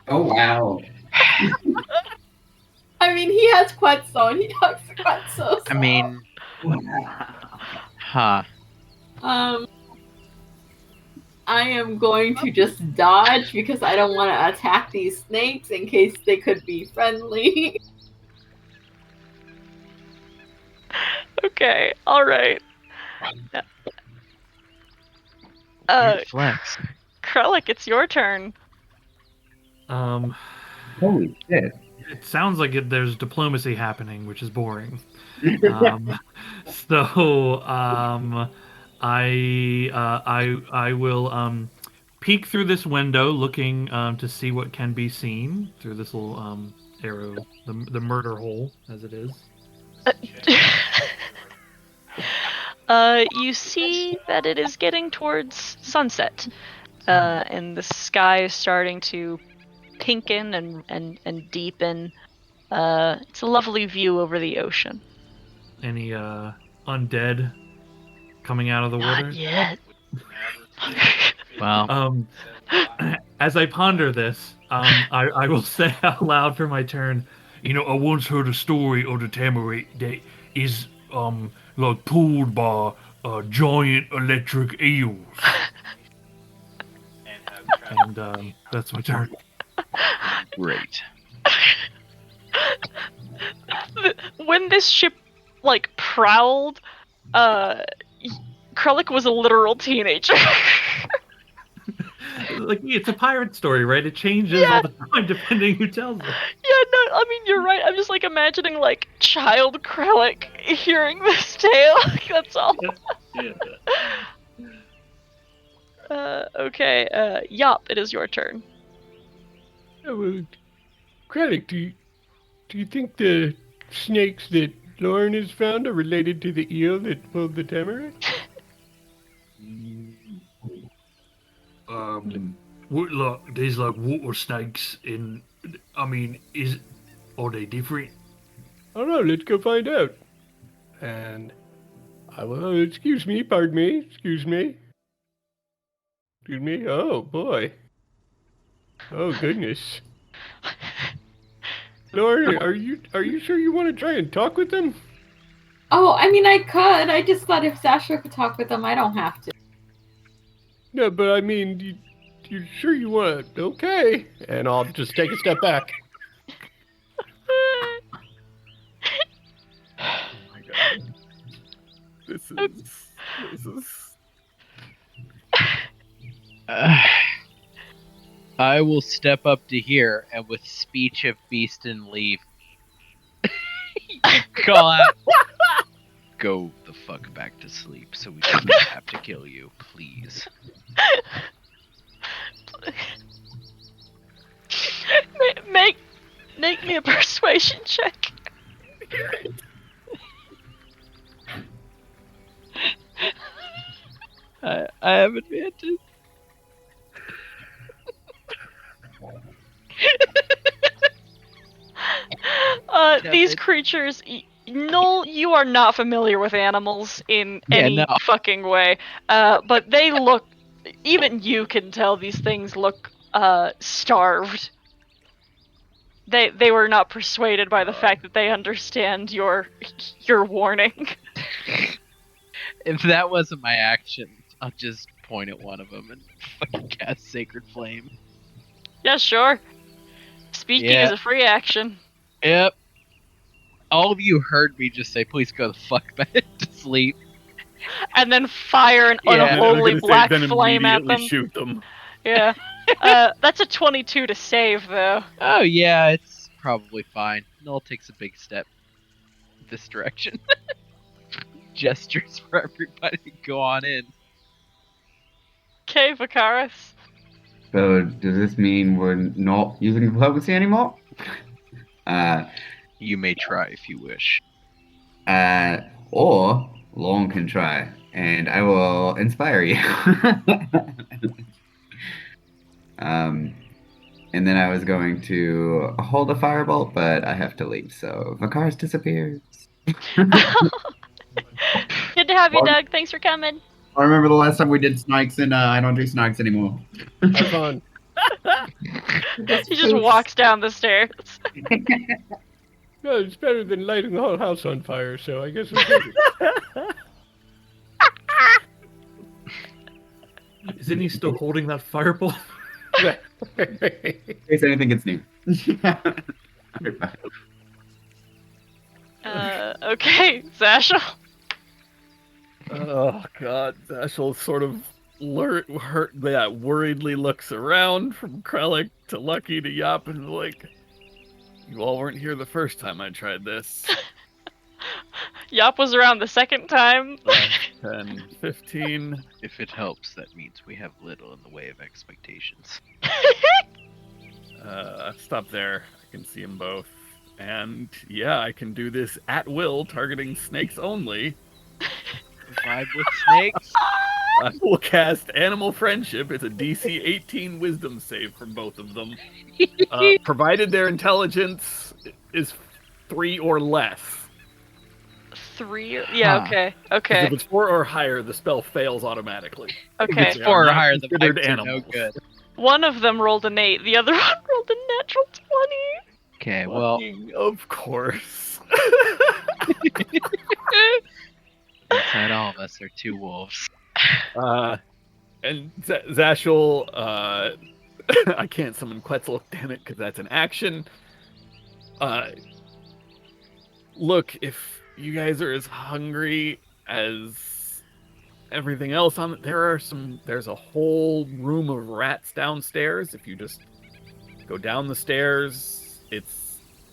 Oh wow. I mean, he has Quetzal and he talks to Quetzal. I mean, huh. I am going to just dodge because I don't want to attack these snakes in case they could be friendly. Okay. All right. Weird flex. Krellick, it's your turn. Holy shit. It sounds like there's diplomacy happening, which is boring. I will peek through this window, looking to see what can be seen through this little arrow, the murder hole, as it is. You see that it is getting towards sunset, and the sky is starting to pinken and deepen. It's a lovely view over the ocean. Any undead coming out of the water? Not yet. Well, As I ponder this, I will say out loud for my turn. You know, I once heard a story of the Tamarite that is like pulled by giant electric eels. And that's my turn. great. When this ship prowled, Krellick was a literal teenager. Like, it's a pirate story, right? It changes all the time depending who tells it. Yeah, no, I mean, you're right. I'm just imagining child Krellick hearing this tale. That's all. Yeah. Okay, Yop, it is your turn. I will Kralik, do you think the snakes that Lauren has found are related to the eel that pulled the tamarack? Look, there's like water snakes in. I mean, are they different? I don't know. Let's go find out. And I will. Excuse me. Pardon me. Excuse me. Excuse me. Oh boy. Oh goodness. Lauren, are you sure you want to try and talk with them? Oh, I mean, I could. I just thought if Zasha could talk with them, I don't have to. No, but I mean, you sure you want to? Okay. And I'll just take a step back. Oh my god. This is. I will step up to here and with speech of beast and leaf call out, go the fuck back to sleep so we don't have to kill you, please. Make me a persuasion check. I have advantage. These creatures, Noel, you are not familiar with animals in any fucking way. But they look, even you can tell these things look starved. They were not persuaded by the fact that they understand your warning. If that wasn't my action, I'll just point at one of them and fucking cast Sacred Flame. Yeah, sure. Speaking is a free action. Yep. All of you heard me just say, please go the fuck back to sleep. And then fire an unholy black flame at them. Shoot them. Yeah. That's a 22 to save, though. Oh, yeah, it's probably fine. Noel takes a big step this direction. Gestures for everybody to go on in. Okay, Vakaris. So, does this mean we're not using diplomacy anymore? You may try if you wish. Or Long can try, and I will inspire you. And then I was going to hold a firebolt, but I have to leave, so Vakaris disappears. Good to have you, Doug. Thanks for coming. I remember the last time we did snipes, and I don't do snipes anymore. Have fun. He just walks down the stairs. No, it's better than lighting the whole house on fire, so I guess we'll take it. Isn't he still holding that fireball? In case anything gets new. Okay, Zasha. Oh god, Zashel sort of worriedly looks around from Kralik to Lucky to Yop and like, you all weren't here the first time I tried this. Yop was around the second time. 10, 15. If it helps, that means we have little in the way of expectations. Stop there. I can see them both. And yeah, I can do this at will, targeting snakes only. Vibe with snakes? I will cast Animal Friendship. It's a DC 18 Wisdom save from both of them. Provided their intelligence is 3 or less. 3? Yeah, okay. Okay. If it's 4 or higher, the spell fails automatically. Okay. If it's 4 or higher, the considered pipes are no animals. good. One of them rolled an 8, the other one rolled a natural 20. Okay, well... Of course. Inside all of us are 2 wolves. And Zashel, I can't summon Quetzal, damn it, because that's an action. Look, if you guys are as hungry as everything else on there's a whole room of rats downstairs. If you just go down the stairs,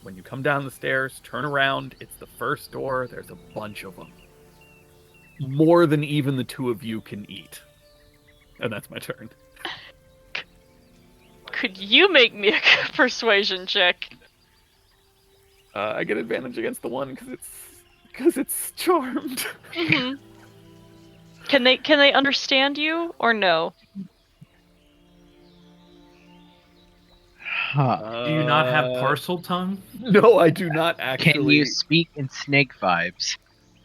when you come down the stairs, turn around, it's the first door, there's a bunch of them. More than even the 2 of you can eat. And that's my turn. Could you make me a persuasion check? I get advantage against the one because it's charmed. Mhm. Can they understand you or no? Huh. Do you not have parcel tongue? No, I do not actually. Can you speak in snake vibes?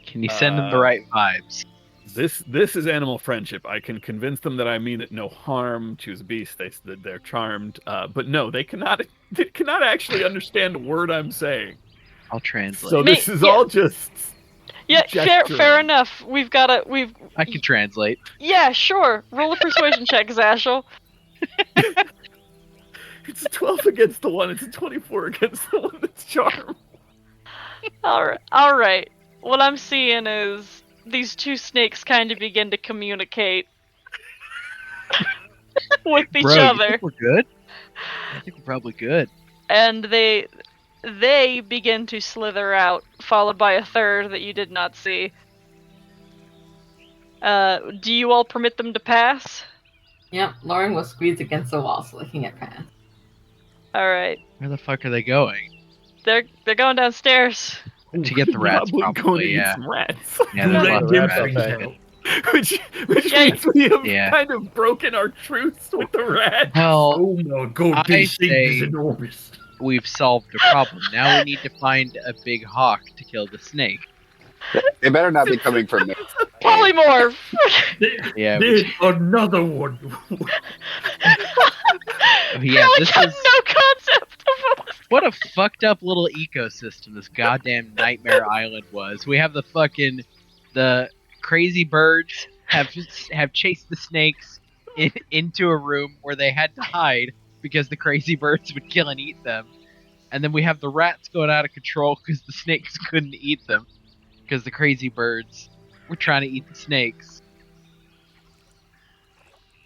Can you send them the right vibes? This is animal friendship. I can convince them that I mean it no harm. Choose a beast. They're charmed. But no, they cannot actually understand a word I'm saying. I'll translate. So this is all just. Yeah, fair gesturing. enough. I can translate. Yeah, sure. Roll a persuasion check, Zashel. It's a 12 against the one. It's a 24 against the one that's charmed. All right. What I'm seeing is these two snakes kind of begin to communicate with each Bro, you other, think we're good? I think we're probably good. and they begin to slither out, followed by a third that you did not see. Do you all permit them to pass? Yep, Lauren will squeeze against the wall so they can get past. All right. Where the fuck are they going? They're going downstairs. To get the rats, Probably going to probably, eat yeah. some rats. Yeah, Who there's let lots them of rats rats. out out? which Yeah. means we have Yeah. kind of broken our truce with the rats. Well, Oh my god, I this thing is say- enormous. we've solved a problem. Now we need to find a big hawk to kill the snake. They better not be coming from me. Polymorph. Yeah, There's another one. yeah. I This have is no concept of what a fucked up little ecosystem this goddamn Nightmare Island was. We have the crazy birds have chased the snakes into a room where they had to hide because the crazy birds would kill and eat them. And then we have the rats going out of control because the snakes couldn't eat them because the crazy birds were trying to eat the snakes.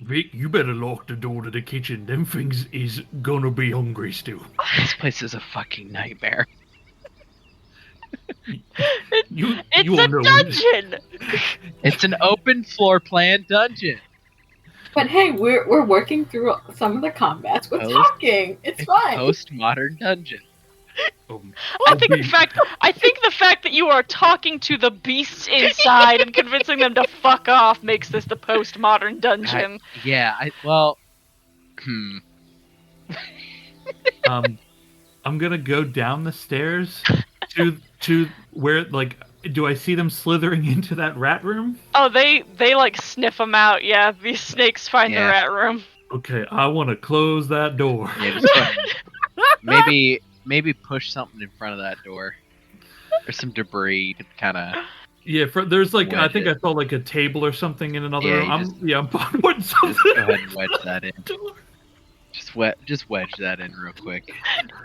Vic, you better lock the door to the kitchen. Them things is gonna be hungry still. This place is a fucking nightmare. You It's all a know dungeon. It's an open floor plan dungeon. But hey, we're working through some of the combats. We're Post- talking. It's fine. Postmodern dungeon. I think the fact that you are talking to the beasts inside and convincing them to fuck off makes this the postmodern dungeon. Well, I'm gonna go down the stairs to where, like, do I see them slithering into that rat room? Oh, they like sniff them out. Yeah, these snakes find the Yeah. rat room. Okay, I want to close that door. yeah, just maybe push something in front of that door. There's some debris to kind of. Yeah, there's like I Wedge think it. I saw like a table or something in another Yeah, room. you I'm putting something. Just go ahead and wedge that in. Just wedge that in real quick.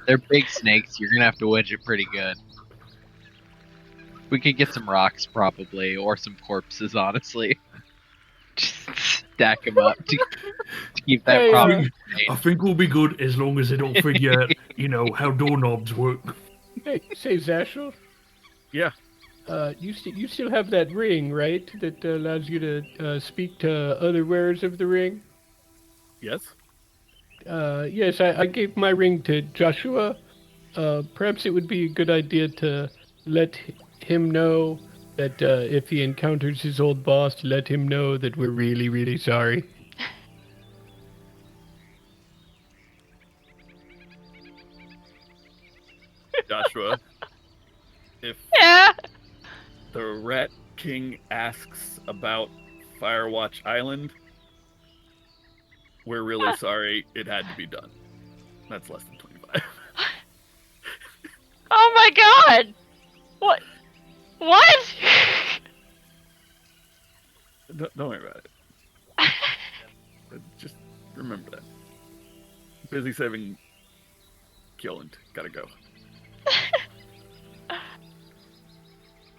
They're big snakes. You're gonna have to wedge it pretty good. We could get some rocks probably, or some corpses. Honestly, just stack them up to keep that Hey, problem. I think we'll be good as long as they don't figure out, how doorknobs work. Hey, say Zashel. Yeah. You still have that ring, right? That allows you to speak to other wearers of the ring. Yes. Yes, I gave my ring to Joshua. Perhaps it would be a good idea to let him know that if he encounters his old boss, let him know that we're really, really sorry. Joshua, if Yeah. the Rat King asks about Firewatch Island, we're really sorry it had to be done. That's less than 25. Oh my god. What? What? Don't worry about it. Just remember that. Busy saving Kieland. Gotta go.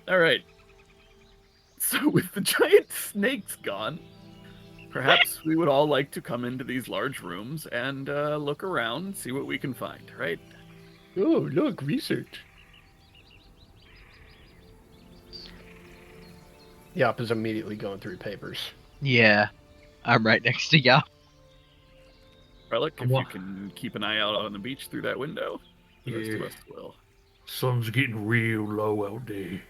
Alright. So with the giant snakes gone, perhaps we would all like to come into these large rooms and look around, see what we can find, right? Oh, look, research. Yop is immediately going through papers. Yeah, I'm right next to y'all. Relic, if Wha- you can keep an eye out on the beach through that window, the rest of Yeah. us will. Sun's getting real low out there.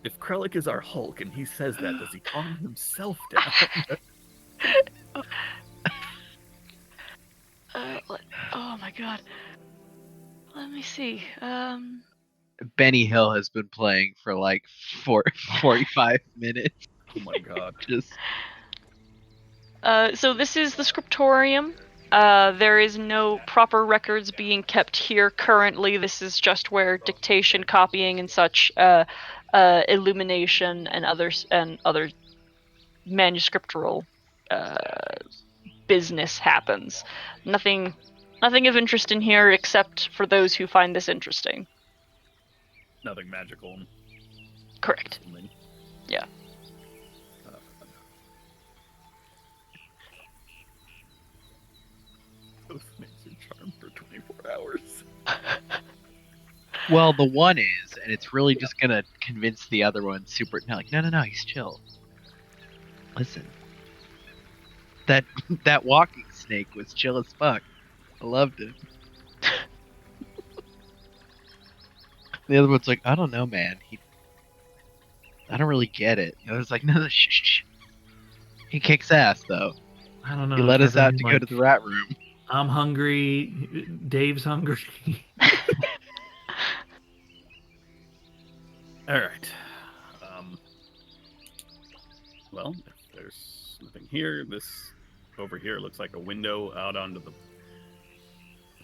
If Krellick is our Hulk and he says that, does he calm himself down? Oh my god. Let me see. Benny Hill has been playing for like 45 minutes. Oh my god. Just So this is the scriptorium. There is no proper records being kept here currently. This is just where dictation, copying, and such, illumination, and other manuscriptural business happens. Nothing of interest in here except for those who find this interesting. Nothing magical. Correct. Something. Yeah. Both makes your charm for 24 hours. well, the one is, and it's really just gonna convince the other one. No, he's chill. Listen, that walking snake was chill as fuck. I loved it. The other one's like, I don't know, man. I don't really get it. The other's like, no, shh. He kicks ass, though. I don't know. He let us out to like, go to the rat room. I'm hungry. Dave's hungry. All right. Well, if there's nothing here, this over here looks like a window out onto the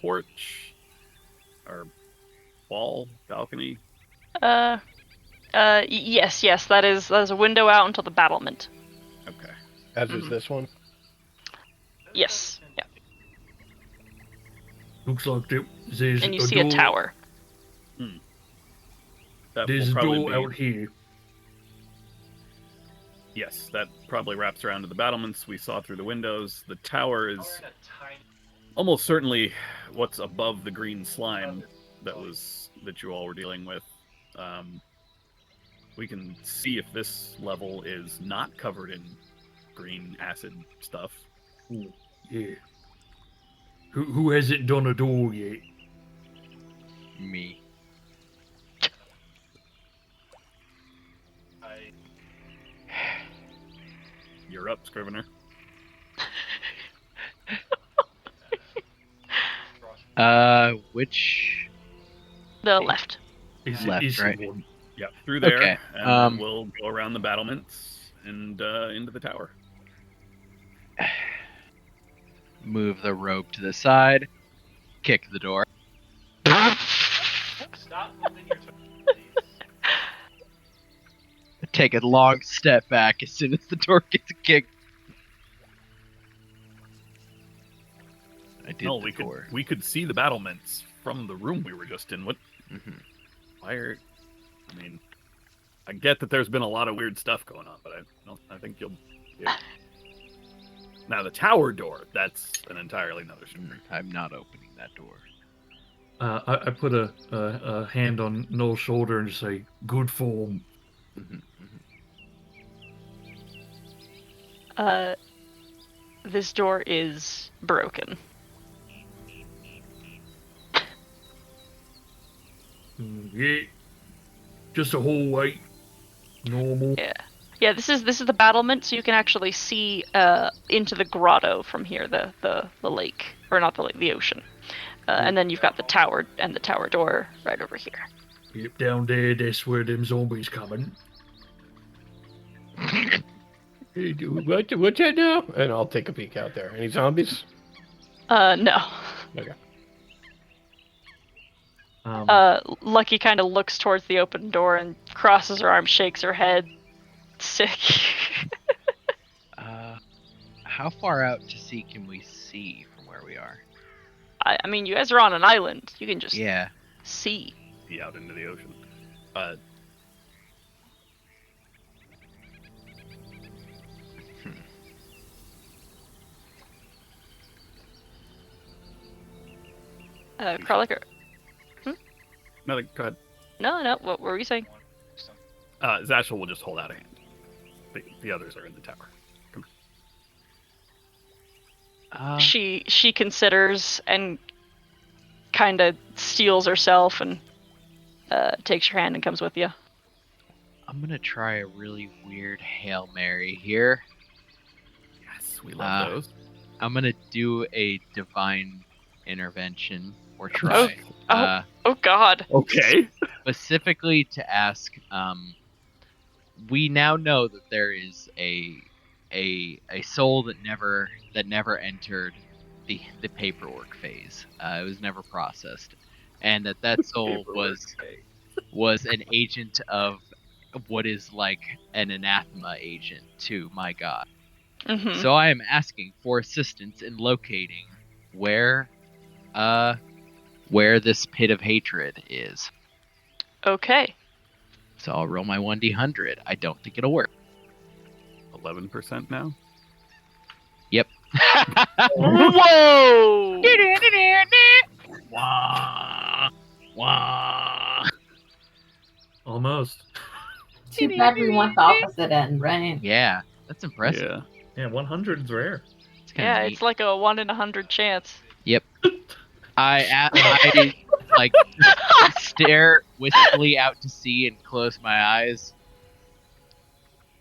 porch or wall, balcony. Yes, that is a window out into the battlement. Okay. As is this one. Yes. Yeah. Looks like there's And you see a tower. That There's will a probably door be- out here. Yes, that probably wraps around to the battlements we saw through the windows. The tower is almost certainly what's above the green slime that you all were dealing with. We can see if this level is not covered in green acid stuff. Ooh, yeah. Who hasn't done a door yet? Me. You're up, Scrivener. Which? The left. Left, right? Yeah, through there, Okay, and then we'll go around the battlements and into the tower. Move the rope to the side. Kick the door. Stop moving your toes, please. Take a long step back as soon as the door gets kicked. I did No, the door. we could see the battlements from the room we were just in. What? Mhm. Why are? I mean, I get that there's been a lot of weird stuff going on, but I think you'll. Yeah. Now the tower door, that's an entirely another story. I'm not opening that door. I put a hand on Noel's shoulder and just say, "Good form." Mhm, mhm. This door is broken. Yeah. Just a hallway. Normal. Yeah, this is the battlement, so you can actually see into the grotto from here, the lake, or not the lake, the ocean. And then you've got the tower and the tower door right over here. Yep, down there, that's where them zombies coming. What's that now? And I'll take a peek out there. Any zombies? No. Okay. Lucky kind of looks towards the open door and crosses her arms, shakes her head. Sick. How far out to sea can we see from where we are? I mean, you guys are on an island. You can just Yeah. see. Be out into the ocean. Kralik, Nothing. Go ahead. no, what were you saying? Zashel will just hold out a hand. The others are in the tower. Come She considers and kind of steels herself and takes your hand and comes with you. I'm gonna try a really weird Hail Mary here. Yes, we love those. I'm gonna do a divine intervention or try. Oh God. Okay. Specifically to ask, we now know that there is a soul that never entered the paperwork phase. It was never processed, and that soul was an agent of what is like an anathema agent to my god. Mm-hmm. So I am asking for assistance in locating where this pit of hatred is. Okay. So I'll roll my 1d100. I don't think it'll work. 11% now. Yep. Whoa! Wah, wah. Almost. Too bad we want the opposite end, right? Yeah, that's impressive. Yeah. Yeah, 100's rare. It's kinda Yeah, neat. it's like a 1 in 100 chance. Yep. I like stare wistfully out to sea and close my eyes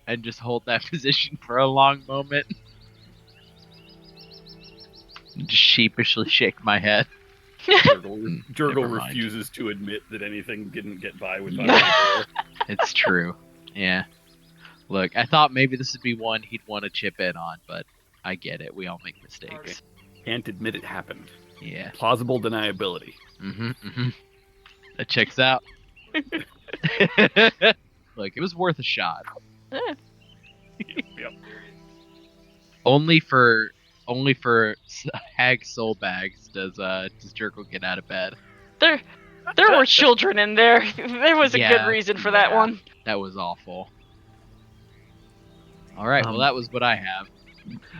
and just hold that position for a long moment. And just sheepishly shake my head. Jurgle Never mind. refuses to admit that anything didn't get by without Yeah. him. It's true. Yeah. Look, I thought maybe this would be one he'd want to chip in on, but I get it. We all make mistakes. Can't admit it happened. Yeah. Plausible deniability. That checks out. Look, it was worth a shot. Yep. Only for hag soul bags does Jerkle get out of bed. There were children in there. There was a good Yeah, reason for that yeah. one. That was awful. All right, well that was what I have.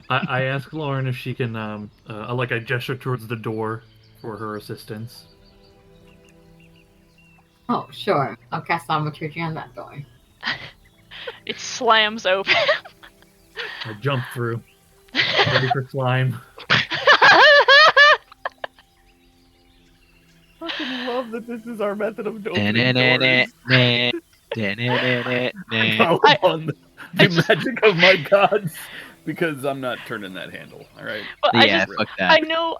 I ask Lauren if she can, I gesture towards the door for her assistance. Oh, sure. I'll cast thaumaturgy on that door. It slams open. I jump through, ready for slime. Fucking love that this is our method of opening Da-na-na-na, doors. da-na-na-na-na. Go on the magic of my gods, because I'm not turning that handle. All right. Well, Yeah, fuck that.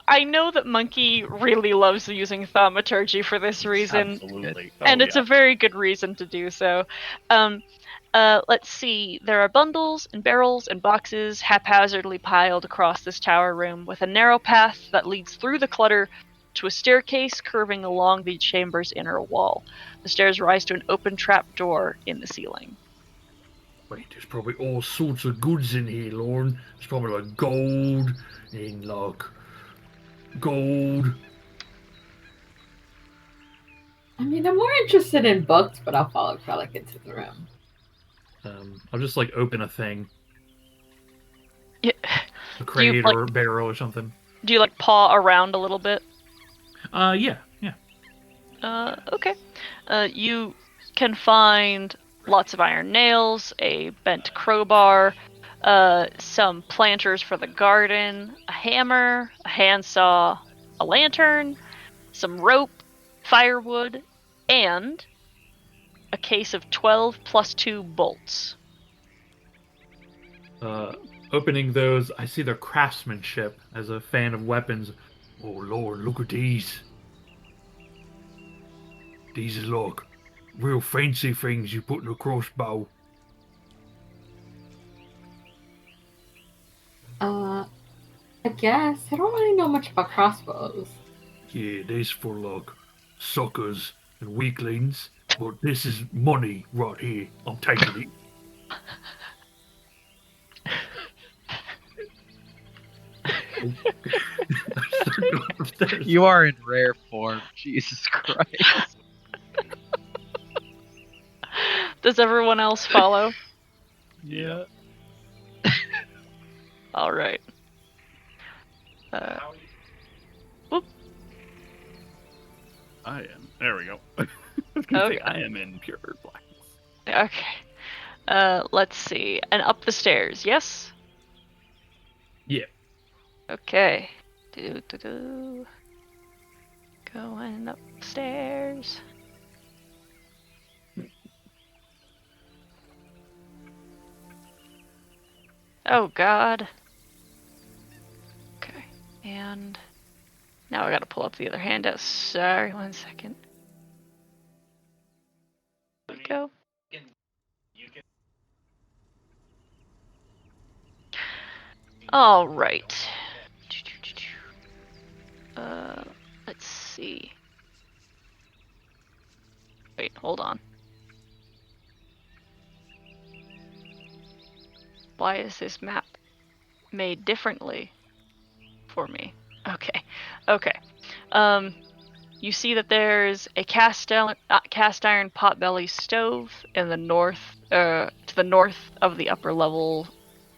I know that Monkey really loves using thaumaturgy for this reason, Absolutely. and it's a very good reason to do so. Let's see. There are bundles and barrels and boxes haphazardly piled across this tower room, with a narrow path that leads through the clutter to a staircase curving along the chamber's inner wall. The stairs rise to an open trap door in the ceiling. Wait, there's probably all sorts of goods in here, Lauren. There's probably like gold and like gold. I mean, I'm more interested in books, but I'll follow Kralik into the room. I'll just like open a thing, Yeah. a crate like- or a barrel or something. Do you like paw around a little bit? Yeah. Okay. You can find lots of iron nails, a bent crowbar, some planters for the garden, a hammer, a handsaw, a lantern, some rope, firewood, and a case of 12 plus 2 bolts. Opening those, I see their craftsmanship as a fan of weapons. Oh Lord, look at these. These are like real fancy things you put in a crossbow. I guess. I don't really know much about crossbows. Yeah, this for like suckers and weaklings. But this is money right here. I'm taking it. You are in rare form, Jesus Christ. Does everyone else follow? Yeah. All right. I am. There we go. I was gonna say Okay. I am in pure blackness. Okay. Let's see. And up the stairs, yes? Yeah. Okay. Do. Going upstairs. Oh God. Okay. And now I gotta pull up the other handout. Sorry, 1 second. There we go. All right. Let's see. Wait, hold on. Why is this map made differently for me? Okay. You see that there's a cast iron potbelly stove in the north, to the north of the upper level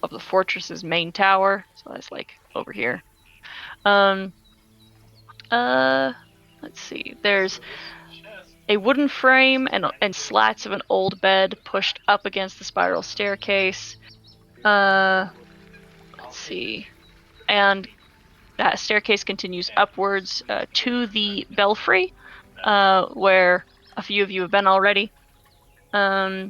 of the fortress's main tower. So that's like over here. Let's see. There's a wooden frame and slats of an old bed pushed up against the spiral staircase. Let's see. And that staircase continues upwards to the belfry, where a few of you have been already. The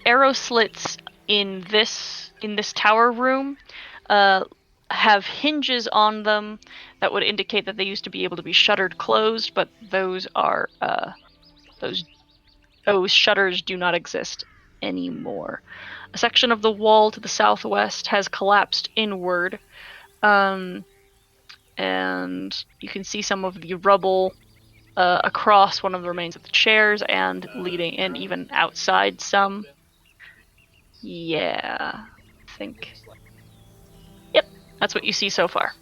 arrow slits in this tower room have hinges on them that would indicate that they used to be able to be shuttered closed, but those are those shutters do not exist anymore. A section of the wall to the southwest has collapsed inward, and you can see some of the rubble across one of the remains of the chairs and leading in even outside some. Yeah, I think. Yep, that's what you see so far.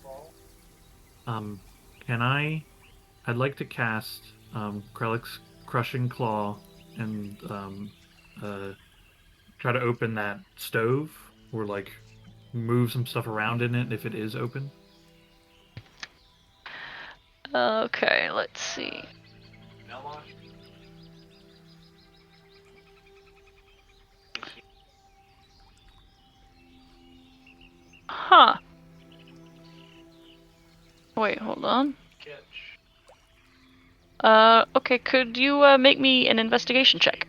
I'd like to cast Krellick's Crushing Claw and try to open that stove or like move some stuff around in it if it is open. Okay, let's see. Huh. Wait, hold on. Okay, could you make me an investigation check?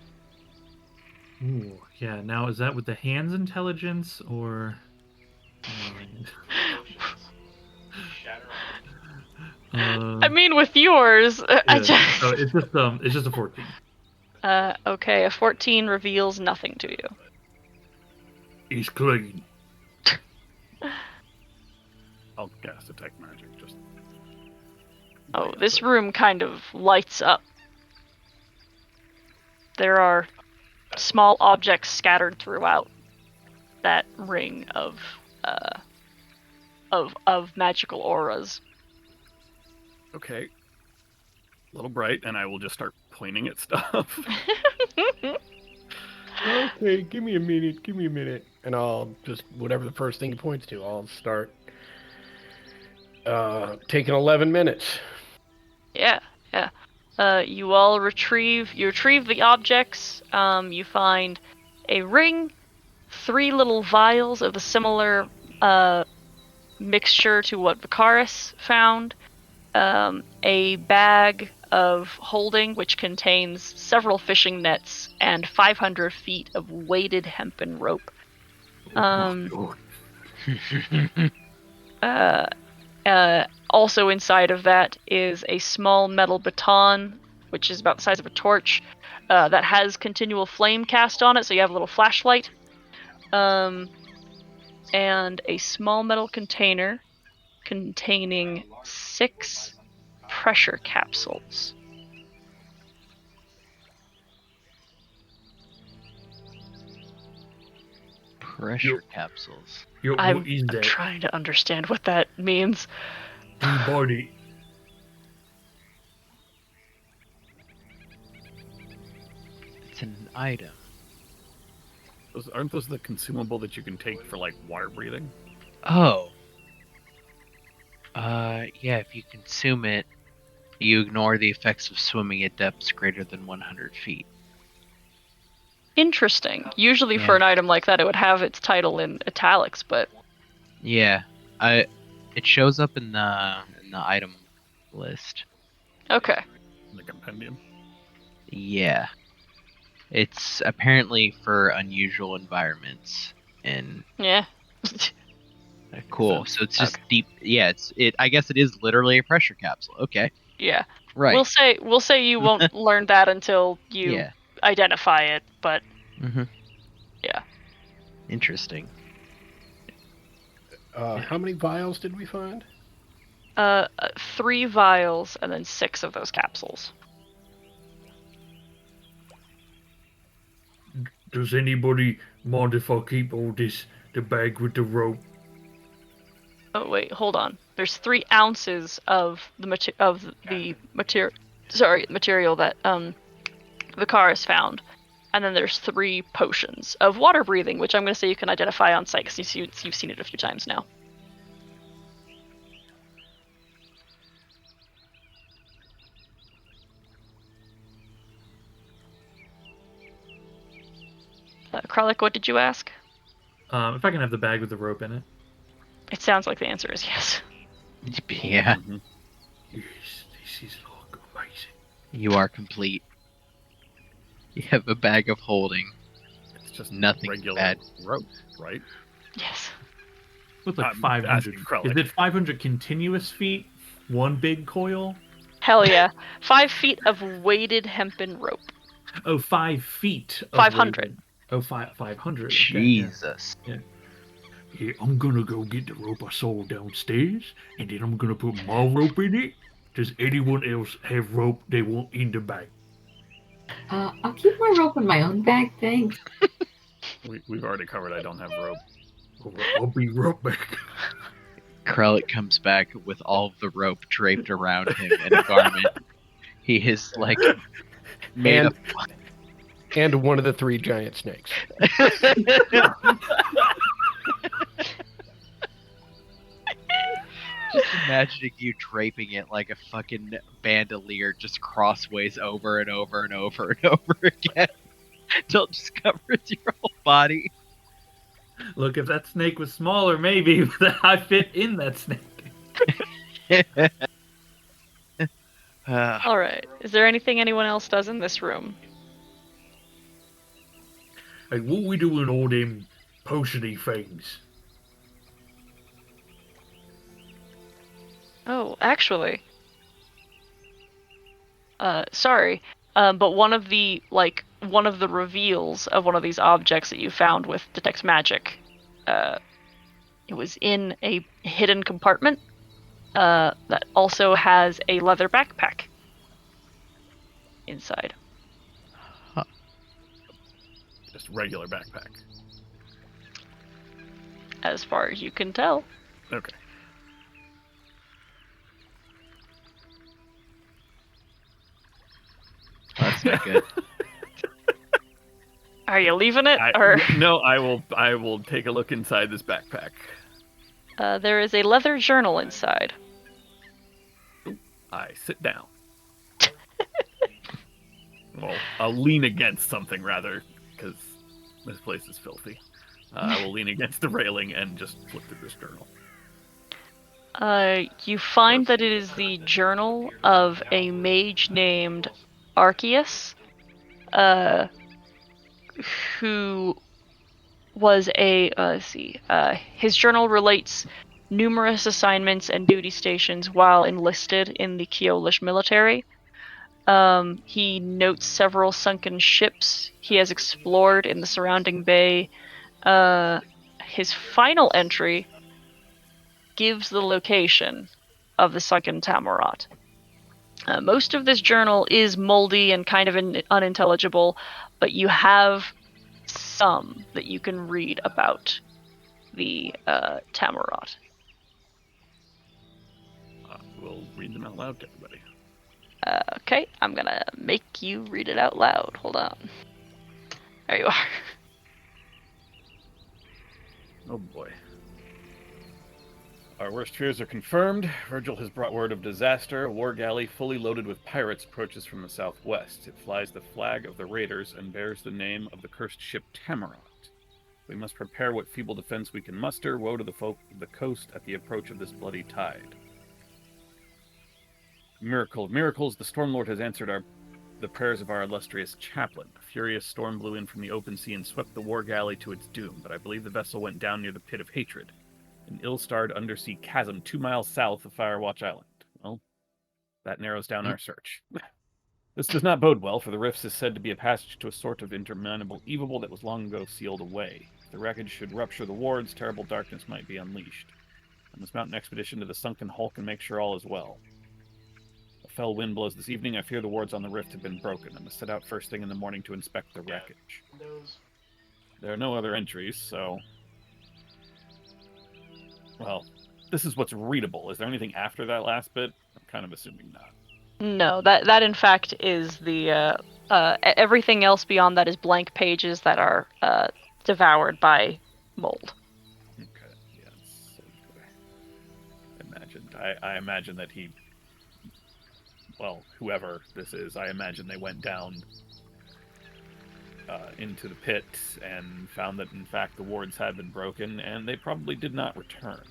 Ooh, yeah. Now, is that with the hand's intelligence or? I mean, with yours, I just. Oh, it's just a 14. Okay, a 14 reveals nothing to you. He's clean. I'll cast detect magic. Just. Oh, this room kind of lights up. There are small objects scattered throughout that ring of magical auras. Okay. A little bright, and I will just start pointing at stuff. Okay, give me a minute. And I'll just, whatever the first thing he points to, I'll start taking 11 minutes. Yeah. You all retrieve the objects. You find a ring, 3 little vials of a similar mixture to what Vicaris found, a bag of holding which contains several fishing nets and 500 feet of weighted hempen rope. Also inside of that is a small metal baton, which is about the size of a torch, that has continual flame cast on it, so you have a little flashlight. And a small metal container containing 6 pressure capsules. Pressure capsules. I'm trying to understand what that means. Body. It's an item. Aren't those the consumable that you can take for like water breathing? Oh. Yeah, if you consume it, you ignore the effects of swimming at depths greater than 100 feet. Interesting. Usually for Yeah. an item like that, it would have its title in italics, but Yeah, it shows up in the item list. okay. In the compendium. Yeah, it's apparently for unusual environments and Yeah. cool. Sense. So it's just deep. Yeah, I guess it is literally a pressure capsule. Okay, Yeah. right. We'll say you won't learn that until you Yeah. identify it, but Mm-hmm. yeah. Interesting. How many vials did we find? 3 vials and then 6 of those capsules. Does anybody mind if I keep all this, the bag with the rope? Oh wait, hold on. There's 3 ounces of the material that Vicaris found, and then there's 3 potions of water breathing, which I'm going to say you can identify on site because you've seen it a few times now. Kralik, what did you ask? If I can have the bag with the rope in it. It sounds like the answer is yes. Yeah, Mhm. Yes, this is like amazing. you are complete. You have a bag of holding. It's just Nothing regular bad. rope, right? Yes. With like I'm 500. asking Kralik. Is it 500 continuous feet? One big coil? Hell yeah. 5 feet of weighted hempen rope. Oh, 5 feet. of 500. weighted- Oh, 500. Okay, yeah. Jesus. Yeah, I'm gonna go get the rope I saw downstairs, and then I'm gonna put my rope in it. Does anyone else have rope they want in the bag? I'll keep my rope in my own bag, thanks. We've already covered. I don't have rope. Alright, I'll be right back. Kralik comes back with all of the rope draped around him in a garment. He is like made And, and one of the 3 giant snakes. Just imagining you draping it like a fucking bandolier, just crossways over and over and over and over again, till it just covers your whole body. Look, if that snake was smaller, maybe I fit in that snake. Alright. Is there anything anyone else does in this room? Hey, what we doing all them potiony things? Oh, actually. Sorry. But one of the reveals of one of these objects that you found with Detect Magic, it was in a hidden compartment, that also has a leather backpack inside. Just regular backpack. As far as you can tell. Okay. That's not good. Are you leaving it, or No, I will take a look inside this backpack. there is a leather journal inside. I sit down. Well, I'll lean against something rather, because this place is filthy. I will lean against the railing and just flip through this journal. You find that it is the journal of a mage named Arceus, who was his journal relates numerous assignments and duty stations while enlisted in the Keolish military. He notes several sunken ships he has explored in the surrounding bay. His final entry gives the location of the sunken Tamarat. Most of this journal is moldy and kind of unintelligible, but you have some that you can read about the Tamarat. We'll read them out loud to everybody. Okay, I'm gonna make you read it out loud. Hold on. There you are. Oh boy. Our worst fears are confirmed. Virgil has brought word of disaster. A war galley fully loaded with pirates approaches from the southwest. It flies the flag of the raiders and bears the name of the cursed ship Tamarot. We must prepare what feeble defense we can muster. Woe to the folk of the coast at the approach of this bloody tide. Miracle of miracles, the Stormlord has answered the prayers of our illustrious chaplain. A furious storm blew in from the open sea and swept the war galley to its doom, but I believe the vessel went down near the Pit of Hatred, an ill-starred undersea chasm 2 miles south of Firewatch Island. Well, that narrows down our search. This does not bode well, for the rifts is said to be a passage to a sort of interminable evil that was long ago sealed away. If the wreckage should rupture the wards, terrible darkness might be unleashed. I must mount an expedition to the sunken hulk and make sure all is well. A fell wind blows this evening. I fear the wards on the rift have been broken. I must set out first thing in the morning to inspect the wreckage. There are no other entries, so... Well, this is what's readable. Is there anything after that last bit? I'm kind of assuming not. No, that in fact is the everything else beyond that is blank pages that are devoured by mold. Okay, yes. Imagined. I imagine that he, well, whoever this is, I imagine they went down into the pit and found that in fact the wards had been broken, and they probably did not return.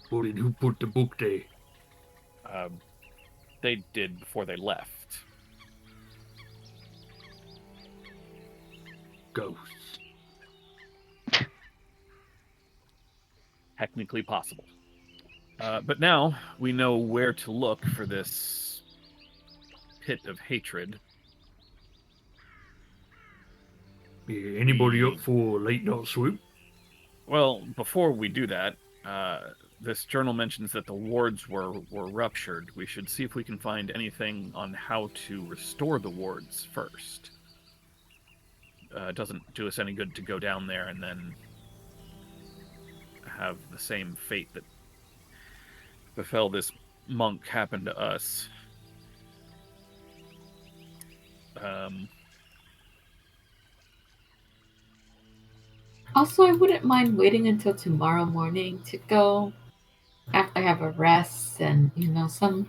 Who did you put the book there? They did before they left. Ghosts. Technically possible. But now we know where to look for this Pit of Hatred. Yeah, anybody up for a late night swoop? Well, before we do that, this journal mentions that the wards were ruptured. We should see if we can find anything on how to restore the wards first. It doesn't do us any good to go down there and then have the same fate that befell this monk happen to us. Also, I wouldn't mind waiting until tomorrow morning to go after I have a rest and, some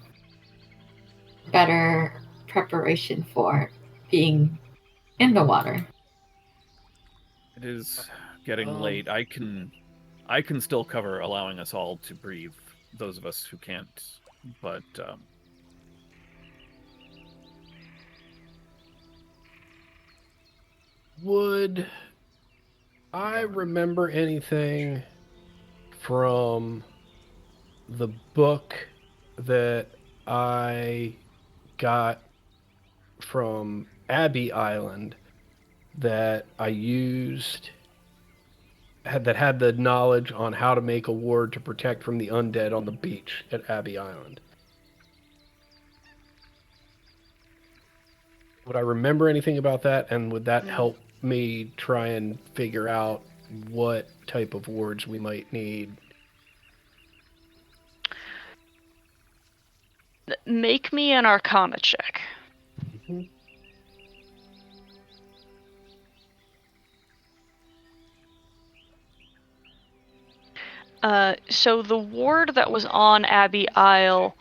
better preparation for being in the water. It is getting late. I can still cover allowing us all to breathe, those of us who can't, but Would I remember anything from the book that I got from Abbey Island that I used that had the knowledge on how to make a ward to protect from the undead on the beach at Abbey Island? Would I remember anything about that, and would that help me try and figure out what type of wards we might need? Make me an Arcana check. Mm-hmm. So the ward that was on Abbey Isle,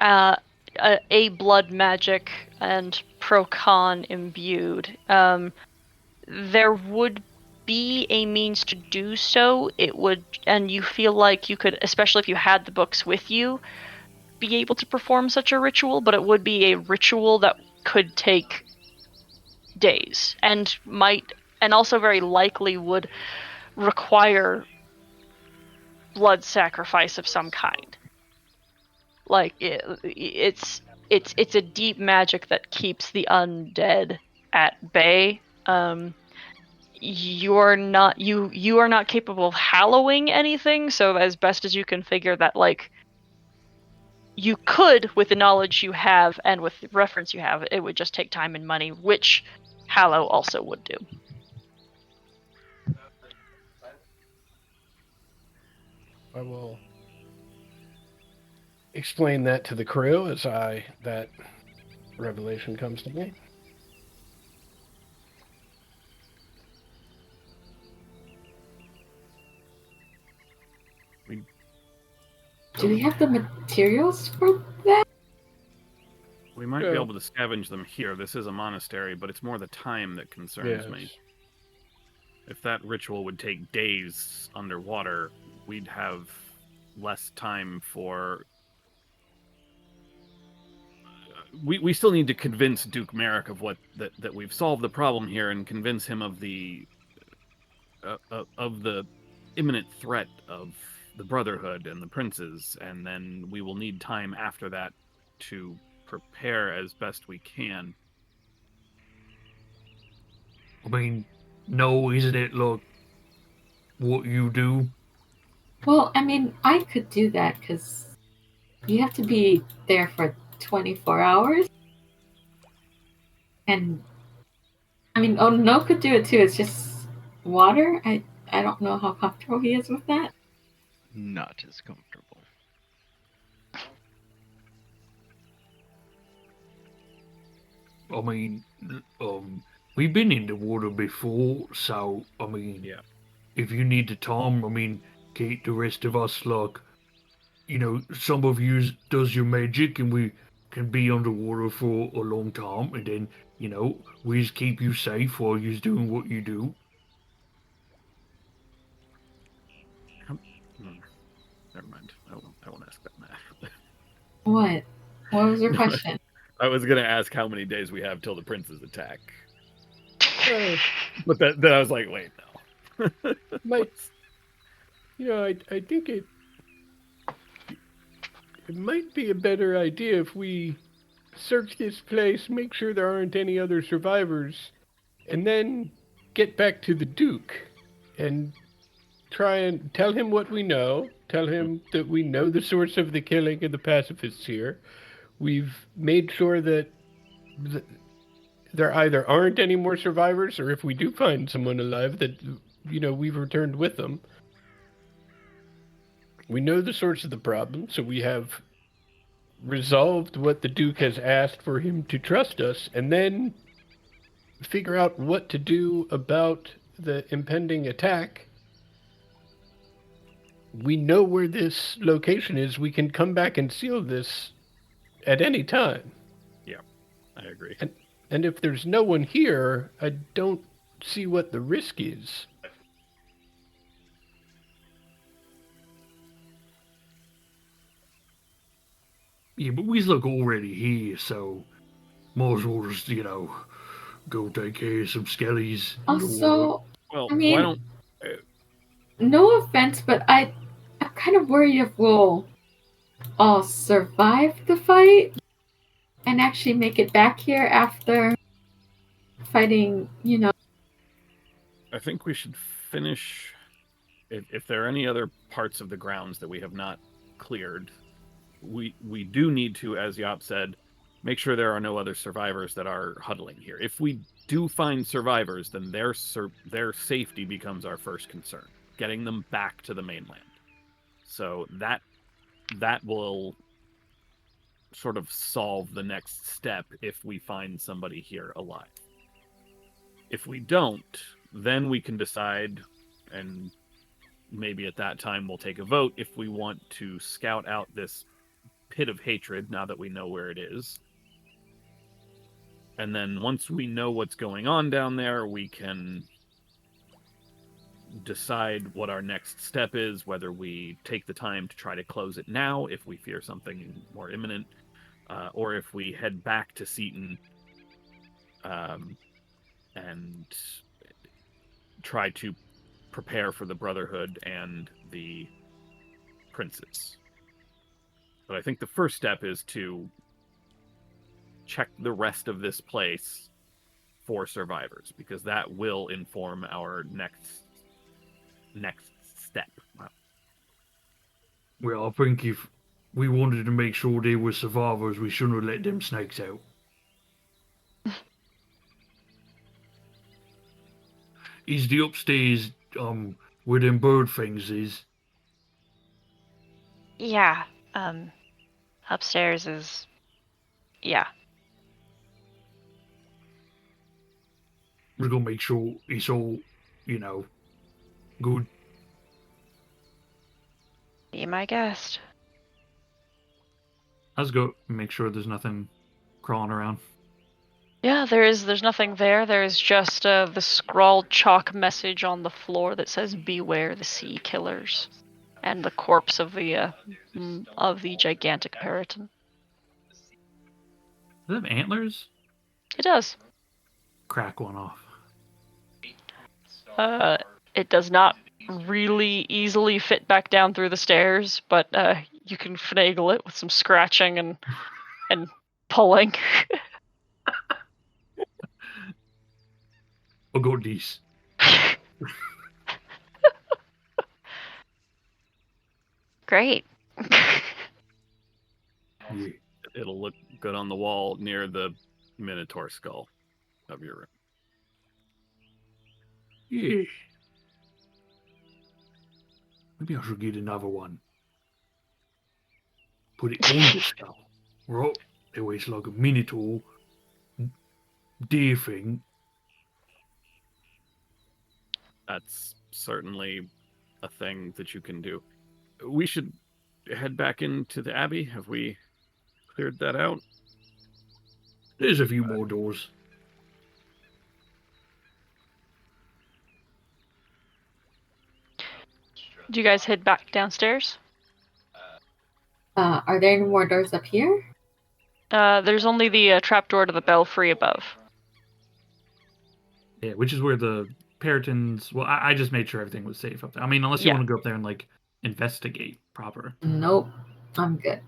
a blood magic and pro-con imbued, there would be a means to do so. It would, and you feel like you could, especially if you had the books with you, be able to perform such a ritual, but it would be a ritual that could take days and also very likely would require blood sacrifice of some kind. Like it's a deep magic that keeps the undead at bay. You are not capable of hallowing anything, so as best as you can figure that, like, you could, with the knowledge you have and with the reference you have, it would just take time and money, which hallow also would do. I will explain that to the crew as that revelation comes to me. Do we have the materials for that? We might be Yeah. able to scavenge them here. This is a monastery, but it's more the time that concerns me. If that ritual would take days underwater, we'd have less time for... We still need to convince Duke Merrick of that we've solved the problem here, and convince him of the imminent threat of the Brotherhood and the princes, and then we will need time after that to prepare as best we can. I mean, no, isn't it like what you do? Well, I mean, I could do that because you have to be there for 24 hours. And, I mean, oh, no could do it too. It's just water. I don't know how comfortable he is with that. Not as comfortable. I mean, we've been in the water before, so, I mean, Yeah. if you need the time, I mean, Kate, the rest of us, like, you know, some of you does your magic and we can be underwater for a long time, and then, you know, we just keep you safe while you're doing what you do. Never mind. I won't ask that now. What? What was your question? I was going to ask how many days we have till the princes attack. Uh, But then I was like, wait, no. might, I think it might be a better idea if we search this place, make sure there aren't any other survivors, and then get back to the Duke and try and tell him what we know. Tell him that we know the source of the killing of the pacifists here. We've made sure that there either aren't any more survivors, or if we do find someone alive, that, we've returned with them. We know the source of the problem, so we have resolved what the Duke has asked for him to trust us, and then figure out what to do about the impending attack. We know where this location is. We can come back and seal this at any time. Yeah, I agree. And if there's no one here, I don't see what the risk is. Yeah, but we's like already here, so might as well just, go take care of some skellies. Also, Well, I mean, why don't... no offense, but I'm kind of worried if we'll all survive the fight and actually make it back here after fighting, I think we should finish... If there are any other parts of the grounds that we have not cleared, we do need to, as Yop said, make sure there are no other survivors that are huddling here. If we do find survivors, then their safety becomes our first concern. Getting them back to the mainland. So that will sort of solve the next step if we find somebody here alive. If we don't, then we can decide, and maybe at that time we'll take a vote, if we want to scout out this pit of hatred now that we know where it is. And then once we know what's going on down there, we can decide what our next step is, whether we take the time to try to close it now if we fear something more imminent, or if we head back to Seaton and try to prepare for the Brotherhood and the princes. But I think the first step is to check the rest of this place for survivors, because that will inform our next step. Well, I think if we wanted to make sure they were survivors, we shouldn't have let them snakes out. Is the upstairs, where them bird things is? Yeah. Upstairs is... Yeah. We're gonna make sure it's all, good. Be my guest. Let's go make sure there's nothing crawling around. Yeah, there's nothing there. There's just the scrawled chalk message on the floor that says "Beware the sea killers," and the corpse of the gigantic peryton. Does it have antlers? It does. Crack one off. It does not really easily fit back down through the stairs, but you can finagle it with some scratching and pulling. I'll go these. Great. Yeah. It'll look good on the wall near the Minotaur skull of your room. Yeah. Maybe I should get another one. Put it on the skull. Right? Anyway, it's like a minotaur deer thing. That's certainly a thing that you can do. We should head back into the Abbey. Have we cleared that out? There's a few more doors. Do you guys head back downstairs? Are there any more doors up here? There's only the trapdoor to the belfry above. Yeah, which is where the perytons. Well, I just made sure everything was safe up there. I mean, unless you Yeah. want to go up there and like investigate proper. Nope. I'm good.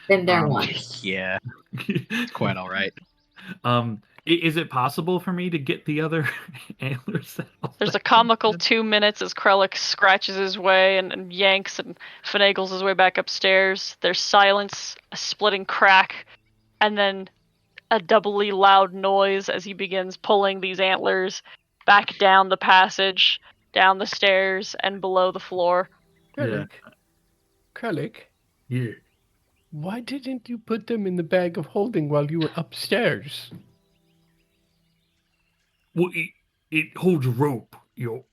Been there once. Yeah, it's quite all right. Is it possible for me to get the other antlers out? There's a comical 2 minutes as Krellick scratches his way and yanks and finagles his way back upstairs. There's silence, a splitting crack, and then a doubly loud noise as he begins pulling these antlers back down the passage, down the stairs, and below the floor. Yeah. Kralik, Yeah. why didn't you put them in the bag of holding while you were upstairs? Well, it holds a rope, yo.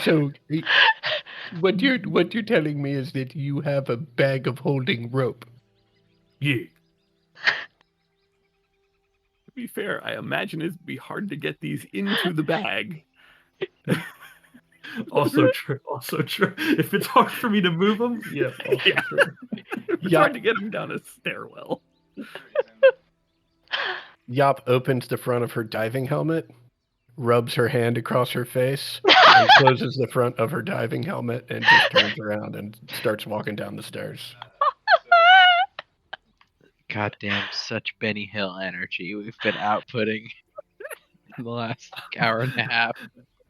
So, what you're telling me is that you have a bag of holding rope. Yeah. To be fair, I imagine it'd be hard to get these into the bag. Also true. Also true. If it's hard for me to move them, yeah. Also Yeah. true. It's hard to get them down a stairwell. Yop opens the front of her diving helmet, rubs her hand across her face, and closes the front of her diving helmet and just turns around and starts walking down the stairs. Goddamn, such Benny Hill energy we've been outputting in the last hour and a half.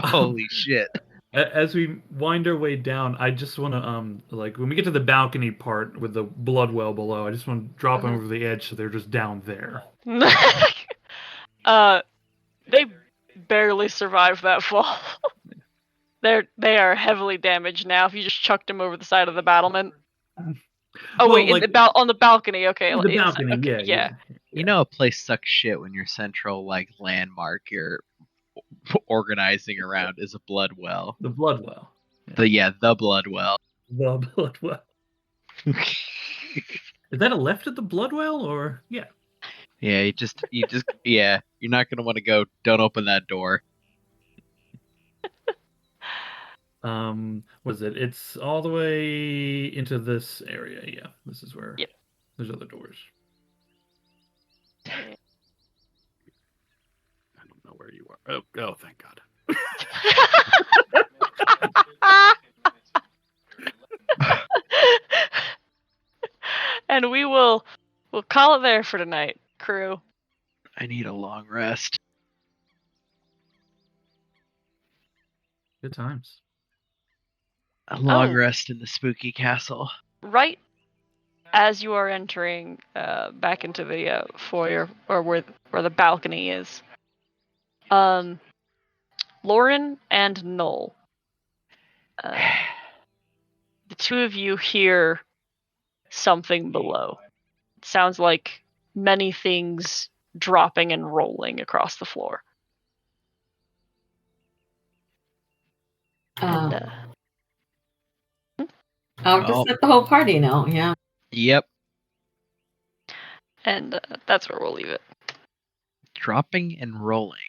Holy shit. As we wind our way down, I just want to like when we get to the balcony part with the blood well below, I just want to drop them over the edge so they're just down there. They barely survived that fall. They are heavily damaged now. If you just chucked them over the side of the battlement. Oh Well, wait, like- on the balcony. Okay, The balcony, okay, yeah. You know, a place sucks shit when your central like landmark you're organizing around is a blood well. The blood well. The blood well. The blood well. Is that a left at the blood well or yeah? Yeah, yeah, you're not gonna want to go. Don't open that door. Was it? It's all the way into this area. Yeah, this is where. Yep. There's other doors. I don't know where you are. Oh, thank God. And we'll call it there for tonight, crew. I need a long rest. Good times. A long Oh. rest in the spooky castle. Right as you are entering back into the foyer or where the balcony is, Lauren and Noel, the two of you hear something below. It sounds like many things dropping and rolling across the floor. And, I'll just Oh. let the whole party know. Yeah. Yep. And that's where we'll leave it. Dropping and rolling.